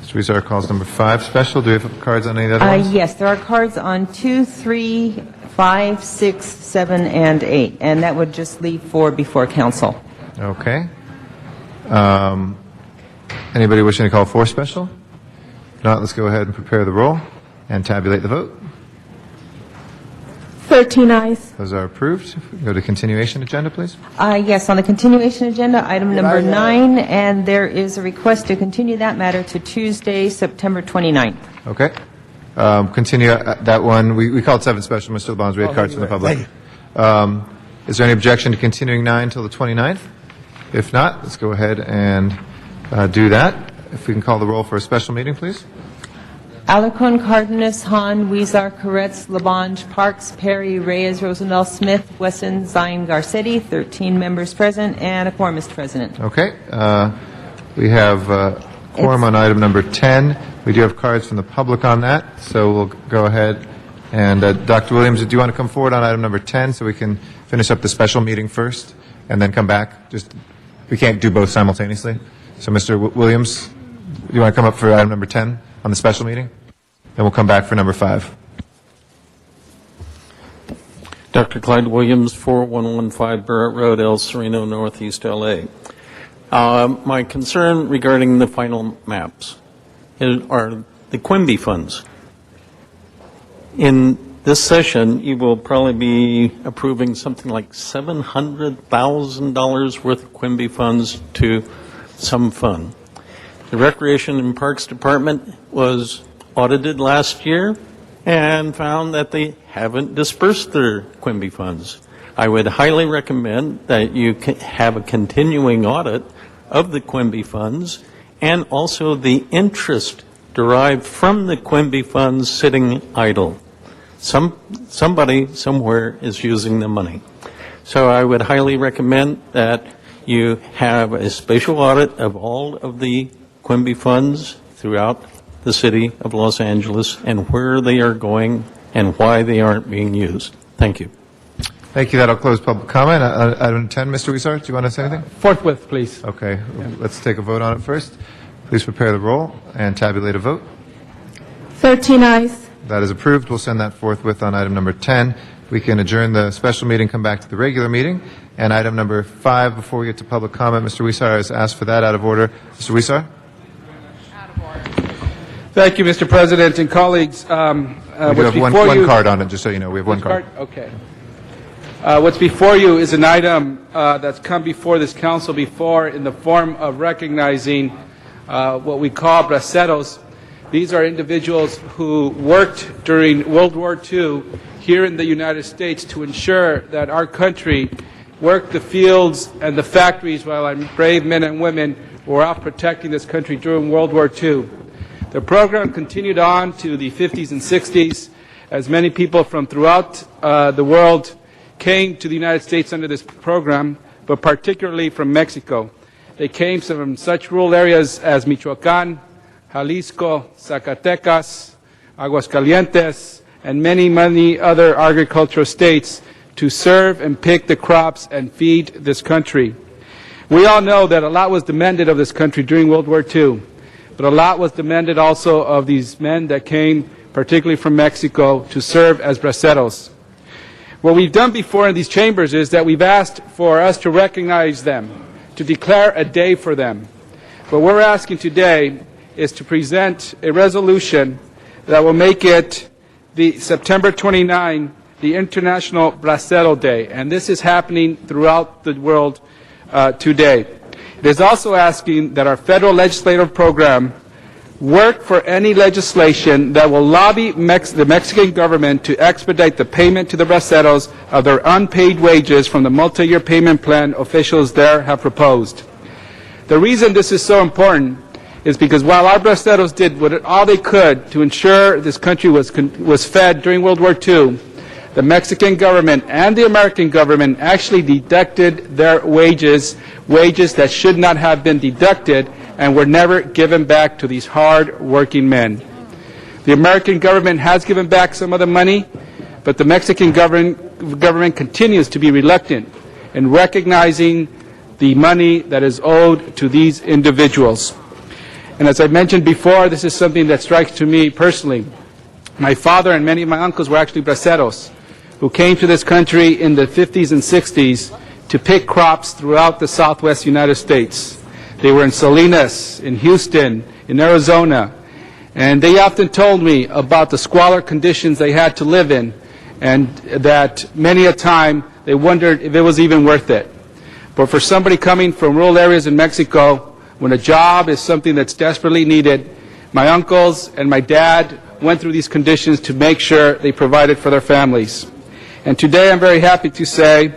Speaker 1: Mr. Huizar calls number 5 special. Do we have cards on any of the other ones?
Speaker 20: Yes, there are cards on 2, 3, 5, 6, 7, and 8, and that would just leave 4 before council.
Speaker 1: Okay. Anybody wishing to call 4 special? If not, let's go ahead and prepare the roll and tabulate the vote.
Speaker 3: 13 ayes.
Speaker 1: Those are approved. If we go to continuation agenda, please.
Speaker 20: Yes, on the continuation agenda, item number 9, and there is a request to continue that matter to Tuesday, September 29th.
Speaker 1: Okay. Continue that one. We called 7 special, Mr. Labange. We had cards from the public. Is there any objection to continuing 9 until the 29th? If not, let's go ahead and do that. If we can call the roll for a special meeting, please.
Speaker 20: Alarcon, Cardenas, Hahn, Huizar, Koretz, Labange, Parks, Perry, Reyes, Rosendahl, Smith, Wesson, Zine, Garcetti, 13 members present, and a quorum, Mr. President.
Speaker 1: Okay. We have quorum on item number 10. We do have cards from the public on that, so we'll go ahead. And Dr. Williams, do you want to come forward on item number 10 so we can finish up the special meeting first and then come back? We can't do both simultaneously. So, Mr. Williams, do you want to come up for item number 10 on the special meeting? Then we'll come back for number 5.
Speaker 17: Dr. Clyde Williams, 4115 Barrett Road, El Sereno, Northeast LA. My concern regarding the final maps are the Quimby funds. In this session, you will probably be approving something like $700,000 worth of Quimby funds to some fund. The Recreation and Parks Department was audited last year and found that they haven't dispersed their Quimby funds. I would highly recommend that you have a continuing audit of the Quimby funds and also the interest derived from the Quimby funds sitting idle. Somebody somewhere is using the money. So I would highly recommend that you have a spatial audit of all of the Quimby funds throughout the city of Los Angeles and where they are going and why they aren't being used. Thank you.
Speaker 1: Thank you. That'll close public comment. Item 10, Mr. Huizar, do you want to say anything?
Speaker 13: Forthwith, please.
Speaker 1: Okay. Let's take a vote on it first. Please prepare the roll and tabulate a vote.
Speaker 3: 13 ayes.
Speaker 1: That is approved. We'll send that forthwith on item number 10. We can adjourn the special meeting, come back to the regular meeting. And item number 5, before we get to public comment, Mr. Huizar has asked for that out of order. Mr. Huizar?
Speaker 13: Thank you, Mr. President and colleagues.
Speaker 1: We do have one card on it, just so you know. We have one card.
Speaker 13: Okay. What's before you is an item that's come before this council before in the form of recognizing what we call braceros. These are individuals who worked during World War II here in the United States to ensure that our country worked the fields and the factories while our brave men and women were out protecting this country during World War II. The program continued on to the 50s and 60s as many people from throughout the world came to the United States under this program, but particularly from Mexico. They came from such rural areas as Michoacán, Jalisco, Zacatecas, Aguascalientes, and many, many other agricultural states to serve and pick the crops and feed this country. We all know that a lot was demanded of this country during World War II. But a lot was demanded also of these men that came, particularly from Mexico, to serve as braceros. What we've done before in these chambers is that we've asked for us to recognize them, to declare a day for them. What we're asking today is to present a resolution that will make it the September 29, the International Bracero Day, and this is happening throughout the world today. It is also asking that our federal legislative program work for any legislation that will lobby the Mexican government to expedite the payment to the braceros of their unpaid wages from the multi-year payment plan officials there have proposed. The reason this is so important is because while our braceros did all they could to ensure this country was fed during World War II, the Mexican government and the American government actually deducted their wages that should not have been deducted and were never given back to these hard-working men. The American government has given back some of the money, but the Mexican government continues to be reluctant in recognizing the money that is owed to these individuals. And as I mentioned before, this is something that strikes to me personally. My father and many of my uncles were actually braceros who came to this country in the 50s and 60s to pick crops throughout the southwest United States. They were in Salinas, in Houston, in Arizona, and they often told me about the squalor conditions they had to live in, and that many a time they wondered if it was even worth it. But for somebody coming from rural areas in Mexico, when a job is something that's desperately needed, my uncles and my dad went through these conditions to make sure they provided for their families. And today I'm very happy to say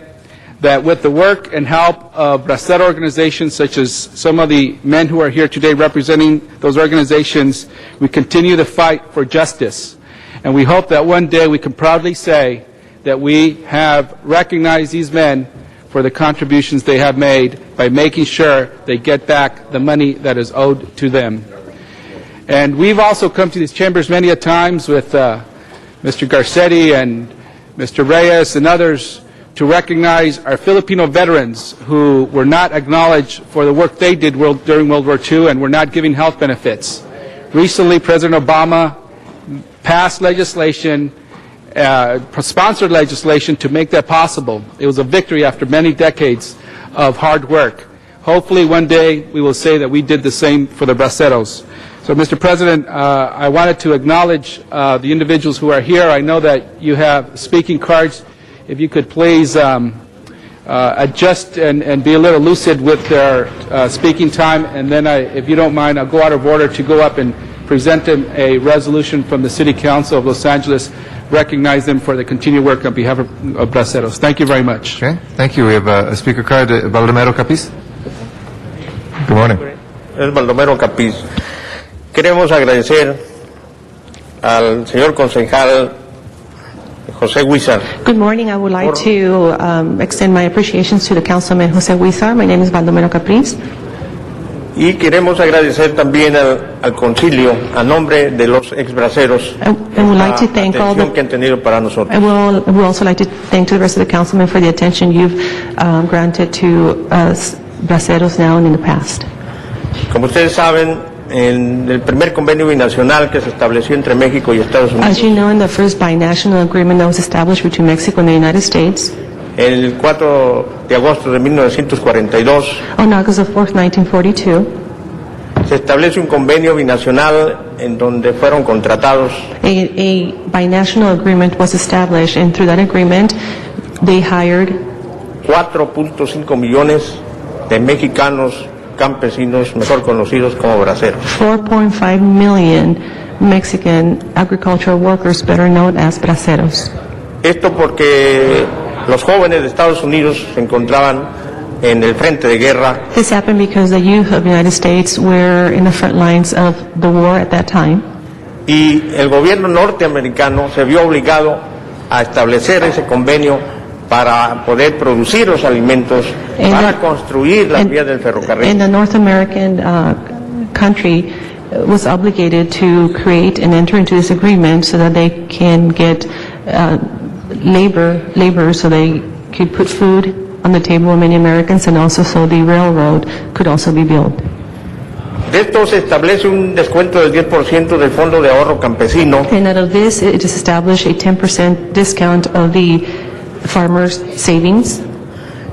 Speaker 13: that with the work and help of bracero organizations such as some of the men who are here today representing those organizations, we continue to fight for justice. And we hope that one day we can proudly say that we have recognized these men for the contributions they have made by making sure they get back the money that is owed to them. And we've also come to these chambers many a times with Mr. Garcetti and Mr. Reyes and others to recognize our Filipino veterans who were not acknowledged for the work they did during World War II and were not giving health benefits. Recently, President Obama passed legislation, sponsored legislation to make that possible. It was a victory after many decades of hard work. Hopefully one day we will say that we did the same for the braceros. So, Mr. President, I wanted to acknowledge the individuals who are here. I know that you have speaking cards. If you could please adjust and be a little lucid with their speaking time, and then if you don't mind, I'll go out of order to go up and present them a resolution from the City Council of Los Angeles, recognize them for the continued work on behalf of braceros. Thank you very much.
Speaker 1: Okay, thank you. We have a speaker card, Baldomero Capiz. Good morning.
Speaker 14: Es Baldomero Capiz. Queremos agradecer al señor concejal José Huizar.
Speaker 15: Good morning. I would like to extend my appreciations to the Councilman José Huizar. My name is Baldomero Capriz.
Speaker 14: Y queremos agradecer también al concilio, a nombre de los exbraceros,
Speaker 15: I would like to thank
Speaker 14: la
Speaker 15: all
Speaker 14: atención
Speaker 15: the.
Speaker 14: que han tenido para nosotros.
Speaker 15: I would also like to thank the rest of the councilmen for the attention you've granted to us braceros now and in the past.
Speaker 14: Como ustedes saben, en el primer convenio binacional que se estableció entre México y Estados Unidos,
Speaker 15: As you know, in the first binational agreement that was established between Mexico and the United States,
Speaker 14: el 4 de agosto de 1942,
Speaker 15: on August 4th, 1942,
Speaker 14: se establece un convenio binacional en donde fueron contratados
Speaker 15: a binational agreement was established, and through that agreement, they hired
Speaker 14: 4.5 millones de mexicanos campesinos, mejor conocidos como braceros.
Speaker 15: 4.5 million Mexican agricultural workers, better known as braceros.
Speaker 14: Esto porque los jóvenes de Estados Unidos se encontraban en el frente de guerra
Speaker 15: This happened because the youth of the United States were in the front lines of the war at that time.
Speaker 14: y el gobierno norteamericano se vio obligado a establecer ese convenio para poder producir los alimentos, para construir las vías del ferrocarril.
Speaker 15: And the North American country was obligated to create and enter into this agreement so that they can get labor so they could put food on the table of many Americans, and also so the railroad could also be built.
Speaker 14: De esto se establece un descuento del 10% del Fondo de Ahorro Campesino,
Speaker 15: And out of this, it is established a 10% discount of the farmers' savings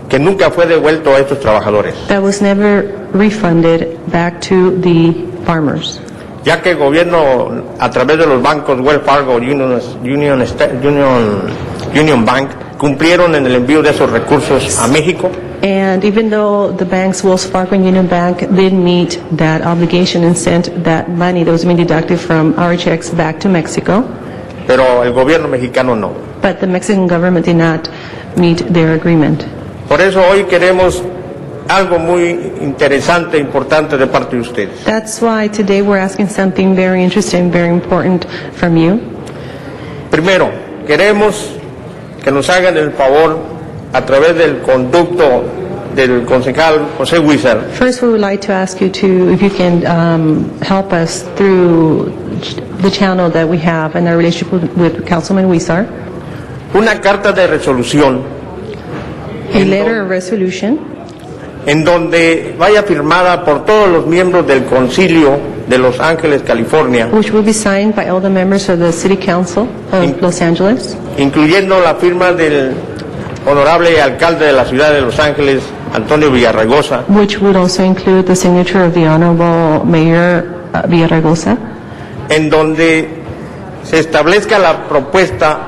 Speaker 14: que nunca fue devuelto a estos trabajadores.
Speaker 15: that was never refunded back to the farmers.
Speaker 14: ya que el gobierno, a través de los bancos Wells Fargo, Union Bank, cumplieron en el envío de esos recursos a México.
Speaker 15: And even though the banks, Wells Fargo and Union Bank, did meet that obligation and sent that money that was being deducted from our checks back to Mexico,
Speaker 14: Pero el gobierno mexicano no.
Speaker 15: but the Mexican government did not meet their agreement.
Speaker 14: Por eso hoy queremos algo muy interesante e importante de parte de ustedes.
Speaker 15: That's why today we're asking something very interesting, very important from you.
Speaker 14: Primero, queremos que nos hagan el favor a través del conducto del concejal José Huizar,
Speaker 15: First, we would like to ask you to, if you can help us through the channel that we have in our relationship with Councilman Huizar,
Speaker 14: una carta de resolución
Speaker 15: a letter of resolution
Speaker 14: en donde vaya firmada por todos los miembros del Concilio de Los Ángeles, California,
Speaker 15: which will be signed by all the members of the City Council of Los Angeles,
Speaker 14: incluyendo la firma del honorable alcalde de la ciudad de Los Ángeles, Antonio Villarraigosa,
Speaker 15: which would also include the signature of the Honorable Mayor Villarraigosa,
Speaker 14: en donde se establezca la propuesta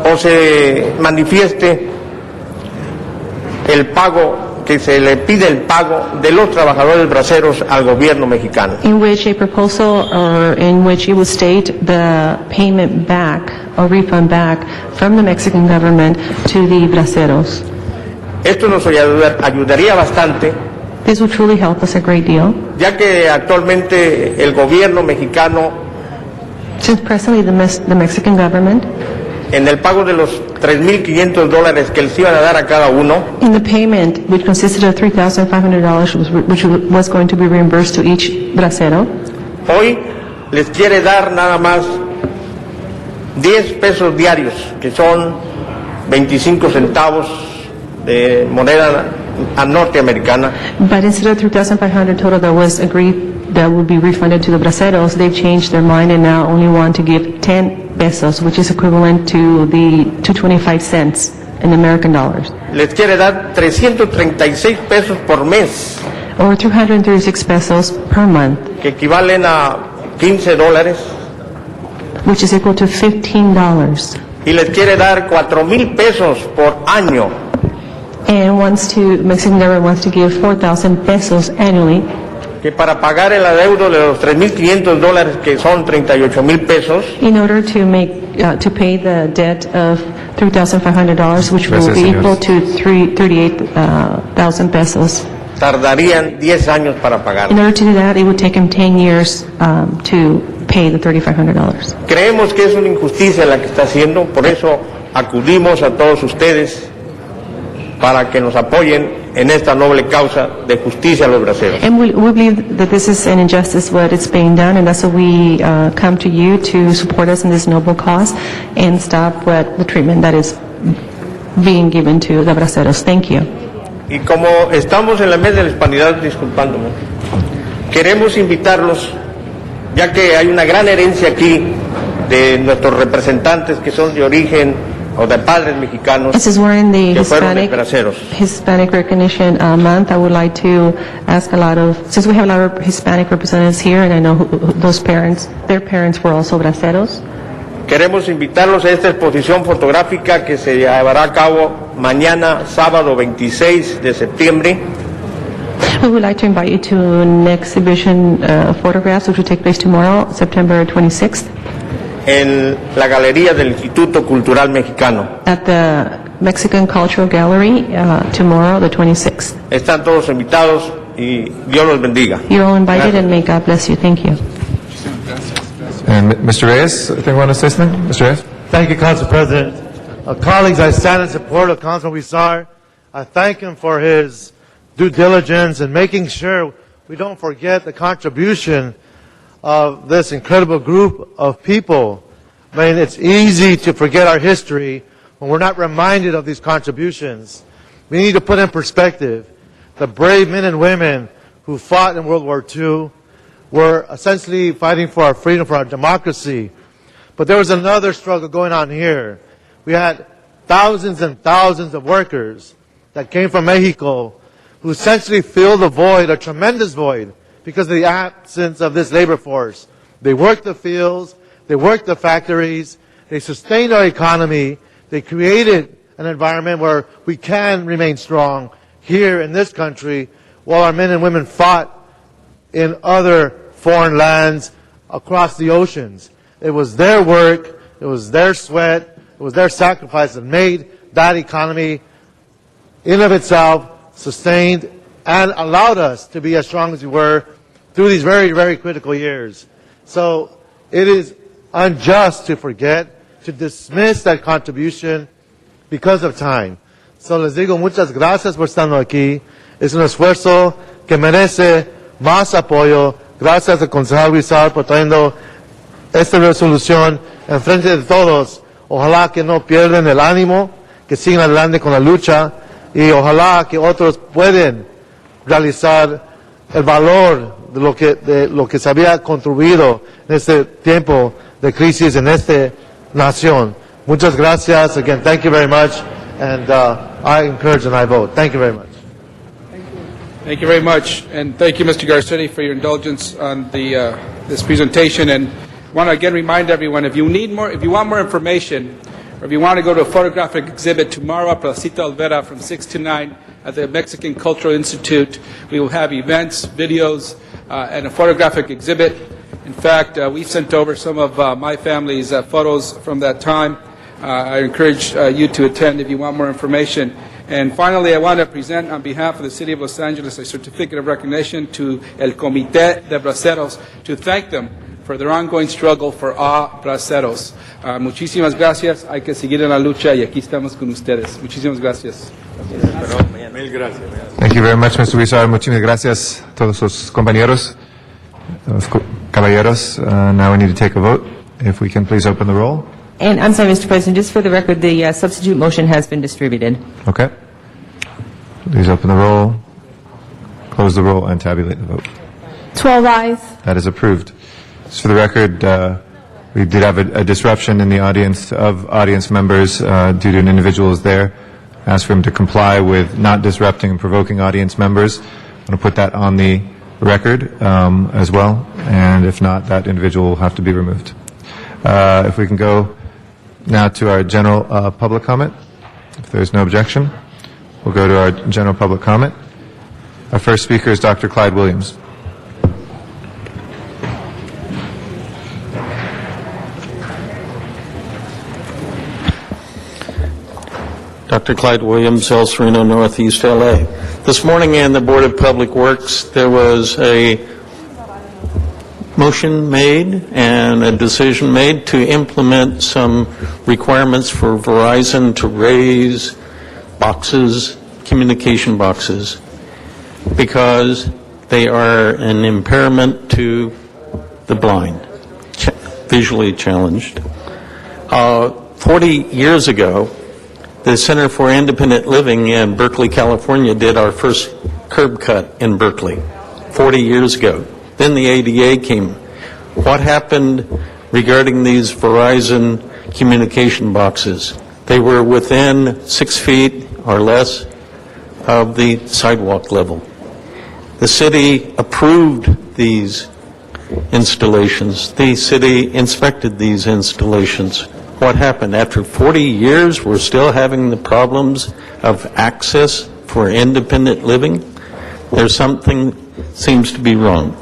Speaker 14: o se manifieste el pago, que se le pide el pago de los trabajadores braceros al gobierno mexicano.
Speaker 15: in which a proposal or in which you would state the payment back or refund back from the Mexican government to the braceros.
Speaker 14: Esto nos ayudaría bastante,
Speaker 15: This would truly help us a great deal,
Speaker 14: ya que actualmente el gobierno mexicano,
Speaker 15: since presently the Mexican government,
Speaker 14: en el pago de los $3,500 que les iban a dar a cada uno,
Speaker 15: in the payment, which consisted of $3,500, which was going to be reimbursed to each bracero,
Speaker 14: hoy les quiere dar nada más 10 pesos diarios, que son 25 centavos de moneda norteamericana.
Speaker 15: but instead of $3,500 total that was agreed that would be refunded to the braceros, they've changed their mind and now only want to give 10 pesos, which is equivalent to the 2.25 cents in American dollars,
Speaker 14: Les quiere dar 336 pesos por mes,
Speaker 15: or 236 pesos per month,
Speaker 14: que equivalen a $15,
Speaker 15: which is equal to $15,
Speaker 14: y les quiere dar 4,000 pesos por año,
Speaker 15: and Mexican government wants to give 4,000 pesos annually,
Speaker 14: que para pagar el adeudo de los $3,500, que son 38,000 pesos,
Speaker 15: in order to pay the debt of $3,500, which will
Speaker 1: Gracias,
Speaker 15: be
Speaker 1: señores.
Speaker 15: equal to 38,000 pesos.
Speaker 14: tardarían 10 años para pagar.
Speaker 15: In order to do that, it would take him 10 years to pay the $3,500.
Speaker 14: Creemos que es una injusticia la que está haciendo, por eso acudimos a todos ustedes para que nos apoyen en esta noble causa de justicia a los braceros.
Speaker 15: And we believe that this is an injustice what is being done, and that's why we come to you to support us in this noble cause and stop the treatment that is being given to the braceros. Thank you.
Speaker 14: Y como estamos en la mesa de la hispanidad, disculpándome, queremos invitarlos, ya que hay una gran herencia aquí de nuestros representantes que son de origen o de padres mexicanos,
Speaker 15: Since we're in the
Speaker 14: que fueron braceros.
Speaker 15: Hispanic Recognition Month, I would like to ask since we have a lot of Hispanic representatives here, and I know their parents were also braceros,
Speaker 14: Queremos invitarlos a esta exposición fotográfica que se llevará a cabo mañana, sábado 26 de septiembre,
Speaker 15: we would like to invite you to an exhibition of photographs which will take place tomorrow, September 26th,
Speaker 14: en la Galería del Instituto Cultural Mexicano.
Speaker 15: at the Mexican Cultural Gallery tomorrow, the 26th.
Speaker 14: Están todos invitados y Dios los bendiga.
Speaker 15: You're all invited,
Speaker 14: Gracias.
Speaker 15: and may God bless you. Thank you.
Speaker 1: And Mr. Reyes, I think you want to say something? Mr. Reyes?
Speaker 4: Thank you, Council President. Colleagues, I stand in support of Councilman Huizar. I thank him for his due diligence and making sure we don't forget the contribution of this incredible group of people. I mean, it's easy to forget our history when we're not reminded of these contributions. We need to put in perspective the brave men and women who fought in World War II, were essentially fighting for our freedom, for our democracy. But there was another struggle going on here. We had thousands and thousands of workers that came from Mexico who essentially filled a void, a tremendous void, because of the absence of this labor force. They worked the fields, they worked the factories, they sustained our economy, they created an environment where we can remain strong here in this country while our men and women fought in other foreign lands across the oceans. It was their work, it was their sweat, it was their sacrifice that made that economy in of itself sustained and allowed us to be as strong as we were through these very, very critical years. So it is unjust to forget, to dismiss that contribution because of time. So les digo muchas gracias por estar aquí. Es un esfuerzo que merece más apoyo. Gracias al concejal Guizar por trayendo esta resolución en frente de todos. Ojalá que no pierdan el ánimo, que sigan adelante con la lucha y ojalá que otros puedan realizar el valor de lo que se había contribuido en este tiempo de crisis en esta nación. Muchas gracias. Again, thank you very much. And I encourage and I vote. Thank you very much.
Speaker 13: Thank you very much, and thank you, Mr. Garcetti, for your indulgence on this presentation. And I want to again remind everyone, if you want more information, or if you want to go to a photographic exhibit tomorrow at Placita Olvera from 6 to 9 at the Mexican Cultural Institute, we will have events, videos, and a photographic exhibit. In fact, we sent over some of my family's photos from that time. I encourage you to attend if you want more information. And finally, I want to present on behalf of the City of Los Angeles a certificate of recognition to El Comité de Braceros to thank them for their ongoing struggle for our braceros. Muchísimas gracias. Hay que seguir en la lucha y aquí estamos con ustedes. Muchísimas gracias.
Speaker 1: Thank you very much, Mr. Guizar. Muchísimas gracias a todos los compañeros, los caballeros. Now we need to take a vote. If we can please open the roll.
Speaker 20: And I'm sorry, Mr. President, just for the record, the substitute motion has been distributed.
Speaker 1: Okay. Please open the roll, close the roll, and tabulate the vote.
Speaker 3: 12 ayes.
Speaker 1: That is approved. Just for the record, we did have a disruption in the audience of audience members due to an individual who was there. Asked for him to comply with not disrupting and provoking audience members. I'm going to put that on the record as well, and if not, that individual will have to be removed. If we can go now to our general public comment. If there's no objection, we'll go to our general public comment. Our first speaker is Dr. Clyde Williams.
Speaker 17: Dr. Clyde Williams, El Sereno, Northeast LA. This morning in the Board of Public Works, there was a motion made and a decision made to implement some requirements for Verizon to raise boxes, communication boxes, because they are an impairment to the blind, visually challenged. 40 years ago, the Center for Independent Living in Berkeley, California did our first curb cut in Berkeley 40 years ago. Then the ADA came. What happened regarding these Verizon communication boxes? They were within 6 feet or less of the sidewalk level. The city approved these installations. The city inspected these installations. What happened? After 40 years, we're still having the problems of access for independent living? There's something seems to be wrong.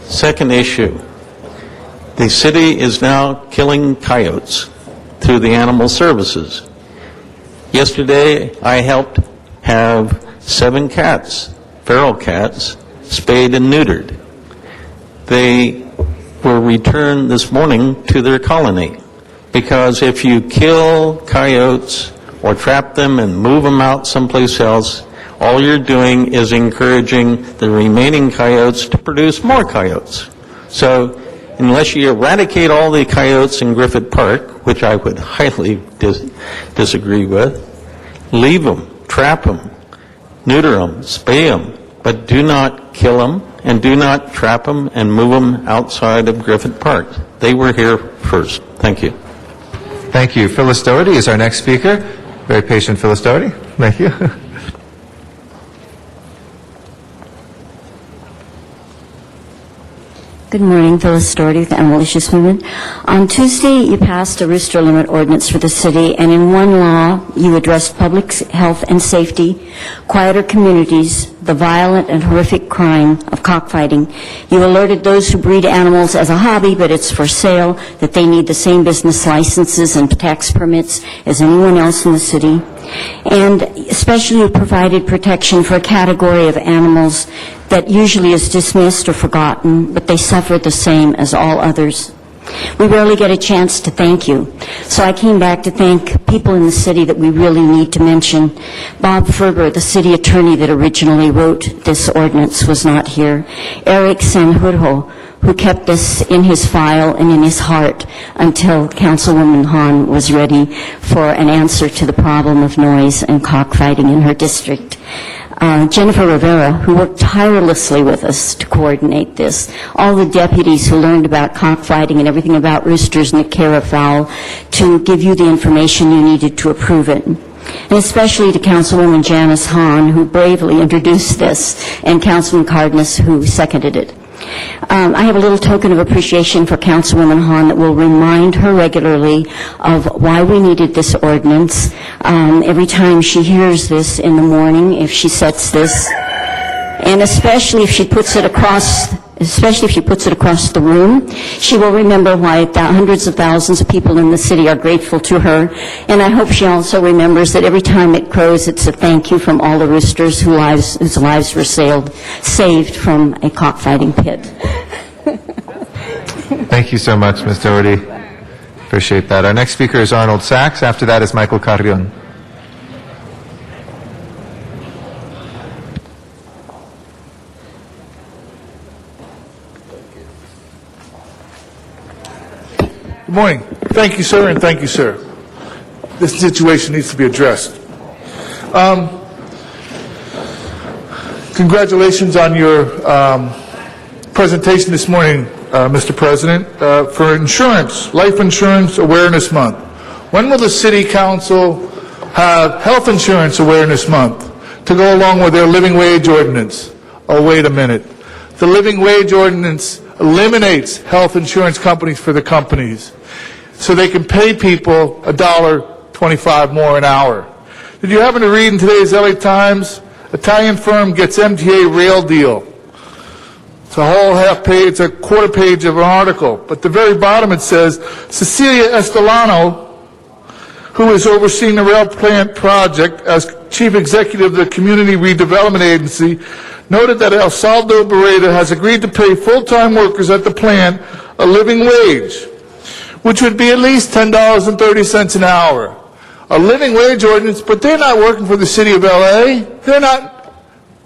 Speaker 17: Second issue, the city is now killing coyotes through the animal services. Yesterday, I helped have 7 cats, feral cats, spayed and neutered. They were returned this morning to their colony, because if you kill coyotes or trap them and move them out someplace else, all you're doing is encouraging the remaining coyotes to produce more coyotes. So unless you eradicate all the coyotes in Griffith Park, which I would highly disagree with, leave them, trap them, neuter them, spay them, but do not kill them and do not trap them and move them outside of Griffith Park. They were here first. Thank you.
Speaker 1: Thank you. Phyllis Doherty is our next speaker. Very patient Phyllis Doherty. Thank you.
Speaker 11: Good morning, Phyllis Doherty with the Animal Issues Movement. On Tuesday, you passed a rooster limit ordinance for the city, and in one law, you addressed public health and safety, quieter communities, the violent and horrific crime of cockfighting. You alerted those who breed animals as a hobby, but it's for sale, that they need the same business licenses and tax permits as anyone else in the city. And especially you provided protection for a category of animals that usually is dismissed or forgotten, but they suffer the same as all others. We rarely get a chance to thank you. So I came back to thank people in the city that we really need to mention. Bob Ferber, the city attorney that originally wrote this ordinance, was not here. Eric Sanjurjo, who kept this in his file and in his heart until Councilwoman Hahn was ready for an answer to the problem of noise and cockfighting in her district. Jennifer Rivera, who worked tirelessly with us to coordinate this, all the deputies who learned about cockfighting and everything about roosters and the care of fowl to give you the information you needed to approve it. And especially to Councilwoman Janice Hahn, who bravely introduced this, and Councilman Cardenas, who seconded it. I have a little token of appreciation for Councilwoman Hahn that will remind her regularly of why we needed this ordinance. Every time she hears this in the morning, if she sets this, and especially if she puts it across the room, she will remember why hundreds of thousands of people in the city are grateful to her. And I hope she also remembers that every time it crows, it's a thank you from all the roosters whose lives were saved from a cockfighting pit.
Speaker 1: Thank you so much, Ms. Doherty. Appreciate that. Our next speaker is Arnold Sachs. After that is Michael Carrion.
Speaker 19: Good morning. Thank you, sir, and thank you, sir. This situation needs to be addressed. Congratulations on your presentation this morning, Mr. President, for insurance, Life Insurance Awareness Month. When will the City Council have Health Insurance Awareness Month to go along with their living wage ordinance? Oh, wait a minute. The living wage ordinance eliminates health insurance companies for the companies so they can pay people $1.25 more an hour. Did you happen to read in today's LA Times, Italian firm gets MTA rail deal? It's a whole half page, it's a quarter page of an article. But at the very bottom it says, Cecilia Estolano, who is overseeing the rail plant project as chief executive of the Community Redevelopment Agency, noted that El Salvador Barreda has agreed to pay full-time workers at the plant a living wage, which would be at least $10.30 an hour. A living wage ordinance, but they're not working for the city of LA. They're not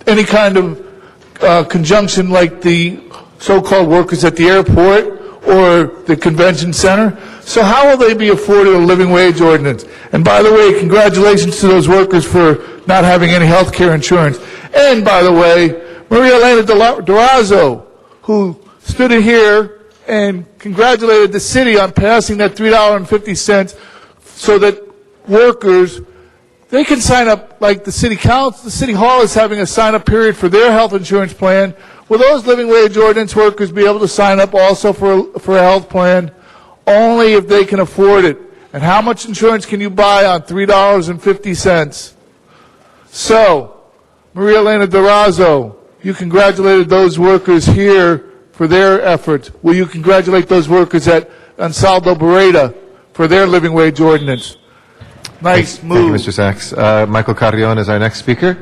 Speaker 19: any kind of conjunction like the so-called workers at the airport or the convention center. So how will they be afforded a living wage ordinance? And by the way, congratulations to those workers for not having any health care insurance. And by the way, Maria Elena Durazo, who stood in here and congratulated the city on passing that $3.50 so that workers, they can sign up like the city council. The city hall is having a sign-up period for their health insurance plan. Will those living wage ordinance workers be able to sign up also for a health plan? Only if they can afford it. And how much insurance can you buy on $3.50? So, Maria Elena Durazo, you congratulated those workers here for their efforts. Will you congratulate those workers at Ansaldo Barreda for their living wage ordinance? Nice move.
Speaker 1: Thank you, Mr. Sachs. Michael Carrion is our next speaker.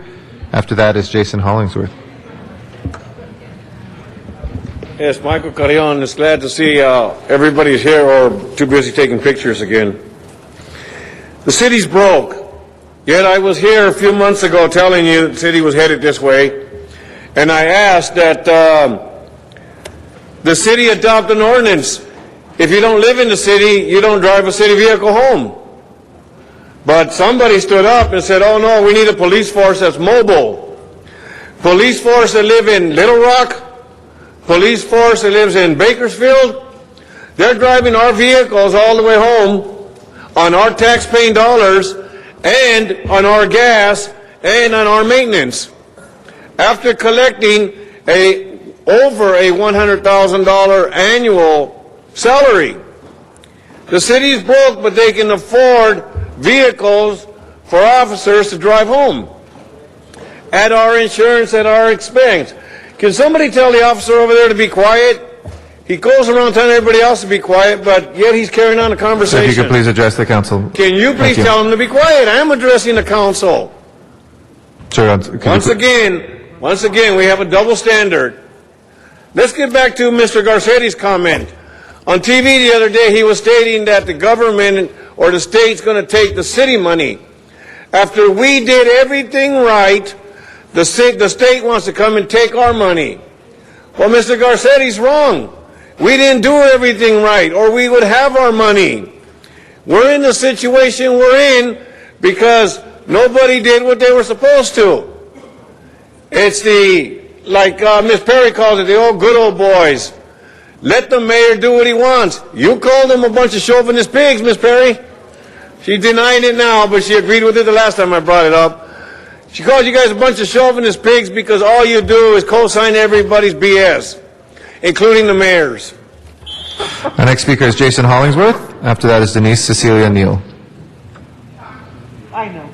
Speaker 1: After that is Jason Hollingsworth.
Speaker 23: Yes, Michael Carrion is glad to see everybody's here or too busy taking pictures again. The city's broke, yet I was here a few months ago telling you the city was headed this way, and I asked that the city adopt an ordinance. If you don't live in the city, you don't drive a city vehicle home. But somebody stood up and said, oh no, we need a police force that's mobile. Police force that live in Little Rock, police force that lives in Bakersfield, they're driving our vehicles all the way home on our tax-paying dollars and on our gas and on our maintenance. After collecting a over a $100,000 annual salary. The city's broke, but they can afford vehicles for officers to drive home at our insurance, at our expense. Can somebody tell the officer over there to be quiet? He goes around telling everybody else to be quiet, but yet he's carrying on a
Speaker 1: So
Speaker 23: conversation.
Speaker 1: if you could please address the council.
Speaker 23: Can you please tell him to be quiet? I am addressing the council.
Speaker 1: Sure.
Speaker 23: Once again, we have a double standard. Let's get back to Mr. Garcetti's comment. On TV the other day, he was stating that the government or the state's going to take the city money. After we did everything right, the state wants to come and take our money. Well, Mr. Garcetti's wrong. We didn't do everything right, or we would have our money. We're in the situation we're in because nobody did what they were supposed to. It's like Miss Perry calls it, the old good old boys. Let the mayor do what he wants. You called them a bunch of chauvinist pigs, Miss Perry. She's denying it now, but she agreed with it the last time I brought it up. She called you guys a bunch of chauvinist pigs because all you do is co-sign everybody's BS, including the mayor's.
Speaker 1: Our next speaker is Jason Hollingsworth. After that is Denise Cecilia Neal.
Speaker 12: I know.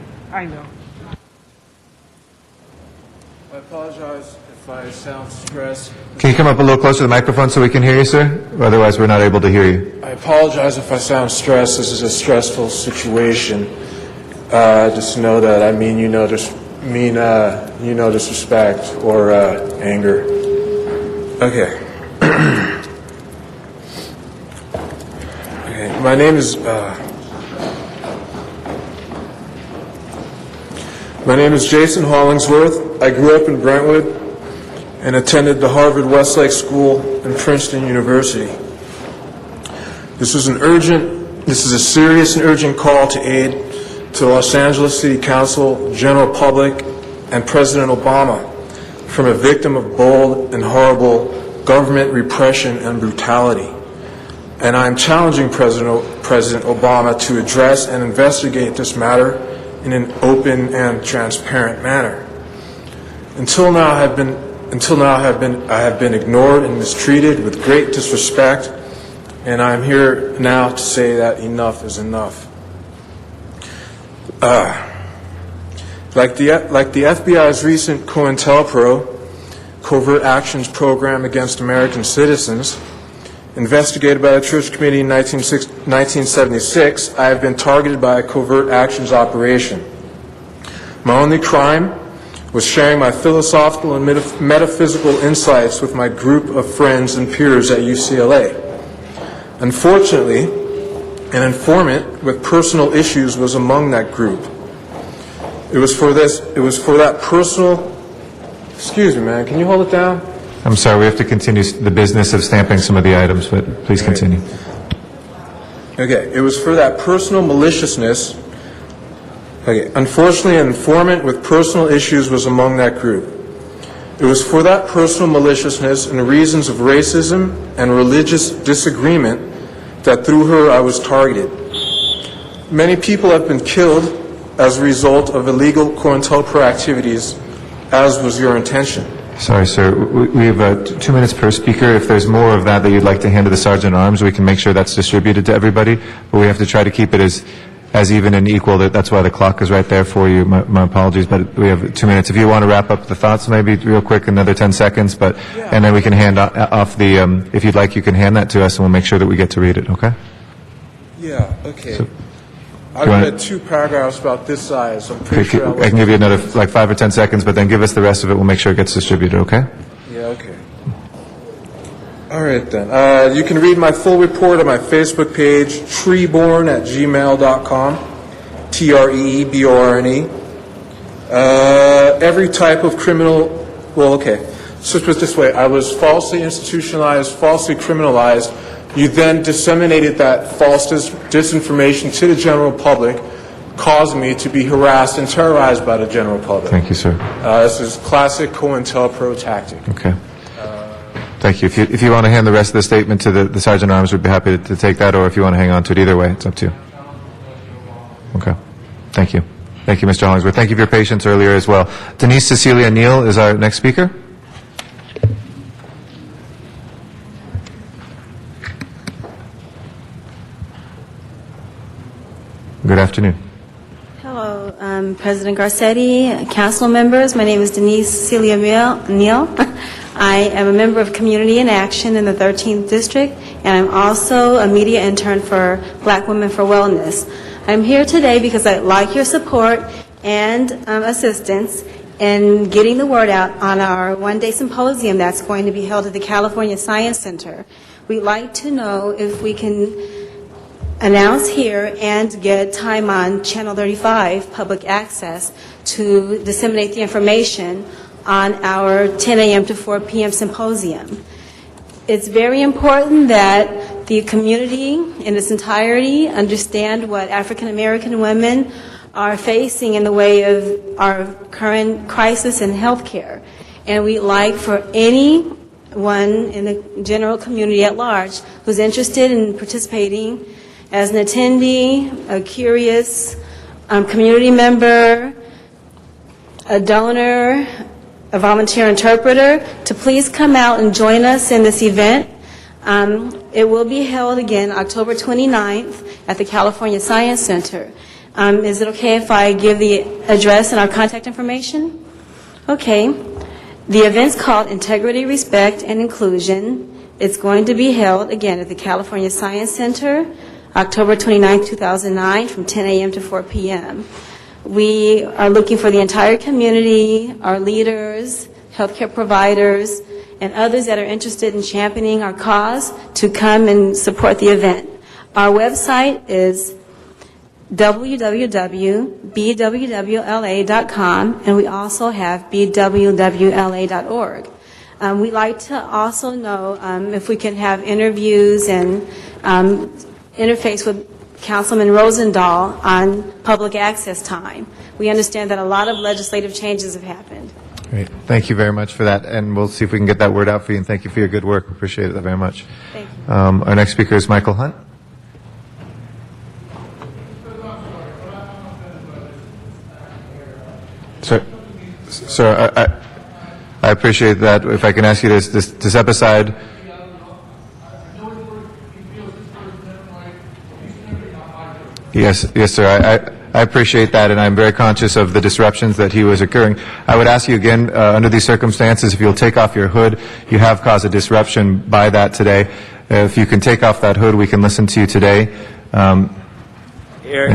Speaker 6: I apologize if I sound stressed.
Speaker 1: Can you come up a little closer to the microphone so we can hear you, sir? Otherwise, we're not able to hear you.
Speaker 6: I apologize if I sound stressed. This is a stressful situation. Just know that I mean disrespect or anger. Okay. Okay. My name is Jason Hollingsworth. I grew up in Brentwood and attended the Harvard Westlake School and Princeton University. This is a serious and urgent call to aid to Los Angeles City Council, general public, and President Obama from a victim of bold and horrible government repression and brutality. And I'm challenging President Obama to address and investigate this matter in an open and transparent manner. Until now, I have been ignored and mistreated with great disrespect, and I'm here now to say that enough is enough. Like the FBI's recent COINTELPRO, Covert Actions Program Against American Citizens, investigated by the Church Committee in 1976, I have been targeted by a covert actions operation. My only crime was sharing my philosophical and metaphysical insights with my group of friends and peers at UCLA. Unfortunately, an informant with personal issues was among that group. It was for that personal... Excuse me, man, can you hold it down?
Speaker 1: I'm sorry, we have to continue the business of stamping some of the items, but please continue.
Speaker 6: Okay, it was for that personal maliciousness. Okay, unfortunately, an informant with personal issues was among that group. It was for that personal maliciousness and reasons of racism and religious disagreement that through her I was targeted. Many people have been killed as a result of illegal COINTELPRO activities, as was your intention.
Speaker 1: Sorry, sir. We have 2 minutes per speaker. If there's more of that you'd like to hand to the Sergeant at Arms, we can make sure that's distributed to everybody. But we have to try to keep it as even and equal. That's why the clock is right there for you. My apologies, but we have 2 minutes. If you want to wrap up the thoughts, maybe real quick, another 10 seconds. And then we can hand off the. If you'd like, you can hand that to us, and we'll make sure that we get to read it. Okay?
Speaker 6: Yeah. Okay.
Speaker 1: So,
Speaker 6: I've read 2 paragraphs about this size. I'm pretty sure
Speaker 1: I can give you another 5 or 10 seconds, but then give us the rest of it. We'll make sure it gets distributed. Okay?
Speaker 6: Yeah. Okay. All right then. You can read my full report on my Facebook page, treeborn@gmail.com, TREEBORNE. Every type of criminal. Well, okay. So put it this way: I was falsely institutionalized, falsely criminalized. You then disseminated that false disinformation to the general public, causing me to be harassed and terrorized by the general public.
Speaker 1: Thank you, sir.
Speaker 6: This is classic COINTELPRO tactic.
Speaker 1: Okay. Thank you. If you want to hand the rest of the statement to the Sergeant at Arms, we'd be happy to take that, or if you want to hang on to it, either way, it's up to you. Okay. Thank you. Thank you, Mr. Hollingsworth. Thank you for your patience earlier as well. Denise Cecilia Neal is our next speaker. Good afternoon.
Speaker 7: Hello, President Garcetti, council members. My name is Denise Celia Neal. I am a member of Community in Action in the 13th District, and I'm also a media intern for Black Women for Wellness. I'm here today because I'd like your support and assistance in getting the word out on our one-day symposium that's going to be held at the California Science Center. We'd like to know if we can announce here and get time on Channel 35 public access to disseminate the information on our 10 a.m. to 4 p.m. symposium. It's very important that the community in its entirety understand what African American women are facing in the way of our current crisis in health care. And we'd like for anyone in the general community at large who's interested in participating as an attendee, a curious community member, a donor, a volunteer interpreter, to please come out and join us in this event. It will be held again October 29th at the California Science Center. Is it okay if I give the address and our contact information? Okay. The event's called Integrity, Respect, and Inclusion. It's going to be held again at the California Science Center, October 29, 2009, from 10 a.m. to 4 p.m. We are looking for the entire community, our leaders, healthcare providers, and others that are interested in championing our cause to come and support the event. Our website is www.bwwla.com, and we also have bwwla.org. We'd like to also know if we can have interviews and interface with Councilman Rosendahl on public access time. We understand that a lot of legislative changes have happened.
Speaker 1: Great. Thank you very much for that, and we'll see if we can get that word out for you, and thank you for your good work. We appreciate it very much.
Speaker 7: Thank you.
Speaker 1: Our next speaker is Michael Hunt. Sir, I appreciate that. If I can ask you to step aside. Yes, sir. I appreciate that, and I'm very conscious of the disruptions that he was occurring. I would ask you again, under these circumstances, if you'll take off your hood. You have caused a disruption by that today. If you can take off that hood, we can listen to you today, and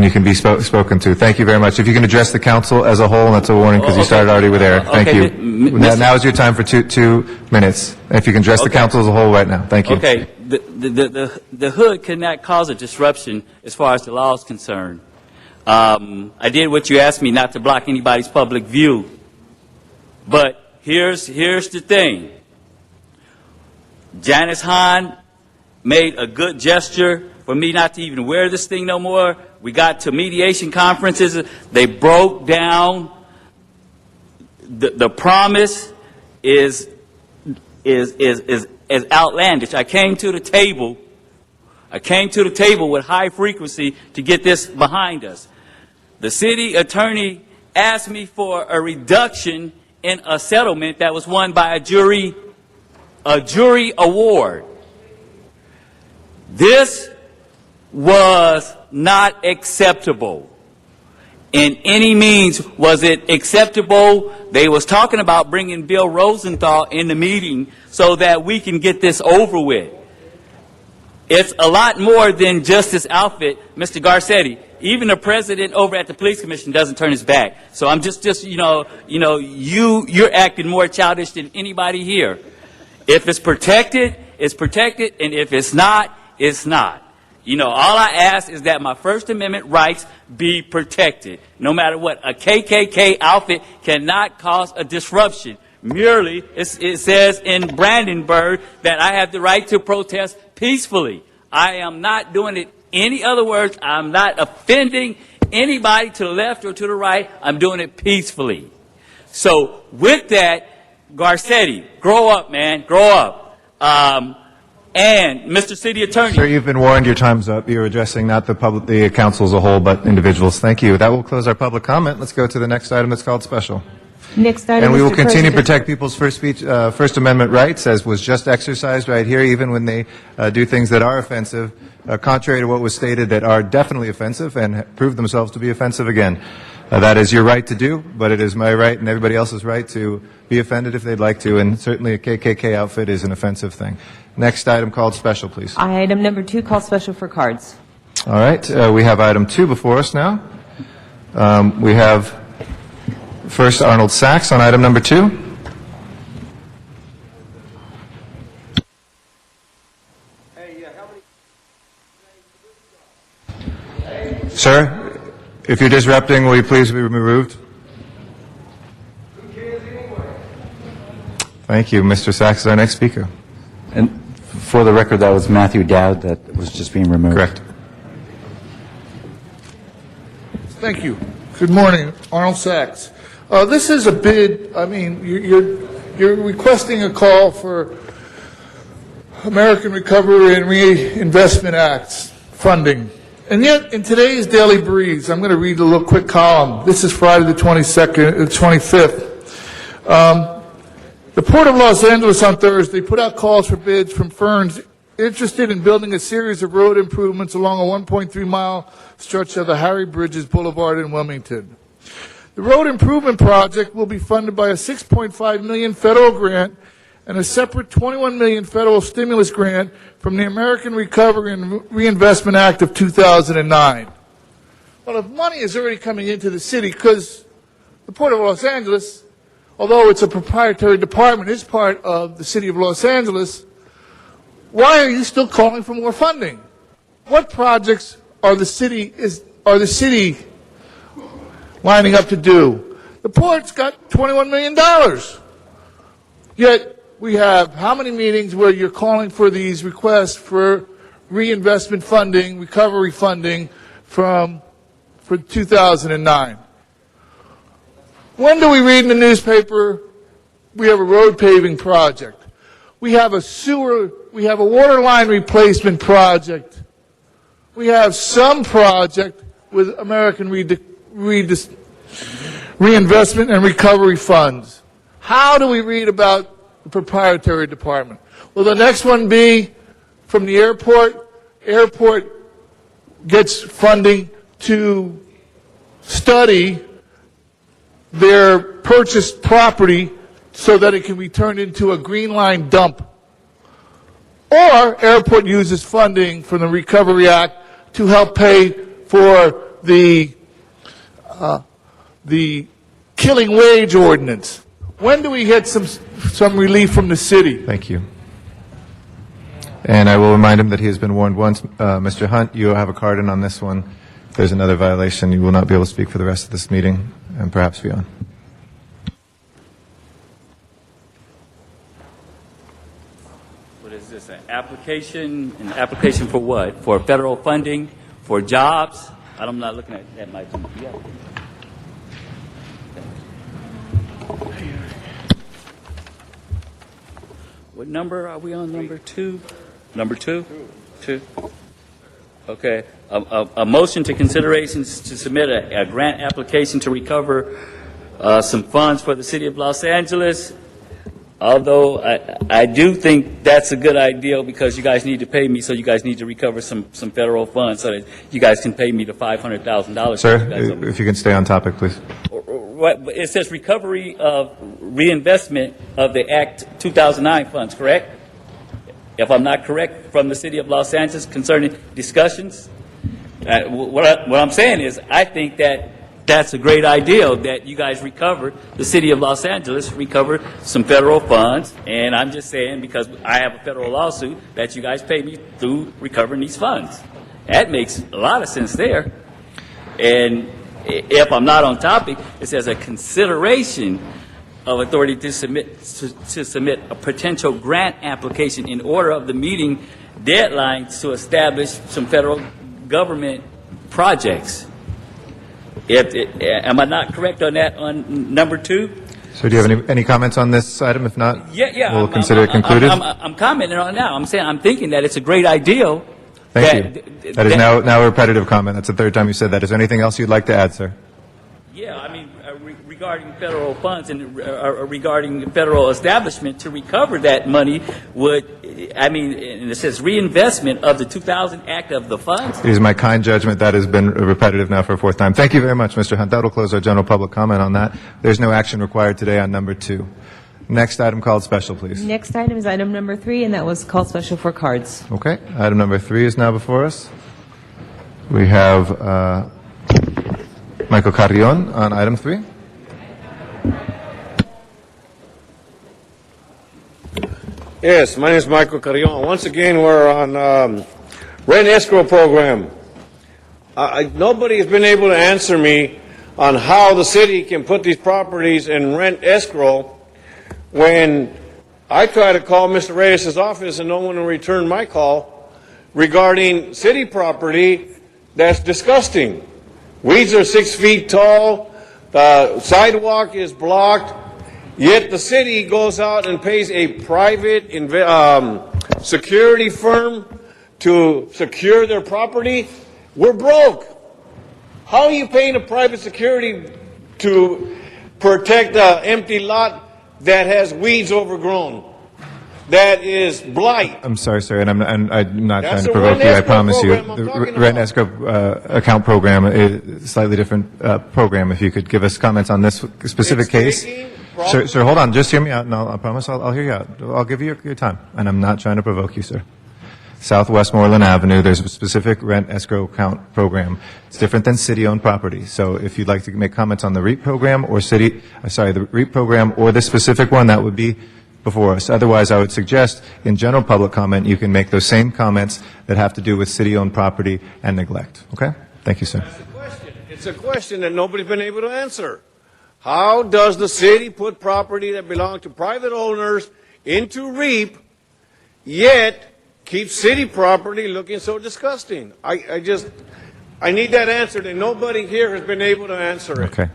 Speaker 1: you can be spoken to. Thank you very much. If you can address the council as a whole, and that's a warning because you started already with Eric. Thank you. Now is your time for two minutes. If you can address the council as a whole right now. Thank you.
Speaker 10: Okay. The hood cannot cause a disruption as far as the law is concerned. I did what you asked me, not to block anybody's public view. But here's the thing. Janice Hahn made a good gesture for me not to even wear this thing no more. We got to mediation conferences. They broke down. The promise is outlandish. I came to the table with high frequency to get this behind us. The city attorney asked me for a reduction in a settlement that was won by a jury award. This was not acceptable. In any means was it acceptable. They was talking about bringing Bill Rosenthal in the meeting so that we can get this over with. It's a lot more than just this outfit, Mr. Garcetti. Even the president over at the police commission doesn't turn his back. So I'm just you're acting more childish than anybody here. If it's protected, it's protected, and if it's not, it's not. All I ask is that my First Amendment rights be protected. No matter what, a KKK outfit cannot cause a disruption. Merely, it says in Brandenburg that I have the right to protest peacefully. I am not doing it. Any other words, I'm not offending anybody to the left or to the right. I'm doing it peacefully. So with that, Garcetti, grow up, man, grow up. And Mr. City Attorney.
Speaker 1: Sir, you've been warned. Your time's up. You're addressing not the council as a whole, but individuals. Thank you. That will close our public comment. Let's go to the next item. It's called special.
Speaker 20: Next item,
Speaker 1: and we will
Speaker 20: Mr.
Speaker 1: continue to
Speaker 20: President.
Speaker 1: protect people's First Amendment rights, as was just exercised right here, even when they do things that are offensive. contrary to what was stated, that are definitely offensive and prove themselves to be offensive again. That is your right to do, but it is my right and everybody else's right to be offended if they'd like to, and certainly a KKK outfit is an offensive thing. Next item called special, please.
Speaker 20: Item number 2, call special for cards.
Speaker 1: All right, we have item 2 before us now. We have first Arnold Sachs on item number 2. Sir, if you're disrupting, will you please be removed? Thank you. Mr. Sachs is our next speaker.
Speaker 2: And for the record, that was Matthew Dowd that was just being removed.
Speaker 1: Correct.
Speaker 19: Thank you. Good morning, Arnold Sachs. This is a bid. I mean, you're requesting a call for American Recovery and Reinvestment Act's funding. And yet, in today's Daily Breeze, I'm going to read a little quick column. This is Friday the 25th. The Port of Los Angeles on Thursday put out calls for bids from firms interested in building a series of road improvements along a 1.3-mile stretch of the Harry Bridges Boulevard in Wilmington. The road improvement project will be funded by a $6.5 million federal grant and a separate $21 million federal stimulus grant from the American Recovery and Reinvestment Act of 2009. Well, if money is already coming into the city, because the Port of Los Angeles, although it's a proprietary department, is part of the City of Los Angeles, why are you still calling for more funding? What projects are the city lining up to do? The port's got $21 million. Yet we have how many meetings where you're calling for these requests for reinvestment funding, recovery funding for 2009? When do we read in the newspaper we have a road paving project? We have a water line replacement project. We have some project with American Reinvestment and Recovery Funds. How do we read about the proprietary department? Will the next one be from the airport? Airport gets funding to study their purchased property so that it can be turned into a green line dump. Or airport uses funding from the Recovery Act to help pay for the killing wage ordinance. When do we get some relief from the city?
Speaker 1: Thank you. And I will remind him that he has been warned once. Mr. Hunt, you have a card in on this one. If there's another violation, you will not be able to speak for the rest of this meeting and perhaps beyond.
Speaker 10: What is this, an application? An application for what? For federal funding? For jobs? I'm not looking at my... Yeah. What number are we on? Number 2? Number 2? 2. Okay. A motion to considerations to submit a grant application to recover some funds for the City of Los Angeles. Although I do think that's a good idea because you guys need to pay me, so you guys need to recover some federal funds so that you guys can pay me the $500,000.
Speaker 1: Sir, if you can stay on topic, please.
Speaker 10: It says recovery of reinvestment of the Act 2009 funds, correct? If I'm not correct, from the City of Los Angeles concerning discussions. What I'm saying is I think that's a great idea that you guys recover, the City of Los Angeles recover some federal funds, and I'm just saying because I have a federal lawsuit that you guys pay me through recovering these funds. That makes a lot of sense there. And if I'm not on topic, it says a consideration of authority to submit a potential grant application in order of the meeting deadlines to establish some federal government projects. Am I not correct on that on number 2?
Speaker 1: So do you have any comments on this item? If not,
Speaker 10: yeah,
Speaker 1: we'll consider it concluded.
Speaker 10: I'm commenting on it now. I'm thinking that it's a great idea.
Speaker 1: Thank you. That is now a repetitive comment. That's the third time you said that. Is there anything else you'd like to add, sir?
Speaker 10: Yeah, I mean, regarding federal funds and regarding federal establishment to recover that money would, and it says reinvestment of the 2000 Act of the funds.
Speaker 1: It is my kind judgment that has been repetitive now for a fourth time. Thank you very much, Mr. Hunt. That will close our general public comment on that. There's no action required today on number 2. Next item called special, please.
Speaker 20: Next item is item number 3, and that was called special for cards.
Speaker 1: Okay. Item number 3 is now before us. We have Michael Carrion on item 3.
Speaker 23: Yes, my name is Michael Carrion. Once again, we're on rent escrow program. Nobody has been able to answer me on how the city can put these properties in rent escrow when I try to call Mr. Reyes' office and no one will return my call regarding city property that's disgusting. Weeds are 6 feet tall, the sidewalk is blocked, yet the city goes out and pays a private security firm to secure their property. We're broke. How are you paying a private security to protect an empty lot that has weeds overgrown, that is blight?
Speaker 1: I'm sorry, sir, and I'm not
Speaker 23: That's
Speaker 1: trying to
Speaker 23: the
Speaker 1: provoke
Speaker 23: rent
Speaker 1: you. I
Speaker 23: escrow
Speaker 1: promise you.
Speaker 23: program I'm
Speaker 1: The
Speaker 23: talking
Speaker 1: rent
Speaker 23: about.
Speaker 1: escrow account program is a slightly different program. If you could give us comments on this specific case. Sir, hold on. Just hear me out, and I promise I'll hear you out. I'll give you your time, and I'm not trying to provoke you, sir. Southwest Moreland Avenue, there's a specific rent escrow account program. It's different than city-owned property. So if you'd like to make comments on the REAP program or the REAP program or this specific one, that would be before us. Otherwise, I would suggest in general public comment, you can make those same comments that have to do with city-owned property and neglect. Okay? Thank you, sir.
Speaker 23: It's a question that nobody's been able to answer. How does the city put property that belongs to private owners into REAP, yet keep city property looking so disgusting? I need that answered, and nobody here has been able to answer it.
Speaker 1: Okay.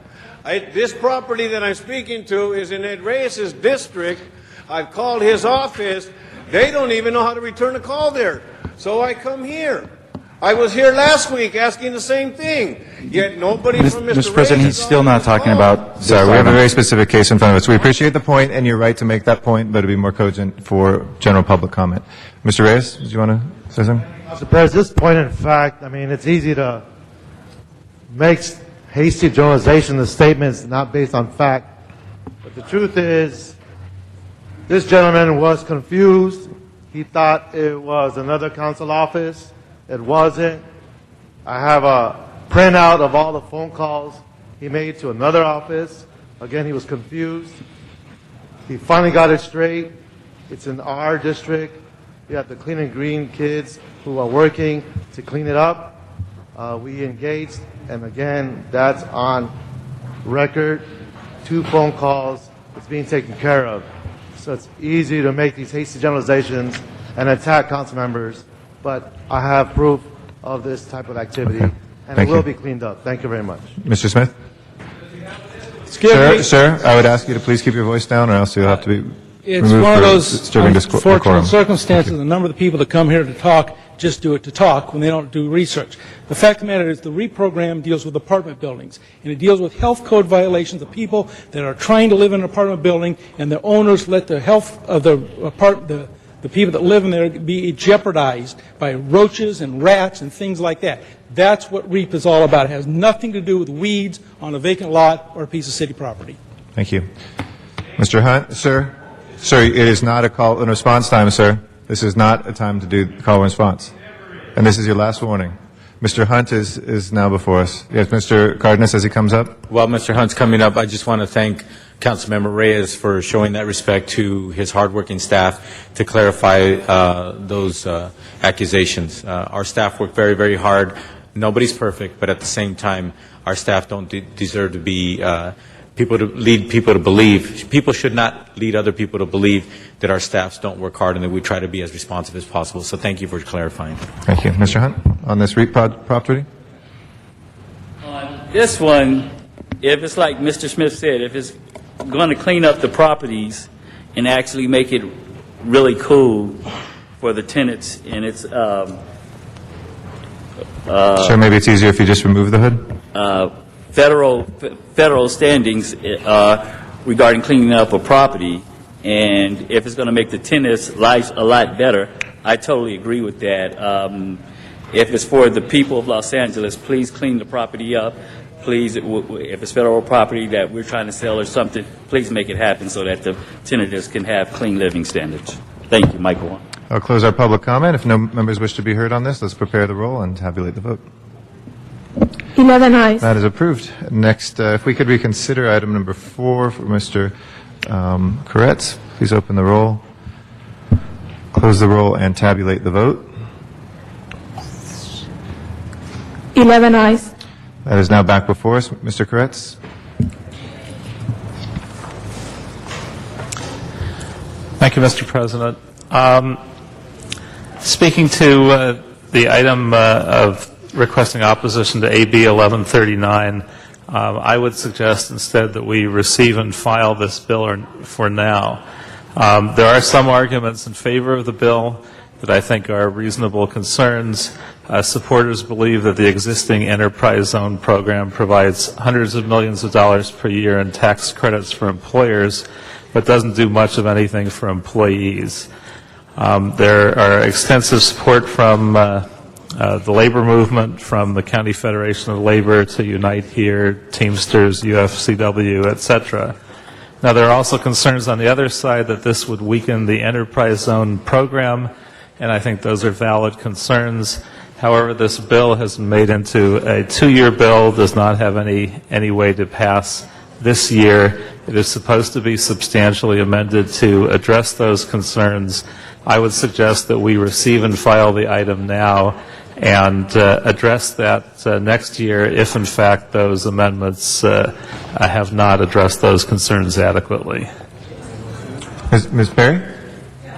Speaker 23: This property that I'm speaking to is in Ed Reyes' district. I've called his office. They don't even know how to return a call there. So I come here. I was here last week asking the same thing, yet nobody from
Speaker 2: Mr. President, he's still not talking about this
Speaker 1: Sorry, we have a
Speaker 2: item.
Speaker 1: very specific case in front of us. We appreciate the point, and you're right to make that point, but it'd be more cogent for general public comment. Mr. Reyes, do you want to say something?
Speaker 4: Mr. President, this point in fact, it's easy to make hasty generalization of statements not based on fact. But the truth is, this gentleman was confused. He thought it was another council office. It wasn't. I have a printout of all the phone calls he made to another office. Again, he was confused. He finally got it straight. It's in our district. We have the Clean and Green kids who are working to clean it up. We engaged, and again, that's on record. 2 phone calls. It's being taken care of. So it's easy to make these hasty generalizations and attack council members, but I have proof of this type of activity, and
Speaker 1: Thank
Speaker 4: it will
Speaker 1: you.
Speaker 4: be cleaned up. Thank you very much.
Speaker 1: Mr. Smith?
Speaker 5: Excuse me.
Speaker 1: Sir, I would ask you to please keep your voice down, or else you'll have to be
Speaker 5: It's
Speaker 1: removed
Speaker 5: one of
Speaker 1: for
Speaker 5: those
Speaker 1: disturbing decorum.
Speaker 5: unfortunate circumstances. A number of the people that come here to talk just do it to talk when they don't do research. The fact of the matter is the REAP program deals with apartment buildings, and it deals with health code violations of people that are trying to live in an apartment building, and the owners let the health of the people that live in there be jeopardized by roaches and rats and things like that. That's what REAP is all about. It has nothing to do with weeds on a vacant lot or a piece of city property.
Speaker 1: Thank you. Mr. Hunt, sir, it is not a call and response time, sir. This is not a time to do call and response. And this is your last warning. Mr. Hunt is now before us. Yes, Mr. Cardenas, as he comes up.
Speaker 2: While Mr. Hunt's coming up, I just want to thank Councilmember Reyes for showing that respect to his hardworking staff to clarify those accusations. Our staff work very, very hard. Nobody's perfect, but at the same time, our staff don't deserve to be lead people to believe. People should not lead other people to believe that our staffs don't work hard and that we try to be as responsive as possible. So thank you for clarifying.
Speaker 1: Thank you. Mr. Hunt, on this REAP property?
Speaker 10: On this one, if it's like Mr. Smith said, if it's going to clean up the properties and actually make it really cool for the tenants, and it's
Speaker 1: Sir, maybe it's easier if you just remove the hood?
Speaker 10: federal standings regarding cleaning up a property, and if it's going to make the tenants' lives a lot better, I totally agree with that. If it's for the people of Los Angeles, please clean the property up. Please, if it's federal property that we're trying to sell or something, please make it happen so that the tenants can have clean living standards. Thank you, Michael.
Speaker 1: I'll close our public comment. If no members wish to be heard on this, let's prepare the roll and tabulate the vote.
Speaker 3: 11 ayes.
Speaker 1: That is approved. Next, if we could reconsider item number 4 for Mr. Koretz. Please open the roll, close the roll, and tabulate the vote.
Speaker 3: 11 ayes.
Speaker 1: That is now back before us. Mr. Koretz.
Speaker 9: Thank you, Mr. President. Speaking to the item of requesting opposition to AB 1139, I would suggest instead that we receive and file this bill for now. There are some arguments in favor of the bill that I think are reasonable concerns. Supporters believe that the existing enterprise zone program provides hundreds of millions of dollars per year in tax credits for employers, but doesn't do much of anything for employees. There are extensive support from the labor movement, from the County Federation of Labor to Unite Here, Teamsters, UFCW, etc. Now, there are also concerns on the other side that this would weaken the enterprise zone program, and I think those are valid concerns. However, this bill has been made into a 2-year bill, does not have any way to pass this year. It is supposed to be substantially amended to address those concerns. I would suggest that we receive and file the item now and address that next year if, in fact, those amendments have not addressed those concerns adequately.
Speaker 1: Ms. Perry?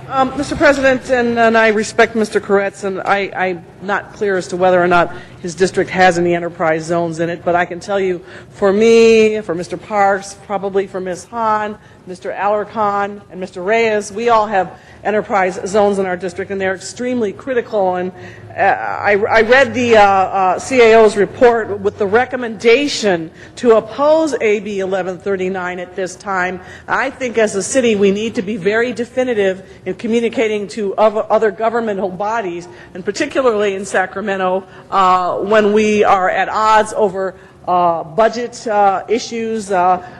Speaker 12: Mr. President, and I respect Mr. Koretz, and I'm not clear as to whether or not his district has any enterprise zones in it, but I can tell you, for me, for Mr. Parks, probably for Ms. Hahn, Mr. Alarcon, and Mr. Reyes, we all have enterprise zones in our district, and they're extremely critical. And I read the CAO's report with the recommendation to oppose AB 1139 at this time. I think as a city we need to be very definitive in communicating to other governmental bodies, and particularly in Sacramento, when we are at odds over budget issues,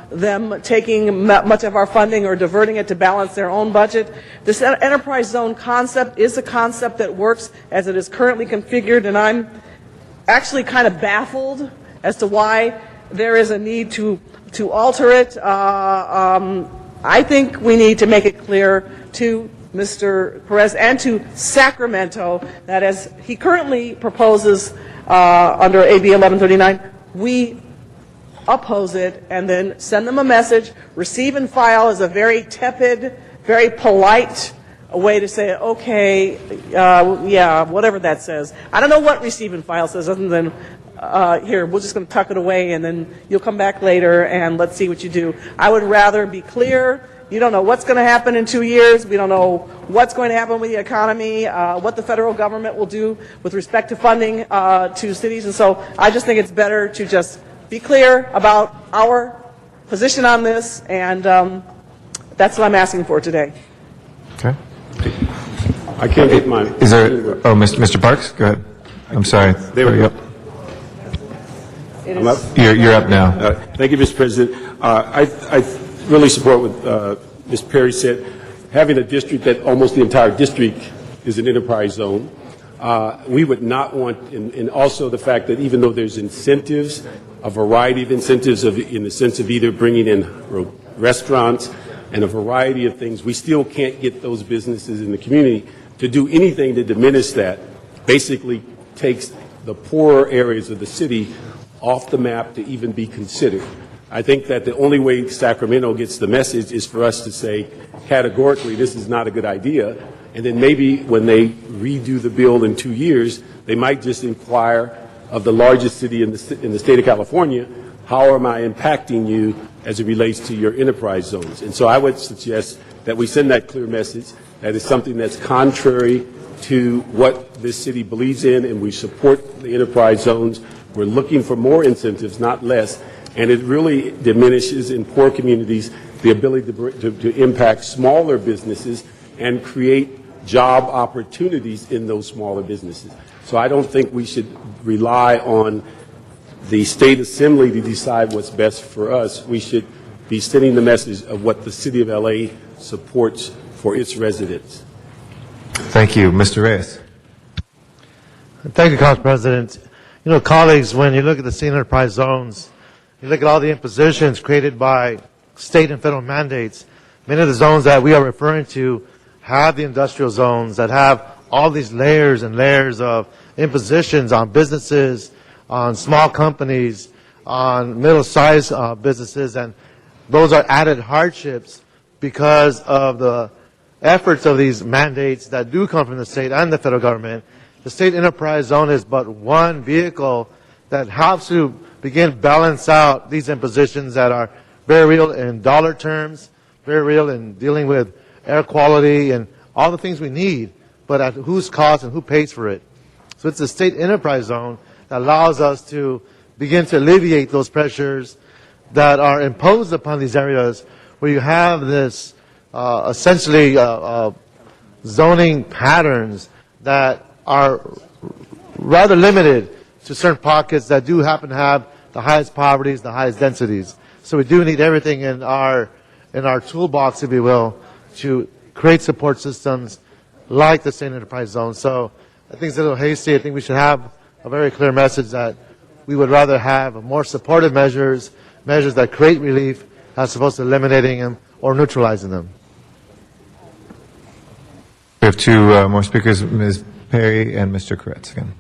Speaker 12: them taking much of our funding or diverting it to balance their own budget. This enterprise zone concept is a concept that works as it is currently configured, and I'm actually kind of baffled as to why there is a need to alter it. I think we need to make it clear to Mr. Perez and to Sacramento that as he currently proposes under AB 1139, we oppose it, and then send them a message. Receive and file is a very tepid, very polite way to say, okay, yeah, whatever that says. I don't know what receive and file says other than, here, we're just going to tuck it away, and then you'll come back later, and let's see what you do. I would rather be clear. You don't know what's going to happen in 2 years. We don't know what's going to happen with the economy, what the federal government will do with respect to funding to cities. And so I just think it's better to just be clear about our position on this, and that's what I'm asking for today.
Speaker 1: Okay.
Speaker 18: I can't get mine.
Speaker 1: Is there, Mr. Parks? Go ahead. I'm sorry.
Speaker 18: There we go. I'm up?
Speaker 1: You're up now.
Speaker 18: Thank you, Mr. President. I really support what Ms. Perry said. Having a district that almost the entire district is an enterprise zone, we would not want, and also the fact that even though there's incentives, a variety of incentives in the sense of either bringing in restaurants and a variety of things, we still can't get those businesses in the community to do anything to diminish that. Basically takes the poorer areas of the city off the map to even be considered. I think that the only way Sacramento gets the message is for us to say categorically this is not a good idea, and then maybe when they redo the bill in 2 years, they might just inquire of the largest city in the state of California, how am I impacting you as it relates to your enterprise zones? And so I would suggest that we send that clear message that is something that's contrary to what this city believes in, and we support the enterprise zones. We're looking for more incentives, not less, and it really diminishes in poor communities the ability to impact smaller businesses and create job opportunities in those smaller businesses. So I don't think we should rely on the state assembly to decide what's best for us. We should be sending the message of what the city of LA supports for its residents.
Speaker 1: Thank you. Mr. Reyes.
Speaker 4: Thank you, Council President. You know, colleagues, when you look at the state enterprise zones, you look at all the impositions created by state and federal mandates, many of the zones that we are referring to have the industrial zones that have all these layers and layers of impositions on businesses, on small companies, on middle-sized businesses, and those are added hardships because of the efforts of these mandates that do come from the state and the federal government. The state enterprise zone is but one vehicle that helps to begin to balance out these impositions that are very real in dollar terms, very real in dealing with air quality and all the things we need, but at whose cost and who pays for it. So it's the state enterprise zone that allows us to begin to alleviate those pressures that are imposed upon these areas where you have this essentially zoning patterns that are rather limited to certain pockets that do happen to have the highest poverties, the highest densities. So we do need everything in our toolbox, if you will, to create support systems like the state enterprise zone. So I think it's a little hasty. I think we should have a very clear message that we would rather have more supportive measures, measures that create relief, as opposed to eliminating them or neutralizing them.
Speaker 1: We have two more speakers, Ms. Perry and Mr. Koretz again.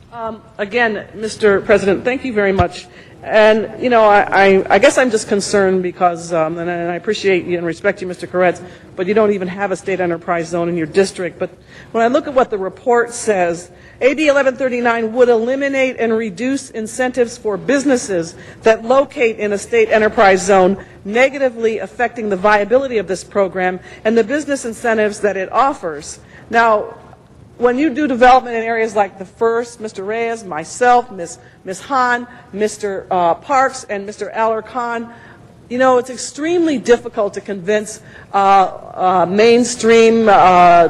Speaker 12: Again, Mr. President, thank you very much. And, you know, I guess I'm just concerned because, and I appreciate you and respect you, Mr. Koretz, but you don't even have a state enterprise zone in your district. But when I look at what the report says, AB 1139 would eliminate and reduce incentives for businesses that locate in a state enterprise zone, negatively affecting the viability of this program and the business incentives that it offers. Now, when you do development in areas like the First, Mr. Reyes, myself, Ms. Hahn, Mr. Parks, and Mr. Alarcon, you know, it's extremely difficult to convince mainstream,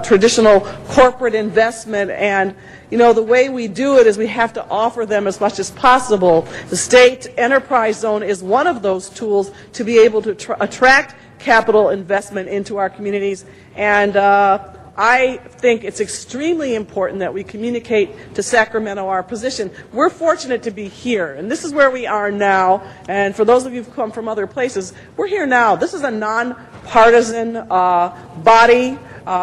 Speaker 12: traditional corporate investment. And, you know, the way we do it is we have to offer them as much as possible. The state enterprise zone is one of those tools to be able to attract capital investment into our communities. And I think it's extremely important that we communicate to Sacramento our position. We're fortunate to be here, and this is where we are now. And for those of you who've come from other places, we're here now. This is a nonpartisan body.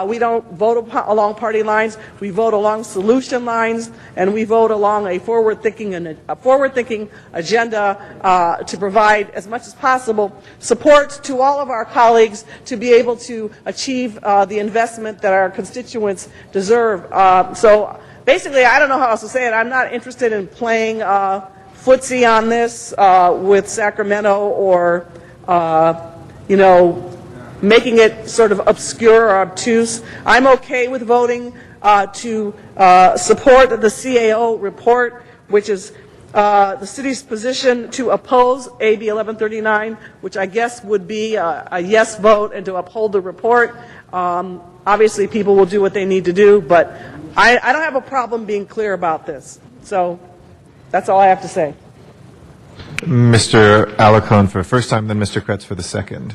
Speaker 12: We don't vote along party lines. We vote along solution lines, and we vote along a forward-thinking agenda to provide as much as possible support to all of our colleagues to be able to achieve the investment that our constituents deserve. So basically, I don't know how else to say it. I'm not interested in playing footsie on this with Sacramento or, you know, making it sort of obscure or obtuse. I'm okay with voting to support the CAO report, which is the city's position to oppose AB 1139, which I guess would be a yes vote, and to uphold the report. Obviously, people will do what they need to do, but I don't have a problem being clear about this. So that's all I have to say.
Speaker 1: Mr. Alarcon for the first time, then Mr. Koretz for the second.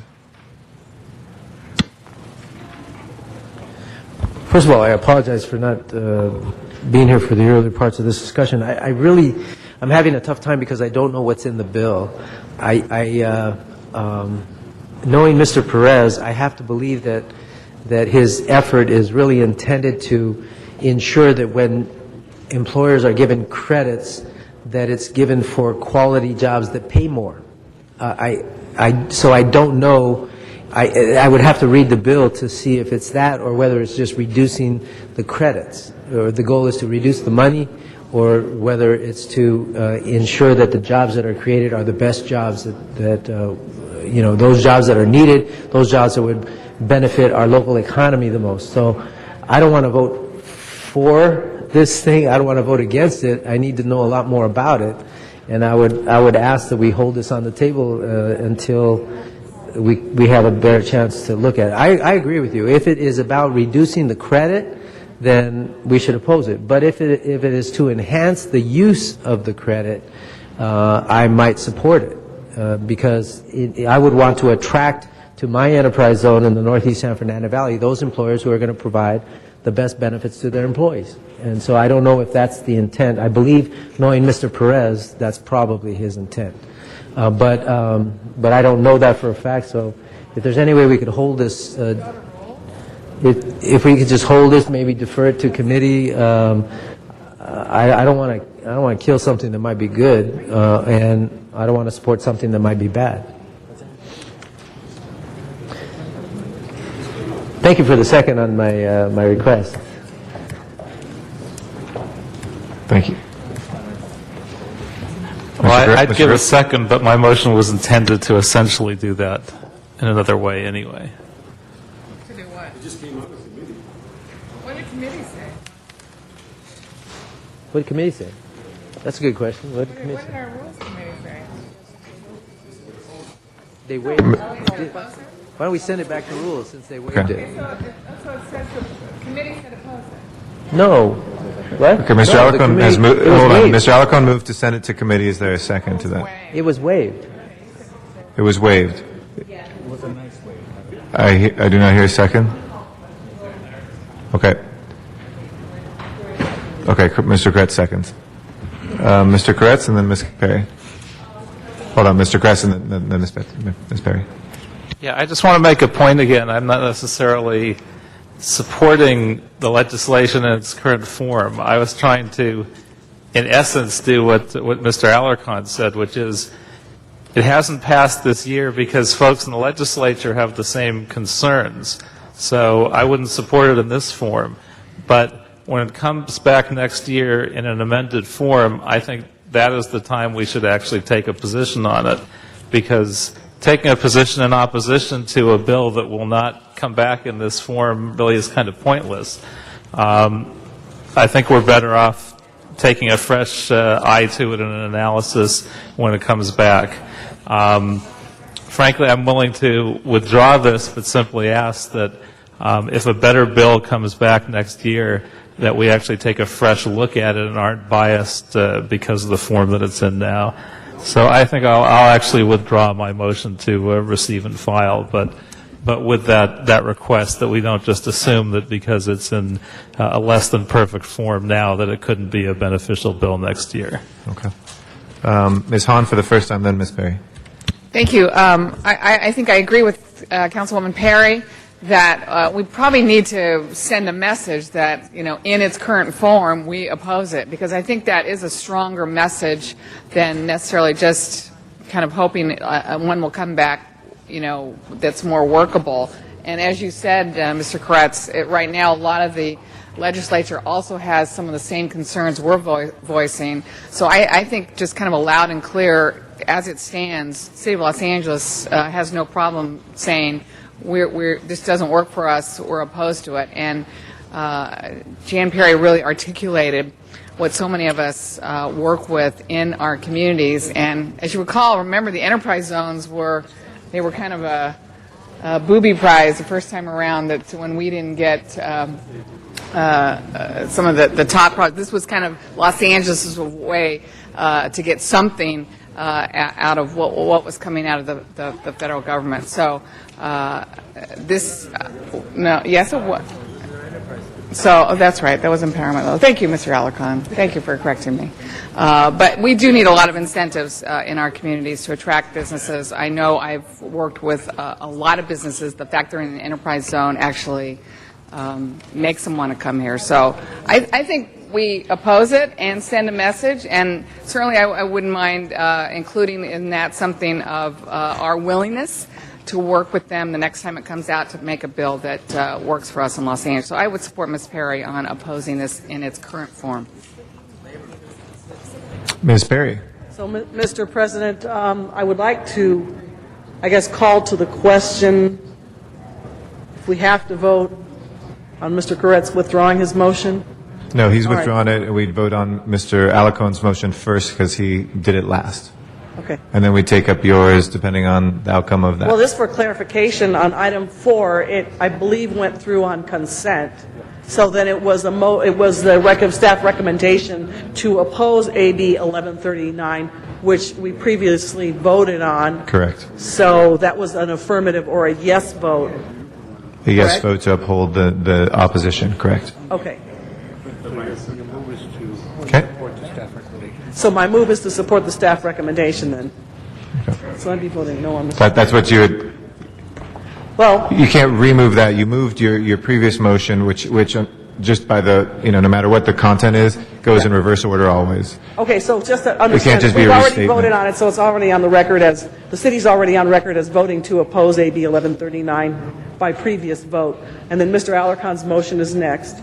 Speaker 8: First of all, I apologize for not being here for the earlier parts of this discussion. I'm having a tough time because I don't know what's in the bill. Knowing Mr. Perez, I have to believe that his effort is really intended to ensure that when employers are given credits, that it's given for quality jobs that pay more. So I don't know. I would have to read the bill to see if it's that or whether it's just reducing the credits, or the goal is to reduce the money, or whether it's to ensure that the jobs that are created are the best jobs that you know, those jobs that are needed, those jobs that would benefit our local economy the most. So I don't want to vote for this thing. I don't want to vote against it. I need to know a lot more about it. And I would ask that we hold this on the table until we have a better chance to look at it. I agree with you. If it is about reducing the credit, then we should oppose it. But if it is to enhance the use of the credit, I might support it because I would want to attract to my enterprise zone in the Northeast San Fernando Valley those employers who are going to provide the best benefits to their employees. And so I don't know if that's the intent. I believe, knowing Mr. Perez, that's probably his intent. But I don't know that for a fact, so if there's any way we could hold this, if we could just hold this, maybe defer it to committee, I don't want to kill something that might be good, and I don't want to support something that might be bad. Thank you for the second on my request.
Speaker 1: Thank you.
Speaker 9: Well, I'd give a second, but my motion was intended to essentially do that in another way anyway.
Speaker 12: To do what? It just came up with committee. What did committee say?
Speaker 8: What did committee say? That's a good question. What did committee
Speaker 12: What did
Speaker 8: say?
Speaker 12: our rules committee say?
Speaker 8: They waived it. Why don't we send it back to rules since they waived it?
Speaker 12: So it says the committee said oppose it.
Speaker 8: No. What?
Speaker 1: Okay, Mr.
Speaker 8: No, the
Speaker 1: Alarcon has
Speaker 8: committee-
Speaker 1: moved.
Speaker 8: it was
Speaker 1: Hold on,
Speaker 8: waived.
Speaker 1: Mr. Alarcon moved to send it to committee. Is there a second to that?
Speaker 8: It was waived.
Speaker 1: It was waived. I do not hear a second. Okay. Okay, Mr. Kretz seconds. Mr. Kretz and then Ms. Perry. Hold on, Mr. Kretz and then Ms. Perry.
Speaker 9: Yeah, I just want to make a point again. I'm not necessarily supporting the legislation in its current form. I was trying to, in essence, do what Mr. Alarcon said, which is it hasn't passed this year because folks in the legislature have the same concerns. So I wouldn't support it in this form. But when it comes back next year in an amended form, I think that is the time we should actually take a position on it, because taking a position in opposition to a bill that will not come back in this form really is kind of pointless. I think we're better off taking a fresh eye to it in an analysis when it comes back. Frankly, I'm willing to withdraw this, but simply ask that if a better bill comes back next year, that we actually take a fresh look at it and aren't biased because of the form that it's in now. So I think I'll actually withdraw my motion to receive and file, but with that request that we don't just assume that because it's in a less than perfect form now that it couldn't be a beneficial bill next year.
Speaker 1: Okay. Ms. Hahn for the first time, then Ms. Perry.
Speaker 16: Thank you. I think I agree with Councilwoman Perry that we probably need to send a message that, in its current form, we oppose it, because I think that is a stronger message than necessarily just kind of hoping one will come back, that's more workable. And as you said, Mr. Kretz, right now a lot of the legislature also has some of the same concerns we're voicing. So I think just kind of a loud and clear, as it stands, City of Los Angeles has no problem saying this doesn't work for us, we're opposed to it. And Jan Perry really articulated what so many of us work with in our communities. And as you remember the enterprise zones were kind of a booby prize the first time around, that when we didn't get some of the top products. This was kind of Los Angeles' way to get something out of what was coming out of the federal government. So yes, it was. So that's right. That was empowerment law. Thank you, Mr. Alarcon. Thank you for correcting me. But we do need a lot of incentives in our communities to attract businesses. I know I've worked with a lot of businesses. The fact they're in an enterprise zone actually makes them want to come here. So I think we oppose it and send a message, and certainly I wouldn't mind including in that something of our willingness to work with them the next time it comes out to make a bill that works for us in Los Angeles. So I would support Ms. Perry on opposing this in its current form.
Speaker 1: Ms. Perry.
Speaker 12: So, Mr. President, I would like to, call to the question if we have to vote on Mr. Koretz withdrawing his motion.
Speaker 1: No, he's
Speaker 12: All right.
Speaker 1: withdrawn it, and we'd vote on Mr. Alacone's motion first because he did it last.
Speaker 12: Okay.
Speaker 1: And then we take up yours depending on the outcome of that.
Speaker 12: Well, just for clarification, on item 4, it, I believe, went through on consent. So then it was the staff recommendation to oppose AB 1139, which we previously voted on.
Speaker 1: Correct.
Speaker 12: So that was an affirmative or a yes vote.
Speaker 1: A yes
Speaker 12: Correct.
Speaker 1: vote to uphold the opposition, correct.
Speaker 12: Okay.
Speaker 1: Okay.
Speaker 12: So my move is to support the staff recommendation then. So I'd be voting no on this.
Speaker 1: That's what you would,
Speaker 12: Well,
Speaker 1: you can't remove that. You moved your previous motion, which just by the, no matter what the content is, goes in reverse order always.
Speaker 12: okay, so just to understand,
Speaker 1: just be
Speaker 12: we've
Speaker 1: a
Speaker 12: already
Speaker 1: restatement.
Speaker 12: voted on it, so it's already on the record as, the city's already on record as voting to oppose AB 1139 by previous vote. And then Mr. Alarcon's motion is next.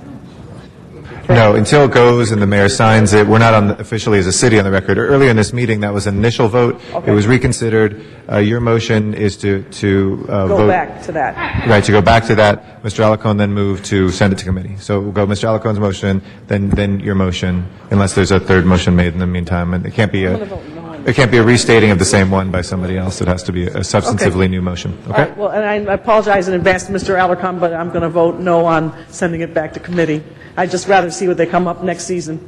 Speaker 1: No, until it goes and the mayor signs it, we're not officially as a city on the record. Earlier in this meeting, that was an initial vote.
Speaker 12: Okay.
Speaker 1: It was reconsidered. Your motion is to
Speaker 12: Go
Speaker 1: vote.
Speaker 12: back to that.
Speaker 1: Right, to go back to that. Mr. Alacone then moved to send it to committee. So we'll go Mr. Alacone's motion, then your motion, unless there's a third motion made in the meantime. And it can't be a restating of the same one by somebody else. It has to be a substantively
Speaker 12: Okay.
Speaker 1: new motion.
Speaker 12: All
Speaker 1: Okay?
Speaker 12: right, well, and I apologize in advance to Mr. Alarcon, but I'm going to vote no on sending it back to committee. I'd just rather see what they come up next season.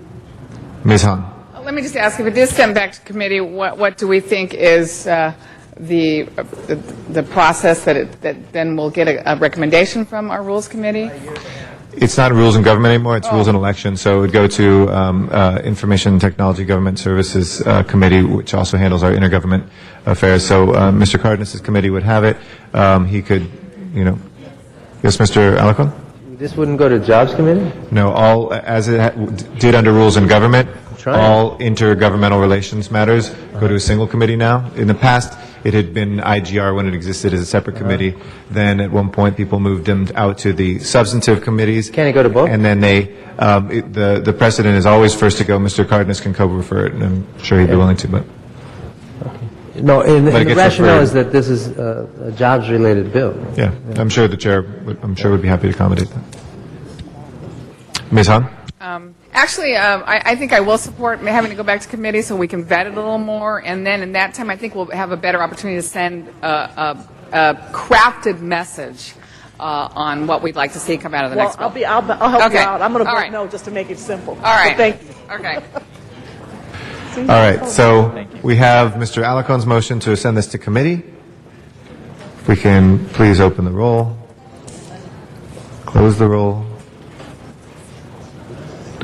Speaker 1: Ms. Hahn.
Speaker 16: Let me just ask, if it is sent back to committee, what do we think is the process that then we'll get a recommendation from our Rules Committee?
Speaker 1: It's not rules and government anymore, it's rules and elections. So it would go to Information Technology Government Services Committee, which also handles our intergovernment affairs. So Mr. Cardenas' committee would have it. He could, yes, Mr. Alacone?
Speaker 8: This wouldn't go to Jobs Committee?
Speaker 1: No, all, as it did under rules and government, all intergovernmental relations matters go to a single committee now. In the past, it had been IGR when it existed as a separate committee. Then at one point, people moved them out to the substantive committees.
Speaker 8: Can it go to both?
Speaker 1: And then the precedent is always first to go. Mr. Cardenas can co-refer it, and I'm sure he'd be willing to, but.
Speaker 8: No, and
Speaker 1: But it
Speaker 8: the
Speaker 1: gets
Speaker 8: rationale
Speaker 1: referred.
Speaker 8: is that this is a jobs-related bill.
Speaker 1: Yeah, I'm sure the chair would be happy to accommodate that. Ms. Hahn?
Speaker 16: Actually, I think I will support having to go back to committee so we can vet it a little more, and then in that time, I think we'll have a better opportunity to send a crafted message on what we'd like to see come out of the next bill.
Speaker 12: I'll help
Speaker 16: Okay.
Speaker 12: you out. I'm going to
Speaker 16: All
Speaker 12: vote
Speaker 16: right.
Speaker 12: no just to make it simple.
Speaker 16: All right.
Speaker 12: So thank you.
Speaker 16: Okay.
Speaker 1: All right, so we have Mr. Alacone's motion to send this to committee. If we can please open the roll, close the roll.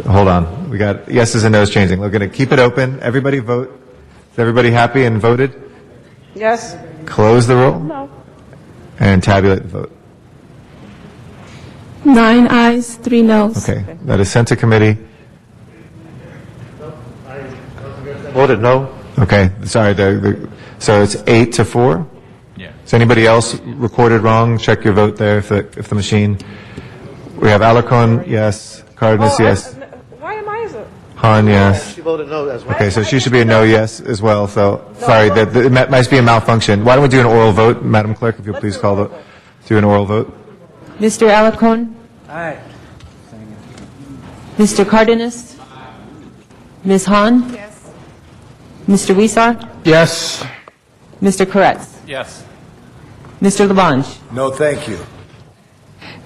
Speaker 1: Hold on, we got yeses and nos changing. We're going to keep it open. Everybody vote. Is everybody happy and voted?
Speaker 12: Yes?
Speaker 1: Close the roll
Speaker 12: No.
Speaker 1: and tabulate the vote.
Speaker 3: 9 ayes, 3 noes.
Speaker 1: Okay, that is sent to committee.
Speaker 4: Voted no.
Speaker 1: Okay, sorry, so it's 8-4?
Speaker 2: Yeah.
Speaker 1: Is anybody else recorded wrong? Check your vote there if the machine. We have Alacone, yes. Cardenas, yes.
Speaker 12: Why am I?
Speaker 1: Han, yes.
Speaker 4: She voted no as well.
Speaker 1: Okay, so she should be a no, yes, as well. So, sorry, it might be a malfunction. Why don't we do an oral vote, Madam Clerk, if you'll please do an oral vote?
Speaker 20: Mr. Alacone? Aye. Mr. Cardenas? Ms. Hahn?
Speaker 16: Yes.
Speaker 20: Mr. Weesaw?
Speaker 19: Yes.
Speaker 20: Mr. Koretz?
Speaker 2: Yes.
Speaker 20: Mr. Labange?
Speaker 14: No, thank you.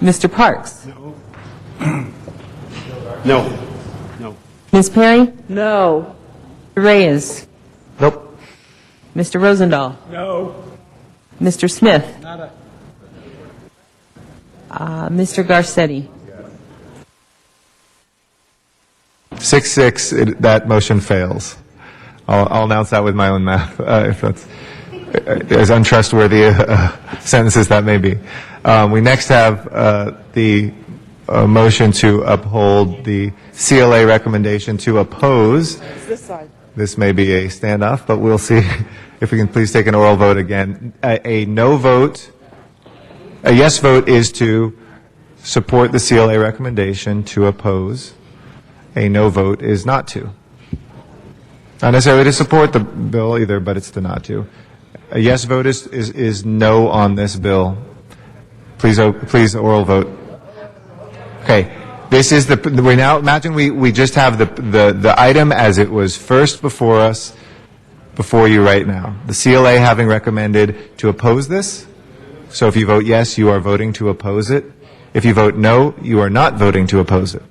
Speaker 20: Mr. Parks?
Speaker 18: No. No.
Speaker 20: Ms. Perry?
Speaker 12: No.
Speaker 20: Mr. Reyes?
Speaker 8: Nope.
Speaker 20: Mr. Rosendahl?
Speaker 5: No.
Speaker 20: Mr. Smith?
Speaker 5: Nada.
Speaker 20: Mr. Garcetti?
Speaker 1: 6-6, that motion fails. I'll announce that with my own math, if that's as untrustworthy a sentence as that may be. We next have the motion to uphold the CLA recommendation to oppose.
Speaker 12: It's this side.
Speaker 1: This may be a standoff, but we'll see if we can please take an oral vote again. A no vote, a yes vote is to support the CLA recommendation to oppose. A no vote is not to. Not necessarily to support the bill either, but it's to not to. A yes vote is no on this bill. Please oral vote. Okay. This is we now, imagine we just have the item as it was first before us, before you right now. The CLA having recommended to oppose this. So if you vote yes, you are voting to oppose it. If you vote no, you are not voting to oppose it.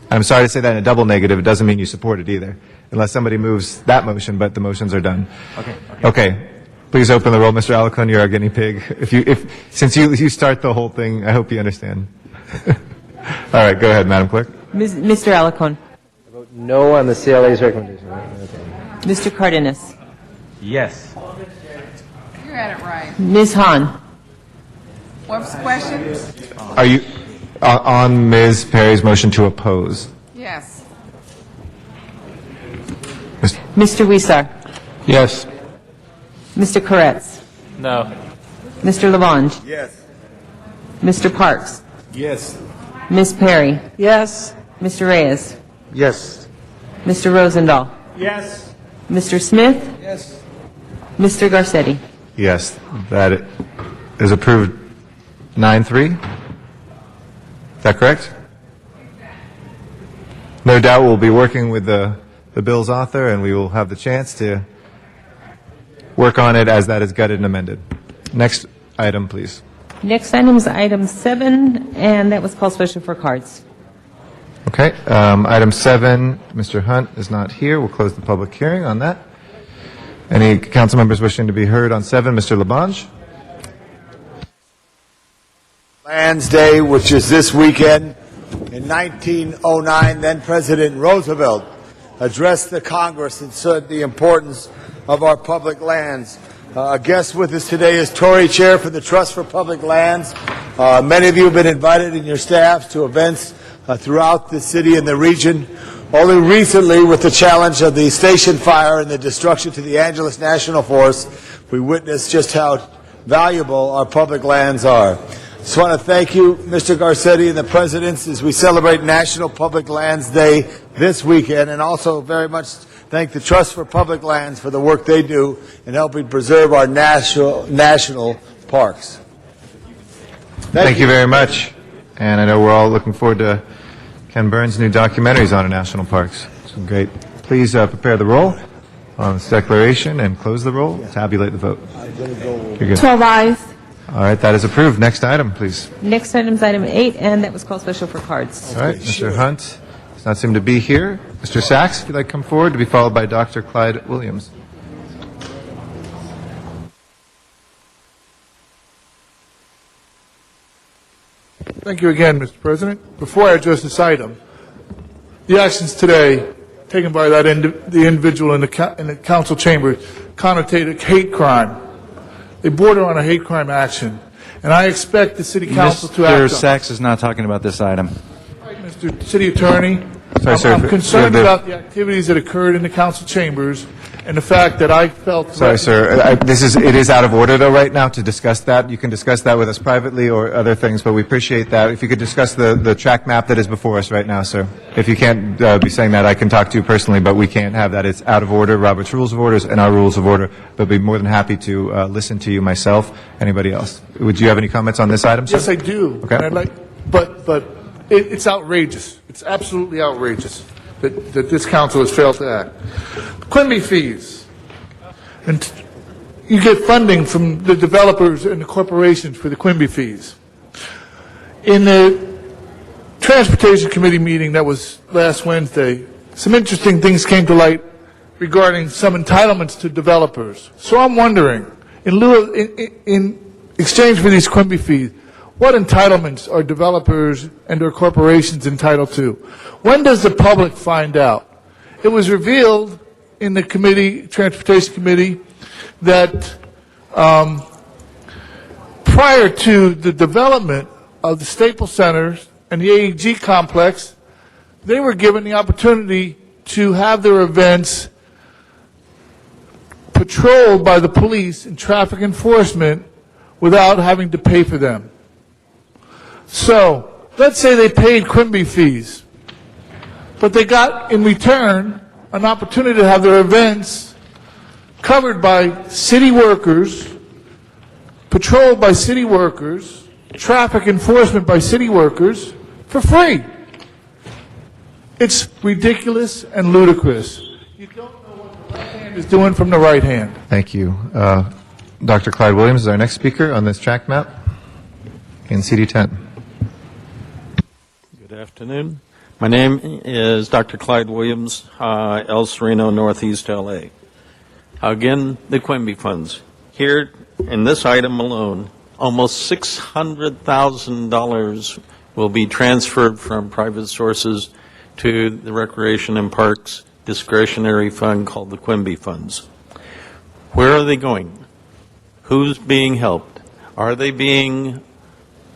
Speaker 1: I'm sorry to say that in a double negative. It doesn't mean you support it either, unless somebody moves that motion, but the motions are done. Okay. Please open the roll. Mr. Alarcon, you're our guinea pig. Since you start the whole thing, I hope you understand. All right, go ahead, Madam Clerk.
Speaker 20: Mr. Alarcon.
Speaker 8: Vote no on the CLA's recommendation. Okay.
Speaker 20: Mr. Cardenas.
Speaker 2: Yes.
Speaker 16: You had it right.
Speaker 20: Ms. Hahn.
Speaker 16: What's the question?
Speaker 1: Are you on Ms. Perry's motion to oppose?
Speaker 16: Yes.
Speaker 20: Mr. Huizar.
Speaker 6: Yes.
Speaker 20: Mr. Koretz.
Speaker 9: No.
Speaker 20: Mr. Lavange.
Speaker 4: Yes.
Speaker 20: Mr. Parks.
Speaker 18: Yes.
Speaker 20: Ms. Perry.
Speaker 12: Yes.
Speaker 20: Mr. Reyes.
Speaker 4: Yes.
Speaker 20: Mr. Rosendahl.
Speaker 18: Yes.
Speaker 20: Mr. Smith.
Speaker 18: Yes.
Speaker 20: Mr. Garcetti.
Speaker 1: Yes, that is approved 9-3. Is that correct? No doubt we'll be working with the bill's author, and we will have the chance to work on it as that is gutted and amended. Next item, please.
Speaker 20: Next item is item 7, and that was called special for cards.
Speaker 1: Okay, item 7, Mr. Hunt is not here. We'll close the public hearing on that. Any council members wishing to be heard on 7? Mr. Labange?
Speaker 14: Lands Day, which is this weekend. In 1909, then President Roosevelt addressed the Congress and said the importance of our public lands. A guest with us today is Tory Chair for the Trust for Public Lands. Many of you have been invited and your staffs to events throughout the city and the region. Only recently, with the challenge of the station fire and the destruction to the Angeles National Forest, we witnessed just how valuable our public lands are. Just want to thank you, Mr. Garcetti and the Presidents, as we celebrate National Public Lands Day this weekend, and also very much thank the Trust for Public Lands for the work they do in helping preserve our national parks.
Speaker 1: Thank you very much. And I know we're all looking forward to Ken Burns' new documentaries on our national parks. So great. Please prepare the roll on this declaration and close the roll. Tabulate the vote. You're good.
Speaker 3: 12 ayes.
Speaker 1: All right, that is approved. Next item, please.
Speaker 20: Next item is item 8, and that was called special for cards.
Speaker 1: All right, Mr. Hunt does not seem to be here. Mr. Sachs, if you'd like to come forward, to be followed by Dr. Clyde Williams.
Speaker 19: Thank you again, Mr. President. Before I address this item, the actions today taken by the individual in the council chamber connotate a hate crime. They border on a hate crime action, and I expect the city council to act on it.
Speaker 21: Mr. Sachs is not talking about this item.
Speaker 19: Mr. City Attorney,
Speaker 1: Sorry, sir,
Speaker 19: I'm concerned about the activities that occurred in the council chambers and the fact that I felt...
Speaker 1: Sorry, sir. It is out of order, though, right now to discuss that. You can discuss that with us privately or other things, but we appreciate that. If you could discuss the track map that is before us right now, sir. If you can't be saying that, I can talk to you personally, but we can't have that. It's out of order, Robert's Rules of Orders and our Rules of Order, but be more than happy to listen to you myself. Anybody else? Would you have any comments on this item, sir?
Speaker 19: Yes, I do.
Speaker 1: Okay.
Speaker 19: And I'd like, but it's outrageous. It's absolutely outrageous that this council has failed to act. Quimby fees. And you get funding from the developers and the corporations for the Quimby fees. In the Transportation Committee meeting that was last Wednesday, some interesting things came to light regarding some entitlements to developers. So I'm wondering, in exchange for these Quimby fees, what entitlements are developers and or corporations entitled to? When does the public find out? It was revealed in the committee, Transportation Committee, that prior to the development of the Staples Centers and the AEG complex, they were given the opportunity to have their events patrolled by the police and traffic enforcement without having to pay for them. So, let's say they paid Quimby fees, but they got in return an opportunity to have their events covered by city workers, patrolled by city workers, traffic enforcement by city workers for free. It's ridiculous and ludicrous. You don't know what the left hand is doing from the right hand.
Speaker 1: Thank you. Dr. Clyde Williams is our next speaker on this track map in CD10.
Speaker 17: Good afternoon. My name is Dr. Clyde Williams, El Sereno, Northeast LA. Again, the Quimby funds. Here, in this item alone, almost $600,000 will be transferred from private sources to the Recreation and Parks discretionary fund called the Quimby funds. Where are they going? Who's being helped? Are they being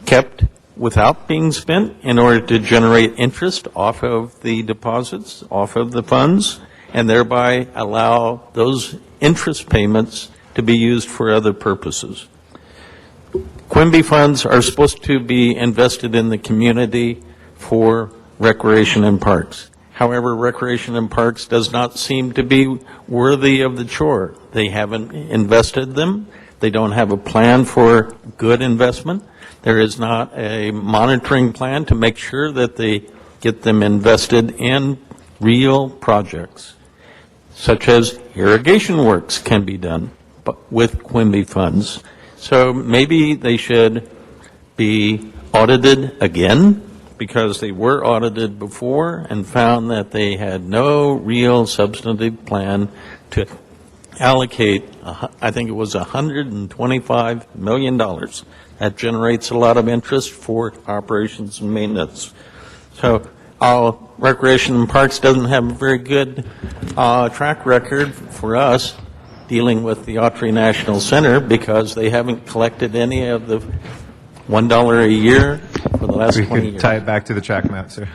Speaker 17: kept without being spent in order to generate interest off of the deposits, off of the funds, and thereby allow those interest payments to be used for other purposes? Quimby funds are supposed to be invested in the community for recreation and parks. However, recreation and parks does not seem to be worthy of the chore. They haven't invested them. They don't have a plan for good investment. There is not a monitoring plan to make sure that they get them invested in real projects, such as irrigation works can be done with Quimby funds. So maybe they should be audited again, because they were audited before and found that they had no real substantive plan to allocate, I think it was $125 million. That generates a lot of interest for operations and maintenance. So Recreation and Parks doesn't have a very good track record for us dealing with the Autry National Center, because they haven't collected any of the $1 a year for the last 20 years.
Speaker 1: If you could tie it back to the track map, sir.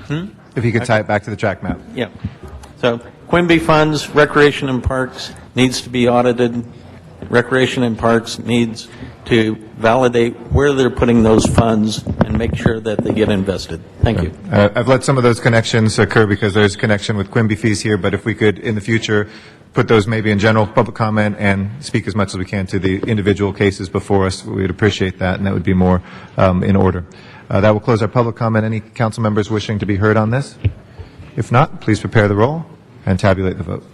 Speaker 1: If you could tie it back to the track map.
Speaker 17: Yeah. So Quimby funds, Recreation and Parks needs to be audited. Recreation and Parks needs to validate where they're putting those funds and make sure that they get invested. Thank you.
Speaker 1: I've let some of those connections occur because there's a connection with Quimby fees here, but if we could, in the future, put those maybe in general public comment and speak as much as we can to the individual cases before us, we would appreciate that, and that would be more in order. That will close our public comment. Any council members wishing to be heard on this? If not, please prepare the roll and tabulate the vote.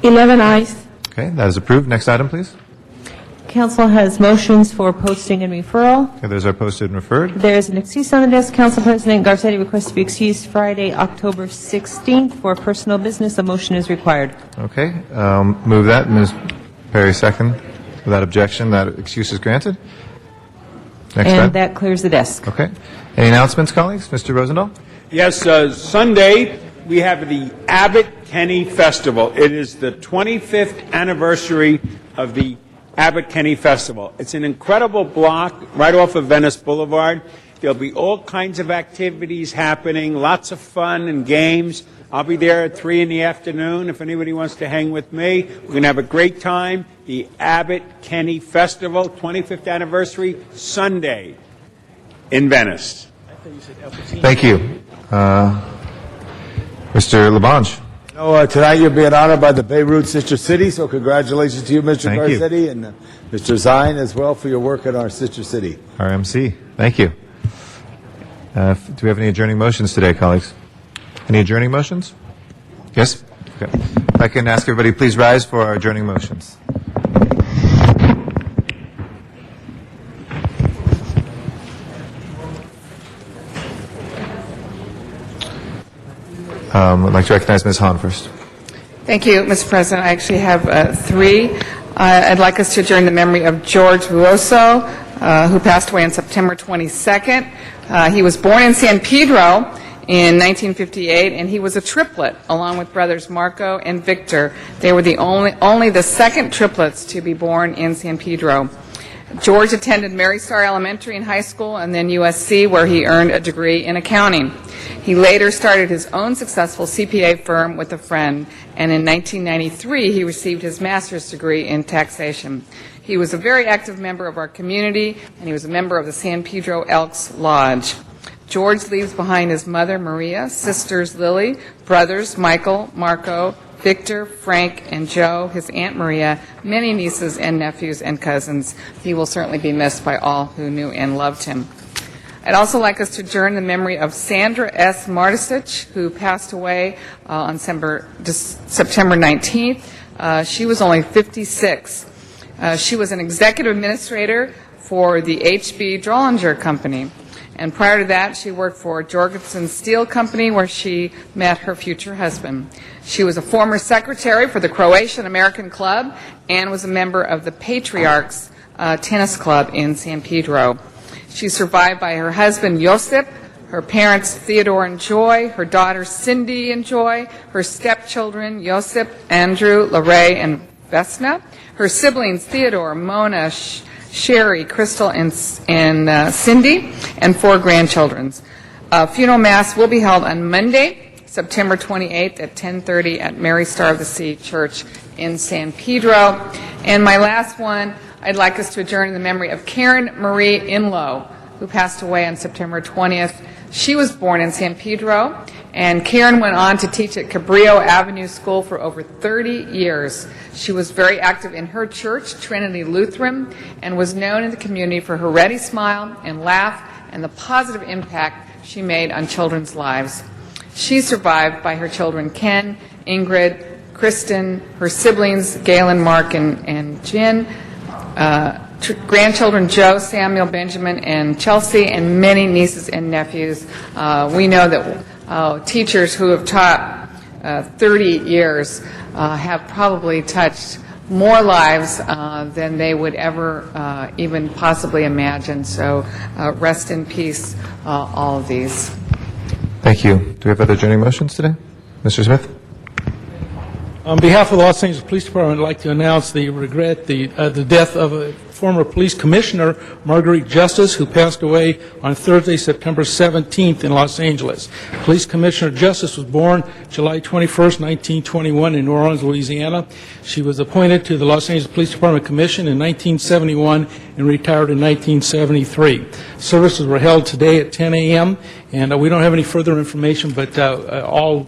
Speaker 3: 11 ayes.
Speaker 1: Okay, that is approved. Next item, please.
Speaker 20: Council has motions for posting and referral.
Speaker 1: Okay, those are posted and referred.
Speaker 20: There is an excuse on the desk. Council President Garcetti requests to be excused Friday, October 16th for personal business. A motion is required.
Speaker 1: Okay, move that. Ms. Perry, second. Without objection, that excuse is granted. Next
Speaker 20: And
Speaker 1: item.
Speaker 20: that clears the desk.
Speaker 1: Okay. Any announcements, colleagues? Mr. Rosendahl?
Speaker 13: Yes, Sunday we have the Abbott Kenny Festival. It is the 25th anniversary of the Abbott Kenny Festival. It's an incredible block right off of Venice Boulevard. There'll be all kinds of activities happening, lots of fun and games. I'll be there at 3 in the afternoon if anybody wants to hang with me. We're going to have a great time. The Abbott Kenny Festival, 25th anniversary, Sunday in Venice.
Speaker 1: Thank you. Mr. Labange.
Speaker 14: Tonight you're being honored by the Beirut Sister City, so congratulations to you, Mr.
Speaker 1: Thank you.
Speaker 14: Garcetti, and Mr. Zine as well for your work at our sister city.
Speaker 1: RMC. Thank you. Do we have any adjourning motions today, colleagues? Any adjourning motions? Yes? Okay. If I can ask everybody, please rise for our adjourning motions. I'd like to recognize Ms. Hahn first.
Speaker 16: Thank you, Mr. President. I actually have three. I'd like us to adjourn the memory of George Ruoso, who passed away on September 22nd. He was born in San Pedro in 1958, and he was a triplet, along with brothers Marco and Victor. They were the only the second triplets to be born in San Pedro. George attended Mary Star Elementary and High School and then USC, where he earned a degree in accounting. He later started his own successful CPA firm with a friend, and in 1993 he received his master's degree in taxation. He was a very active member of our community, and he was a member of the San Pedro Elks Lodge. George leaves behind his mother, Maria, sisters Lily, brothers Michael, Marco, Victor, Frank, and Joe, his Aunt Maria, many nieces and nephews and cousins. He will certainly be missed by all who knew and loved him. I'd also like us to adjourn the memory of Sandra S. Martisich, who passed away on September 19th. She was only 56. She was an executive administrator for the H.B. Drollinger Company. And prior to that, she worked for Jorgensen Steel Company, where she met her future husband. She was a former secretary for the Croatian American Club and was a member of the Patriarchs Tennis Club in San Pedro. She's survived by her husband, Josip, her parents, Theodore and Joy, her daughters, Cindy and Joy, her stepchildren, Josip, Andrew, Lorraine, and Vesna, her siblings, Theodore, Mona, Sherry, Crystal, and Cindy, and 4 grandchildren. Funeral Mass will be held on Monday, September 28th at 10:30 at Mary Star of the Sea Church in San Pedro. And my last one, I'd like us to adjourn in the memory of Karen Marie Inlow, who passed away on September 20th. She was born in San Pedro, and Karen went on to teach at Cabrillo Avenue School for over 30 years. She was very active in her church, Trinity Lutheran, and was known in the community for her ready smile and laugh and the positive impact she made on children's lives. She's survived by her children Ken, Ingrid, Kristen, her siblings Galen, Mark, and Jen, grandchildren Joe, Samuel, Benjamin, and Chelsea, and many nieces and nephews. We know that teachers who have taught 30 years have probably touched more lives than they would ever even possibly imagine. So rest in peace, all of these.
Speaker 1: Thank you. Do we have other adjourning motions today? Mr. Smith?
Speaker 5: On behalf of the Los Angeles Police Department, I'd like to announce the death of a former police commissioner, Marguerite Justice, who passed away on Thursday, September 17th in Los Angeles. Police Commissioner Justice was born July 21st, 1921 in New Orleans, Louisiana. She was appointed to the Los Angeles Police Department Commission in 1971 and retired in 1973. Services were held today at 10 a.m., and we don't have any further information, but all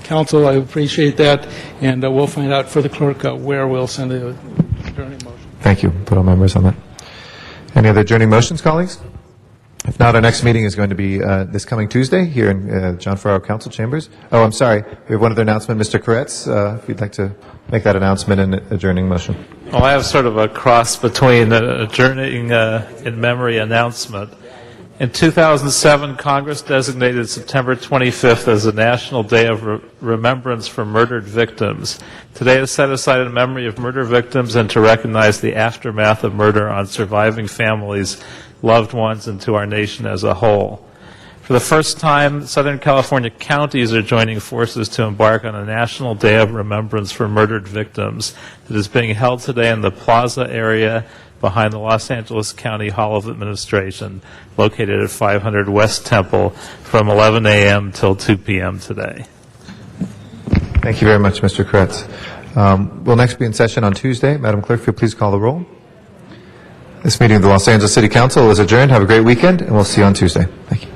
Speaker 5: council, I appreciate that, and we'll find out for the clerk where we'll send the adjourning motion.
Speaker 1: Thank you. Put all members on that. Any other adjourning motions, colleagues? If not, our next meeting is going to be this coming Tuesday here in John Ferraro Council Chambers. Oh, I'm sorry. We have one other announcement. Mr. Koretz, if you'd like to make that announcement and adjourning motion.
Speaker 9: Well, I have sort of a cross between adjourning in memory announcement. In 2007, Congress designated September 25th as a National Day of Remembrance for Murdered Victims. Today is set aside in memory of murder victims and to recognize the aftermath of murder on surviving families, loved ones, and to our nation as a whole. For the first time, Southern California counties are joining forces to embark on a National Day of Remembrance for Murdered Victims that is being held today in the Plaza area behind the Los Angeles County Hall of Administration, located at 500 West Temple, from 11 a.m. till 2 p.m. today.
Speaker 1: Thank you very much, Mr. Koretz. We'll next be in session on Tuesday. Madam Clerk, if you'll please call the roll. This meeting of the Los Angeles City Council is adjourned. Have a great weekend, and we'll see you on Tuesday. Thank you.